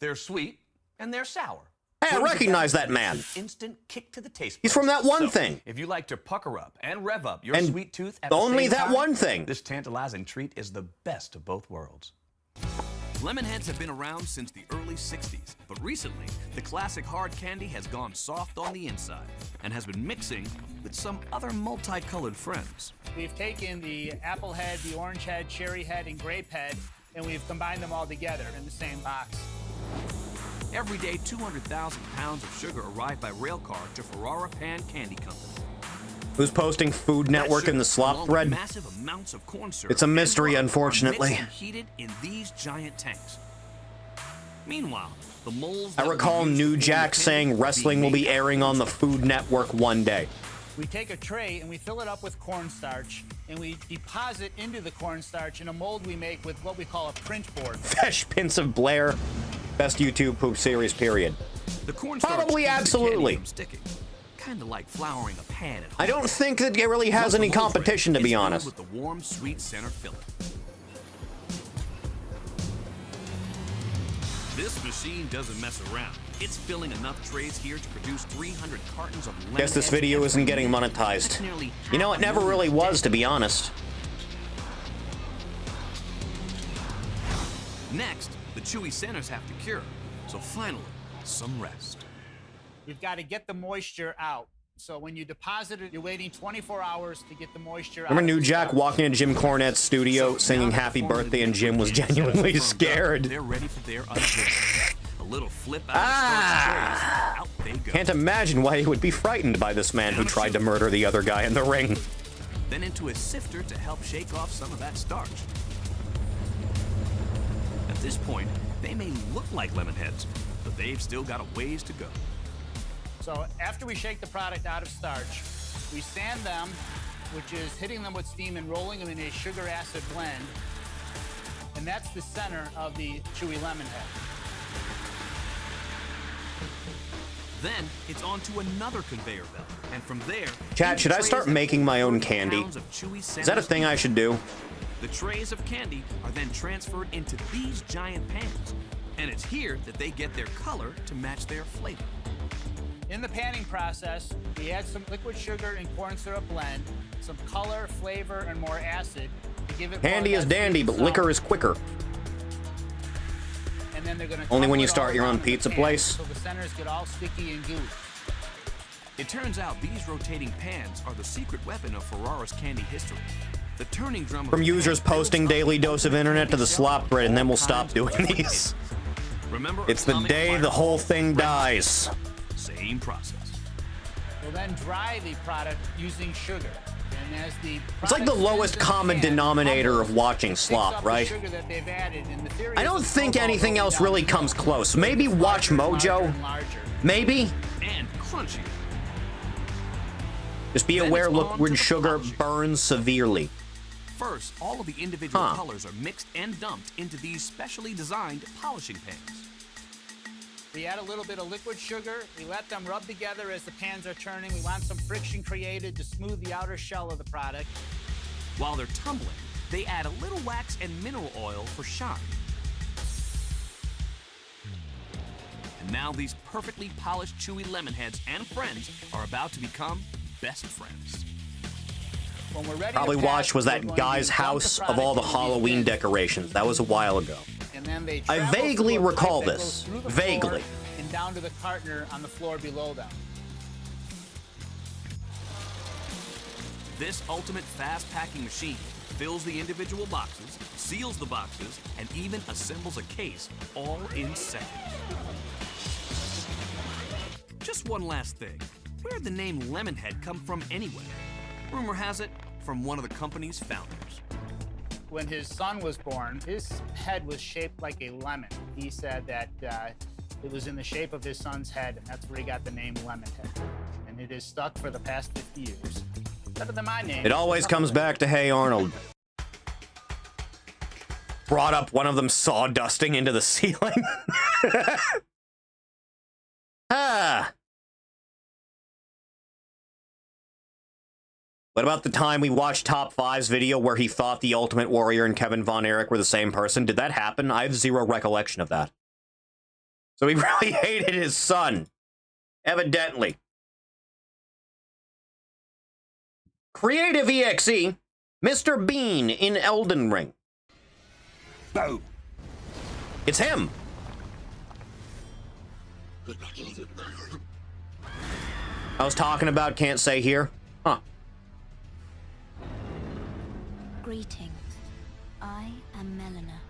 They're sweet and they're sour. Hey, I recognize that man. An instant kick to the taste He's buds. from that one So, thing. If you like to pucker up and rev up your And sweet tooth at only the same that time, one thing. This tantalizing treat is the best of both worlds. Lemonheads have been around since the early 60s, but recently, the classic hard candy has gone soft on the inside and has been mixing with some other multicolored friends. We've taken the apple head, the orange head, cherry head, and grape head, and we've combined them all together in the same box. Every day, 200,000 pounds of sugar arrive by rail car to Ferrara Pan Candy Company. Who's posting Food Network in the Slop thread? Massive amounts of corn syrup It's a mystery, and butter are unfortunately. mixed and heated in these giant tanks. Meanwhile, the moles I that recall we use New to form Jack the saying candy wrestling will be airing on the Food Network one day. We take a tray and we fill it up with cornstarch, and we deposit into the cornstarch in a mold we make with what we call a print board. Fesh Pince of Blair. Best YouTube poop series, period. The cornstarch Probably, keeps the candy absolutely. from sticking. Kind of like flouring a pan at home. I don't think that it really has Once any the mold's ready, competition, to be it's filled honest. with the warm, sweet center filling. This machine doesn't mess around. It's filling enough trays here to produce 300 cartons of lemon Guess this heads video every isn't getting week. monetized. That's nearly You know, it never really was, to be honest. Next, the chewy centers have to cure. So finally, some rest. We've got to get the moisture out. So when you deposit it, you're waiting 24 hours to get the moisture out. Remember New Jack walking into Jim Cornette's studio singing Happy Birthday and Jim was genuinely scared? They're ready for their unveiling. A little flip out of starch trays, out they go. Can't imagine why he would be frightened by this man who tried to murder the other guy in the ring. Then into a sifter to help shake off some of that starch. At this point, they may look like lemon heads, but they've still got a ways to go. So after we shake the product out of starch, we sand them, which is hitting them with steam and rolling them in a sugar acid blend. And that's the center of the chewy lemon head. Then it's onto another conveyor belt, and from there... Chat, should I start making my own candy? Is that a thing I should do? The trays of candy are then transferred into these giant pans, and it's here that they get their color to match their flavor. In the panning process, we add some liquid sugar and corn syrup blend, some color, flavor, and more acid to give it Candy more is of that dandy, sweet but and liquor sour. is quicker. And then they're gonna Only when tumble you it start all your own around the pizza pan place. So the centers get all sticky and gooey. It turns out these rotating pans are the secret weapon of Ferrara's candy history. The turning drum of From the users pan posting builds up daily the dose of internet to the slop thread, and then we'll stop doing these. Remember, It's the atomic day the whole thing dies. Same process. We'll then dry the product using sugar. And as the It's like the product lowest sits in the common pan, denominator of watching it picks slop, up the right? sugar that they've added, and the theory I is don't the think snowball anything goes else down really the comes hill. close. Maybe Watch Mojo. And larger. Maybe. And crunchy. Just be Then aware it's on to liquid the sugar polishing. burns severely. First, all of the individual Huh. colors are mixed and dumped into these specially designed polishing pans. We add a little bit of liquid sugar. We let them rub together as the pans are turning. We want some friction created to smooth the outer shell of the product. While they're tumbling, they add a little wax and mineral oil for shine. And now these perfectly polished, chewy lemon heads and friends are about to become best friends. When we're ready Probably to pack, Watch was we're that going guy's to dump house the of all the product into these Halloween bins. decorations. That was a while ago. And then they I travel vaguely through a recall pipe that this. goes through the Vaguely. floor and down to the cartoner on the floor below them. This ultimate fast packing machine fills the individual boxes, seals the boxes, and even assembles a case all in seconds. Just one last thing. Where'd the name Lemonhead come from anyway? Rumor has it, from one of the company's founders. When his son was born, his head was shaped like a lemon. He said that it was in the shape of his son's head, and that's where he got the name Lemonhead. And it has stuck for the past 50 years. Better than my name. It always comes back to Hey Arnold. Brought up one of them sawdusting into the ceiling. Ah. What about the time we watched Top 5's video where he thought the Ultimate Warrior and Kevin Von Erich were the same person? Did that happen? I have zero recollection of that. So he really hated his son. Evidently. Creative EXE, Mr. Bean in Elden Ring. Boom. It's him. I was talking about can't say here. Huh. Greetings. I am Melina.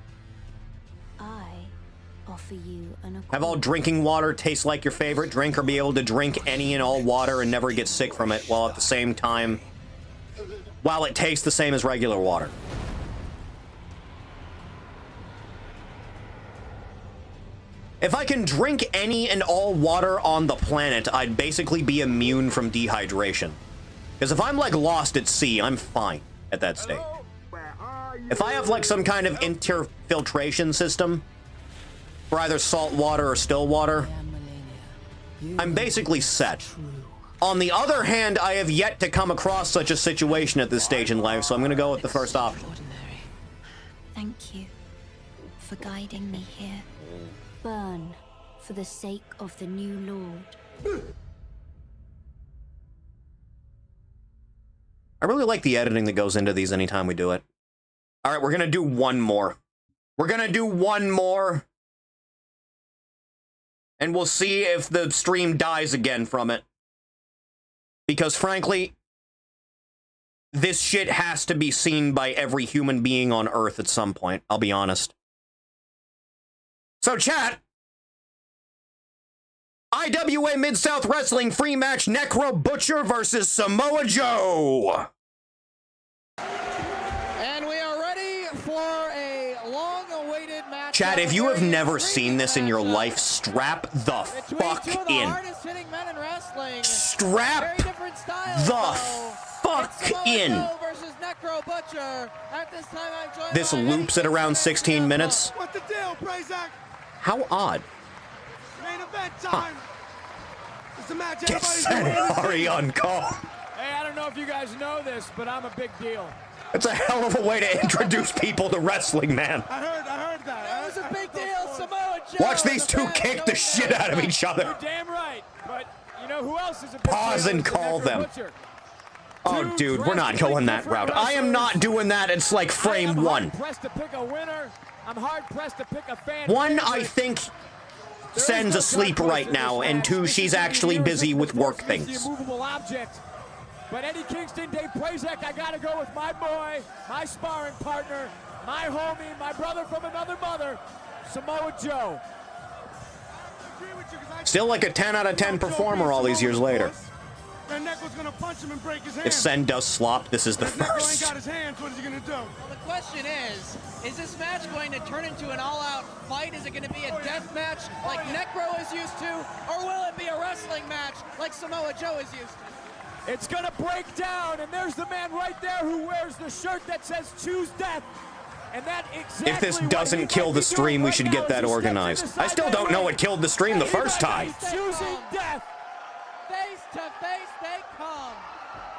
I offer you an Have all drinking water taste like your favorite drink, or be able to drink any and all water and never get sick from it, while at the same time, while it tastes the same as regular water. If I can drink any and all water on the planet, I'd basically be immune from dehydration. Because if I'm, like, lost at sea, I'm fine at that state. If I have, like, some kind of interfiltration system for either salt water or still water, I'm basically set. On the other hand, I have yet to come across such a situation at this stage in life, so I'm going to go with the first option. Thank you for guiding me here. Burn for the sake of the new Lord. I really like the editing that goes into these anytime we do it. All right, we're going to do one more. We're going to do one more. And we'll see if the stream dies again from it. Because frankly, this shit has to be seen by every human being on Earth at some point, I'll be honest. So chat, IWA Mid-South Wrestling free match, Necro Butcher versus Samoa Joe. And we are ready for a long-awaited match. Chat, if you have never seen this in your life, strap the fuck in. Strap the fuck in. This loops at around 16 minutes. What the deal, Prazak? How odd. Main event time. It's the match Get everybody's waiting to see. Ari on call. Hey, I don't know if you guys know this, but I'm a big deal. That's a hell of a way to introduce people to wrestling, man. I heard that. That was a big deal. Samoa Joe. Watch these two kick the shit out of each other. You're damn right. But you know who else is a big Pause and call them. Oh, dude, we're not going that route. I am not doing that. It's like frame one. Pressed to pick a winner. I'm hard pressed to pick a fan. One, I think, Sen's asleep right now, and two, she's actually busy with work things. Immovable object. But Eddie Kingston, Dave Prazak, I gotta go with my boy, my sparring partner, my homie, my brother from another mother, Samoa Joe. Still like a 10 out of 10 performer all these years later. And Necro's gonna punch him and break his hand. If Sen does slop, this is the If Necro ain't first. got his hands, what is he gonna do? Well, the question is this match going to turn into an all-out fight? Is it going to be a death match like Necro is used to? Or will it be a wrestling match like Samoa Joe is used to? It's gonna break down, and there's the man right there who wears the shirt that says "Choose Death." And that exactly If this doesn't kill the stream, we should get that organized. I still don't know what killed the stream the first time. Choosing death. Face to face, they come.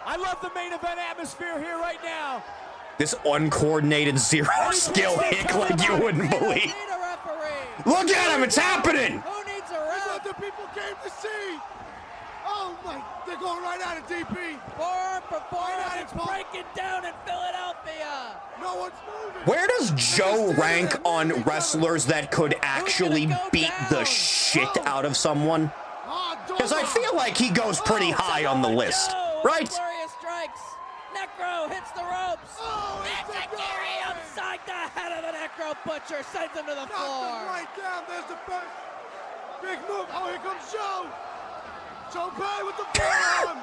I love the main event atmosphere here right now. This uncoordinated zero skill hick like you wouldn't believe. Look at him, it's happening! Who needs a That's ref? what the people came to see! Oh my, they're going right out of DP! Forearm performance breaking down in Philadelphia. No one's moving! Where does Joe rank on wrestlers that could actually beat the shit out of someone? Because I feel like he goes pretty high on the list, right? Glorious strikes. Necro hits the ropes. Enziguri upside the head of the Necro Butcher, sends him to the floor. Right down, there's the first big move. Oh, here comes Joe. Joe Pay with the forearm.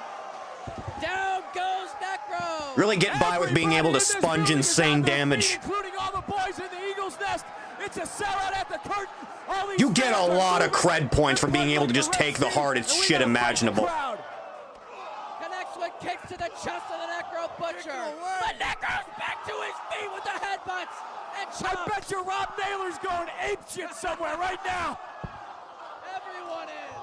Down goes Necro. Really get by with being able to sponge insane damage. Including all the boys in the Eagle's Nest. It's a sellout at the curtain. You get a lot of cred points for being able to just take the hardest shit imaginable. Connects with kicks to the chest of the Necro Butcher. But Necro's back to his feet with the headbutts. And I bet you Rob Naylor's going apeshit somewhere right now. Everyone is.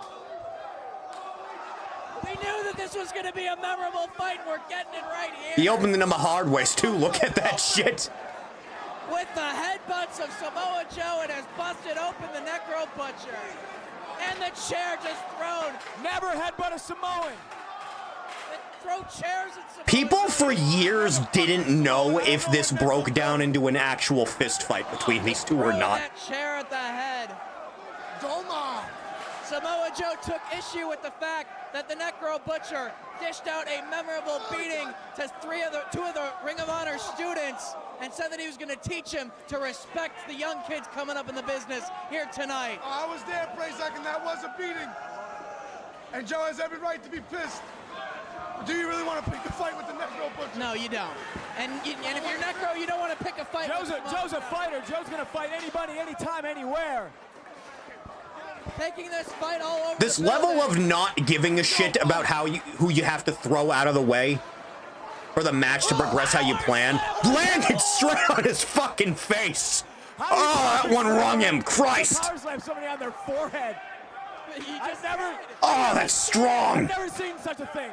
We knew that this was going to be a memorable fight. We're getting it right here. He opened them a hard ways too. Look at that shit. With the headbutts of Samoa Joe, it has busted open the Necro Butcher. And the chair just thrown. Never headbutt a Samoan. Throw chairs at Samoa People Joe. for years didn't know if this broke down into an actual fist fight between these two or Throw not. that chair at the head. Doma. Samoa Joe took issue with the fact that the Necro Butcher dished out a memorable beating to two of the Ring of Honor students and said that he was going to teach him to respect the young kids coming up in the business here tonight. I was there, Prazak, and that was a beating. And Joe has every right to be pissed. Do you really want to pick a fight with the Necro Butcher? No, you don't. And if you're Necro, you don't want to pick a fight Joe's with a fighter. Joe's going to fight anybody, anytime, anywhere. Taking this fight all over This the level building. of not giving a shit about who you have to throw out of the way for the match to progress how you plan landed straight on his fucking face. Oh, that one rung him. Christ. Power slam somebody on their forehead. I've never. Oh, that's strong. I've never seen such a thing.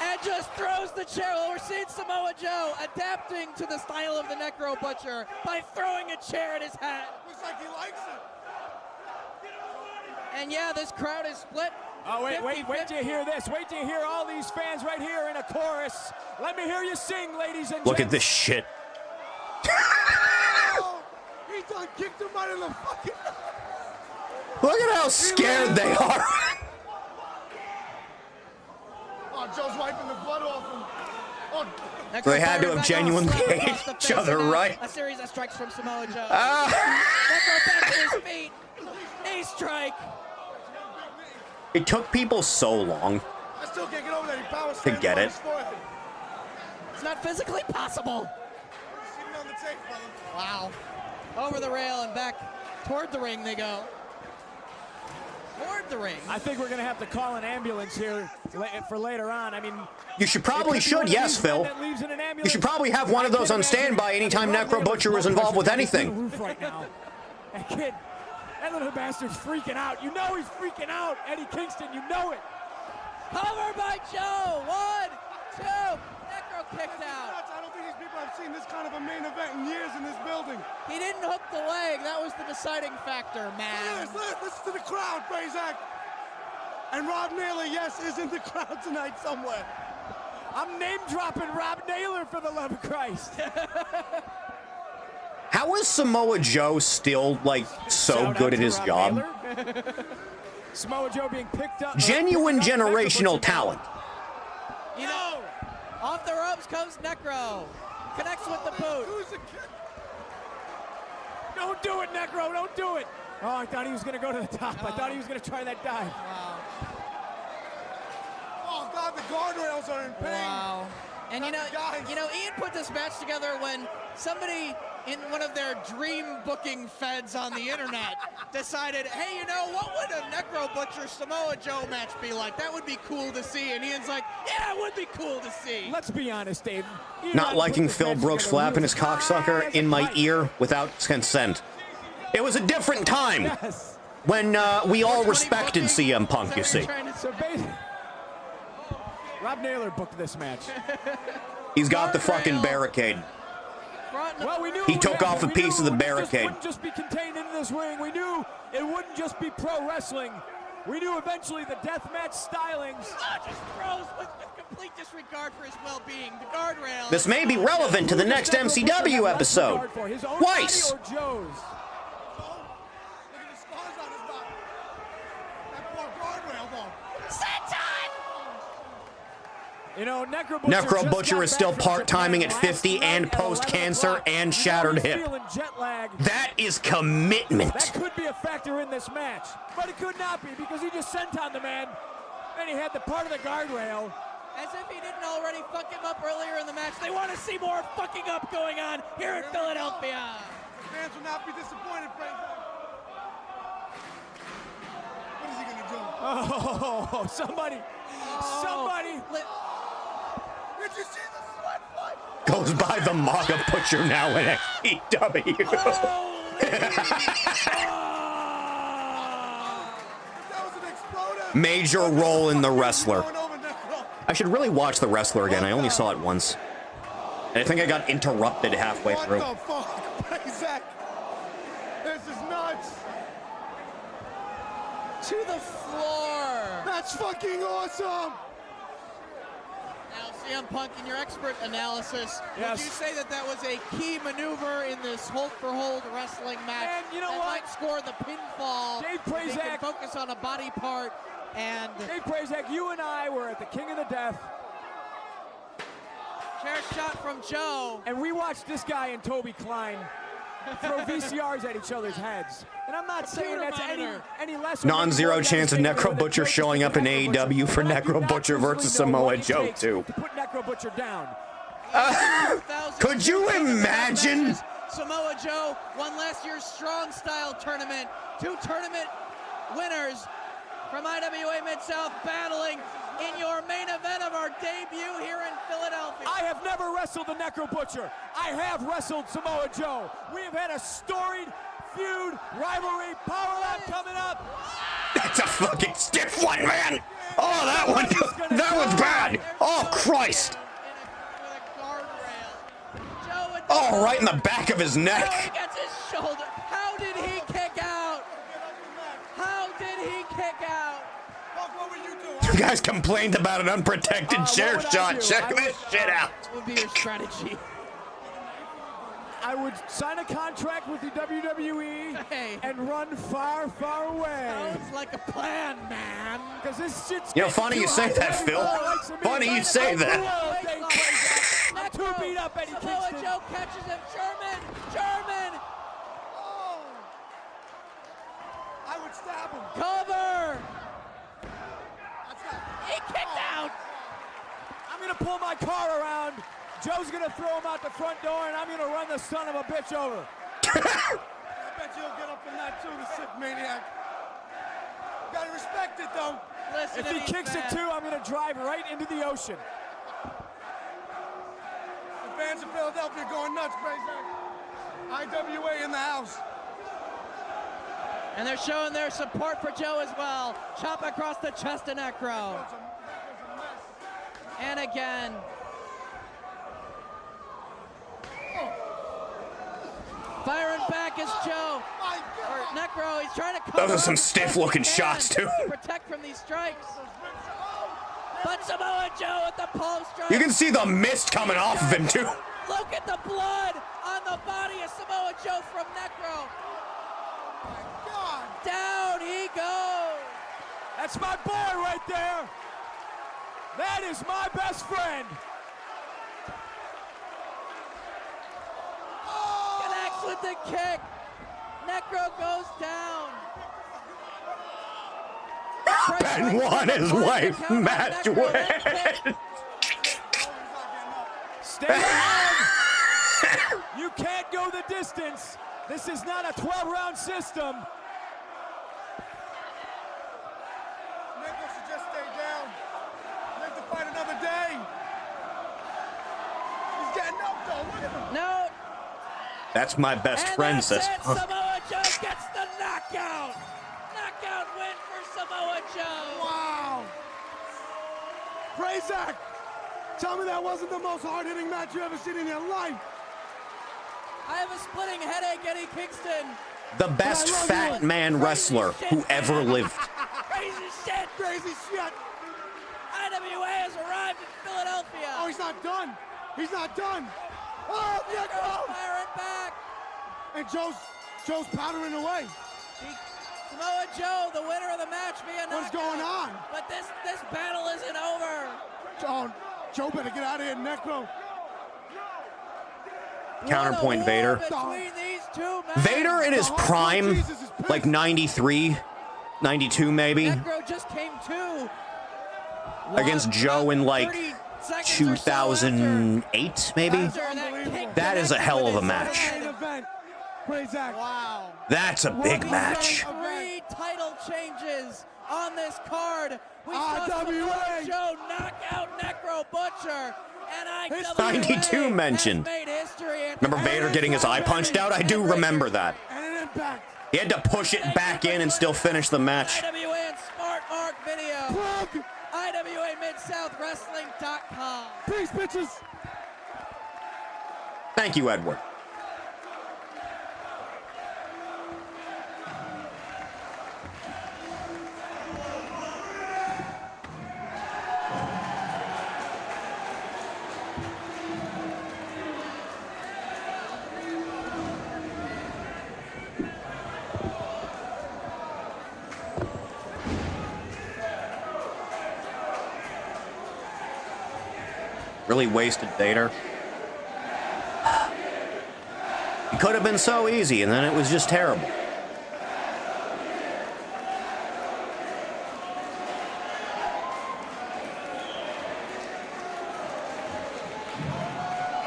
And just throws the chair. Well, we're seeing Samoa Joe adapting to the style of the Necro Butcher by throwing a chair at his head. Looks like he likes it. And yeah, this crowd is split. Oh, wait 50-50. till you hear this. Wait till you hear all these fans right here in a chorus. Let me hear you sing, ladies and Look at gents. this shit. Oh, he done kicked him right in the fucking... Look at how scared they are. Oh, Joe's wiping the blood off him. Oh, They had to have genuinely hated each other, right? A series of strikes from Samoa Joe. Ah. Necro back to his feet. Knee strike. It took people so long I still can't get over that. He power to slammed get him on it. his forehead. It's not physically possible. Sitting on the tape, brother. Wow. Over the rail and back toward the ring they go. Toward the ring. I think we're going to have to call an ambulance here for later on. I mean, You should probably should, yes, Phil. You should probably have one of those on standby anytime Necro Butcher is involved with anything. Roof right now. That kid, that little bastard's freaking out. You know he's freaking out, Eddie Kingston. You know it. Cover by Joe. 1, 2. Necro kicked out. I don't think these people have seen this kind of a main event in years in this building. He didn't hook the leg. That was the deciding factor, man. Listen to the crowd, Prazak. And Rob Naylor, yes, is in the crowd tonight somewhere. I'm name dropping Rob Naylor for the love of Christ. How is Samoa Joe still, like, so Shout good out at to his Rob job? Naylor. Samoa Joe being picked up. Genuine generational talent. You know, off the ropes comes Necro. Connects with the boot. Don't do it, Necro. Don't do it. Oh, I thought he was going to go to the top. I thought he was going to try that dive. Wow. Oh, God, the guardrails are in pain. Wow. And you know, Ian put this match together when somebody in one of their dream booking feds on the internet decided, hey, you know, what would a Necro Butcher Samoa Joe match be like? That would be cool to see. And Ian's like, yeah, it would be cool to see. Let's be honest, Dave. Not liking Phil Brooks flapping his cocksucker in my ear without consent. It was a different time when we all respected CM Punk, you see. So basically, Rob Naylor booked this match. He's got the fucking barricade. Well, we knew He took off a piece of the It barricade. wouldn't just be contained in this ring. We knew it wouldn't just be pro wrestling. We knew eventually the deathmatch stylings. Just throws with complete disregard for his well-being. The guardrail. This may be relevant to the next MCW episode. Twice. Or Joe's. You know, Necro Butcher is still part-timing at 50 and post-cancer and shattered hip. That is commitment. That could be a factor in this match, but it could not be because he just sent on the man and he had the part of the guardrail. As if he didn't already fuck him up earlier in the match. They want to see more fucking up going on here in Philadelphia. Fans will not be disappointed, Prazak. What is he going to do? Oh, somebody. Did you see the sweat foot? Goes by the MAGA Butcher now in XPW. Major role in the wrestler. I should really watch The Wrestler again. I only saw it once. And I think I got interrupted halfway through. What the fuck, Prazak? This is nuts. To the floor. That's fucking awesome. Now, CM Punk, in your expert analysis, Yes. would you say that that was a key maneuver in this hold-for-hold wrestling match? And you know that what? might score the pinfall. Dave They can Prazak. focus on a body part. And Dave Prazak, you and I were at the King of the Death. chair shot from Joe. And we watched this guy and Toby Klein throw VCRs at each other's heads. And I'm not saying that's any less. Non-zero chance of Necro Butcher showing up in AEW for Necro Butcher versus Samoa Joe, too. To put Necro Butcher down. Could you imagine? Samoa Joe won last year's Strong Style tournament. 2 tournament winners from IWA Mid-South battling in your main event of our debut here in Philadelphia. I have never wrestled the Necro Butcher. I have wrestled Samoa Joe. We have had a storied feud, rivalry, power lap coming up. That's a fucking stiff one, man. Oh, that was bad. Oh, Christ. Oh, right in the back of his neck. Joe gets his shoulder. How did he kick out? How did he kick out? You guys complained about an unprotected chair shot. Check this shit out. What would be your strategy? I would sign a contract with the WWE and run far, far away. Sounds like a plan, man. Because this shit's You know, funny you say that, Phil. Funny you say that. I'm too beat up, Eddie Samoa Kingston. Joe catches him. German. Oh. I would stab him. Cover. He kicked out. I'm going to pull my car around. Joe's going to throw him out the front door, and I'm going to run the son of a bitch over. I bet you'll get up in that too, the sick maniac. Gotta respect it, though. Listen, if he kicks it too, I'm going to drive right into the ocean. The fans of Philadelphia going nuts, Prazak. IWA in the house. And they're showing their support for Joe as well. Chop across the chest of Necro. and again. Firing back is Joe. Or Necro, he's trying to cover. Those are some stiff-looking shots, too. Protect from these strikes. But Samoa Joe with the palm strike. You can see the mist coming off of him, too. Look at the blood on the body of Samoa Joe from Necro. Down he goes. That's my boy right there. That is my best friend. Connects with the kick. Necro goes down. Benoit and his wife match win. Stay home. You can't go the distance. This is not a 12-round system. Necro should just stay down. Live to fight another day. He's getting up though. Look at him. No. That's my best friend, says. Samoa Joe gets the knockout. Knockout win for Samoa Joe. Wow. Prazak, tell me that wasn't the most hard-hitting match you ever seen in your life. I have a splitting headache, Eddie Kingston. The best fat man wrestler who ever lived. Crazy shit. Crazy shit. IWA has arrived in Philadelphia. Oh, he's not done. He's not done. Oh, Necro's firing back. And Joe's powdering away. Samoa Joe, the winner of the match via knockout. What's going on? But this battle isn't over. Oh, Joe better get out of here, Necro. Counterpoint Vader. These two men. Vader in his prime, like 93, 92 maybe, Necro just came to. against Joe in like 2008 maybe. That is a hell of a match. Wow. That's a big match. 3 title changes on this card. We saw Samoa Joe knock out Necro Butcher. And 92 mentioned. Remember Vader getting his eye punched out? I do remember that. He had to push it back in and still finish the match. IWA and Smart Mark Video. IWA Mid-South Wrestling.com. Peace, bitches. Thank you, Edward. Really wasted Vader. It could have been so easy, and then it was just terrible.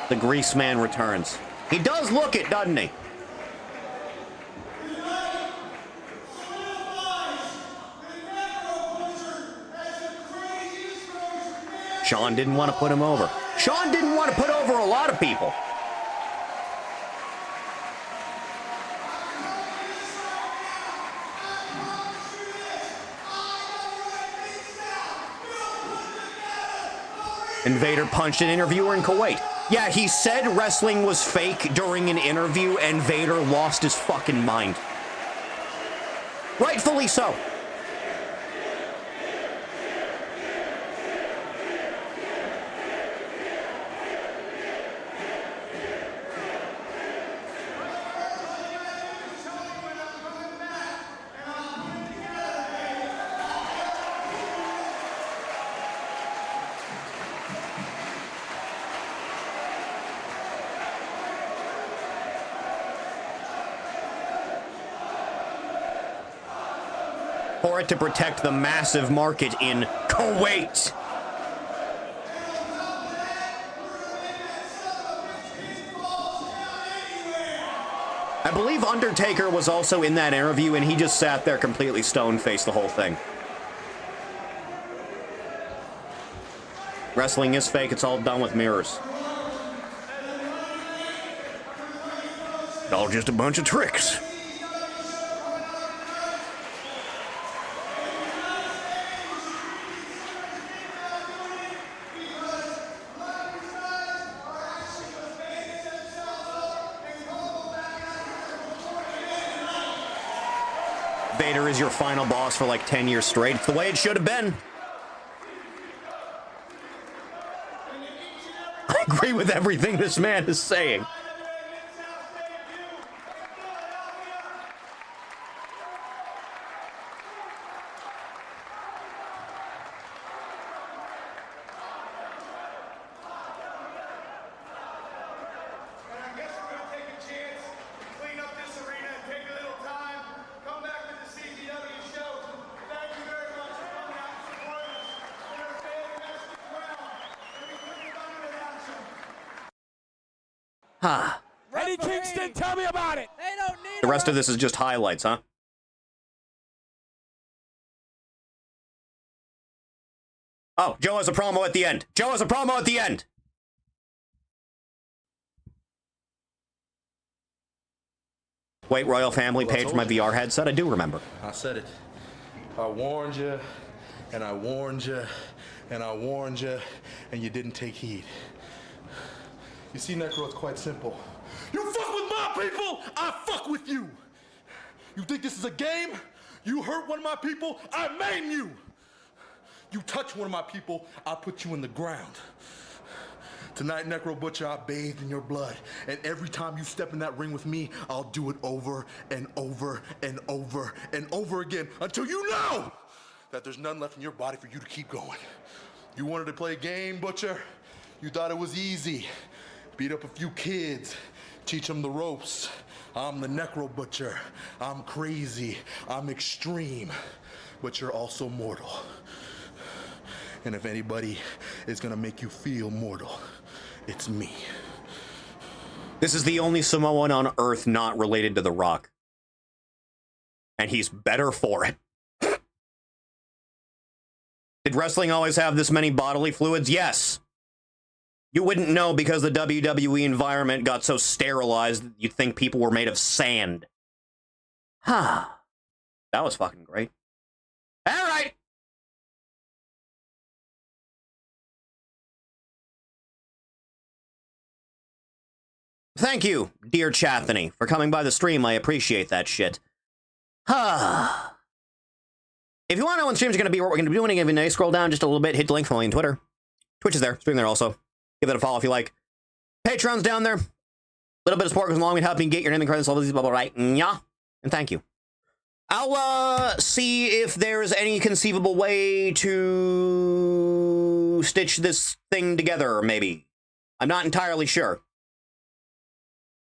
The Grease Man returns. He does look it, doesn't he? Sean didn't want to put him over. Sean didn't want to put over a lot of people. And Vader punched an interviewer in Kuwait. Yeah, he said wrestling was fake during an interview, and Vader lost his fucking mind. Rightfully so. For it to protect the massive market in Kuwait. I believe Undertaker was also in that interview, and he just sat there completely stone-faced the whole thing. Wrestling is fake. It's all done with mirrors. It's all just a bunch of tricks. Vader is your final boss for like 10 years straight. It's the way it should have been. I agree with everything this man is saying. Huh. Eddie Kingston, tell me about it. They don't need The rest of this is just highlights, huh? Oh, Joe has a promo at the end. Joe has a promo at the end. Wait, Royal Family paid for my VR headset? I do remember. I said it. I warned you, and I warned you, and I warned you, and you didn't take heed. You see, Necro, it's quite simple. You fuck with my people, I fuck with you. You think this is a game? You hurt one of my people, I maim you. You touch one of my people, I'll put you in the ground. Tonight, Necro Butcher, I bathed in your blood. And every time you step in that ring with me, I'll do it over and over and over and over again until you know that there's none left in your body for you to keep going. You wanted to play a game, Butcher? You thought it was easy. Beat up a few kids, teach them the ropes. I'm the Necro Butcher. I'm crazy. I'm extreme. But you're also mortal. And if anybody is gonna make you feel mortal, it's me. This is the only Samoan on Earth not related to The Rock. And he's better for it. Did wrestling always have this many bodily fluids? Yes. You wouldn't know because the WWE environment got so sterilized you'd think people were made of sand. Huh. That was fucking great. All right. Thank you, dear Chathany, for coming by the stream. I appreciate that shit. Huh. If you want to know when streams are going to be, what we're going to be doing, give me a scroll down just a little bit, hit the link, follow me on Twitter. Twitch is there, stream there also. Give that a follow if you like. Patreon's down there. A little bit of support goes along with helping get your name and credits, all these blah, right? Yeah. And thank you. I'll see if there's any conceivable way to stitch this thing together, maybe. I'm not entirely sure.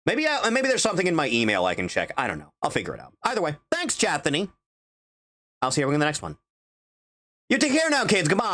Maybe there's something in my email I can check. I don't know. I'll figure it out. Either way, thanks, Chathany. I'll see you in the next one. You take care now, kids. Goodbye.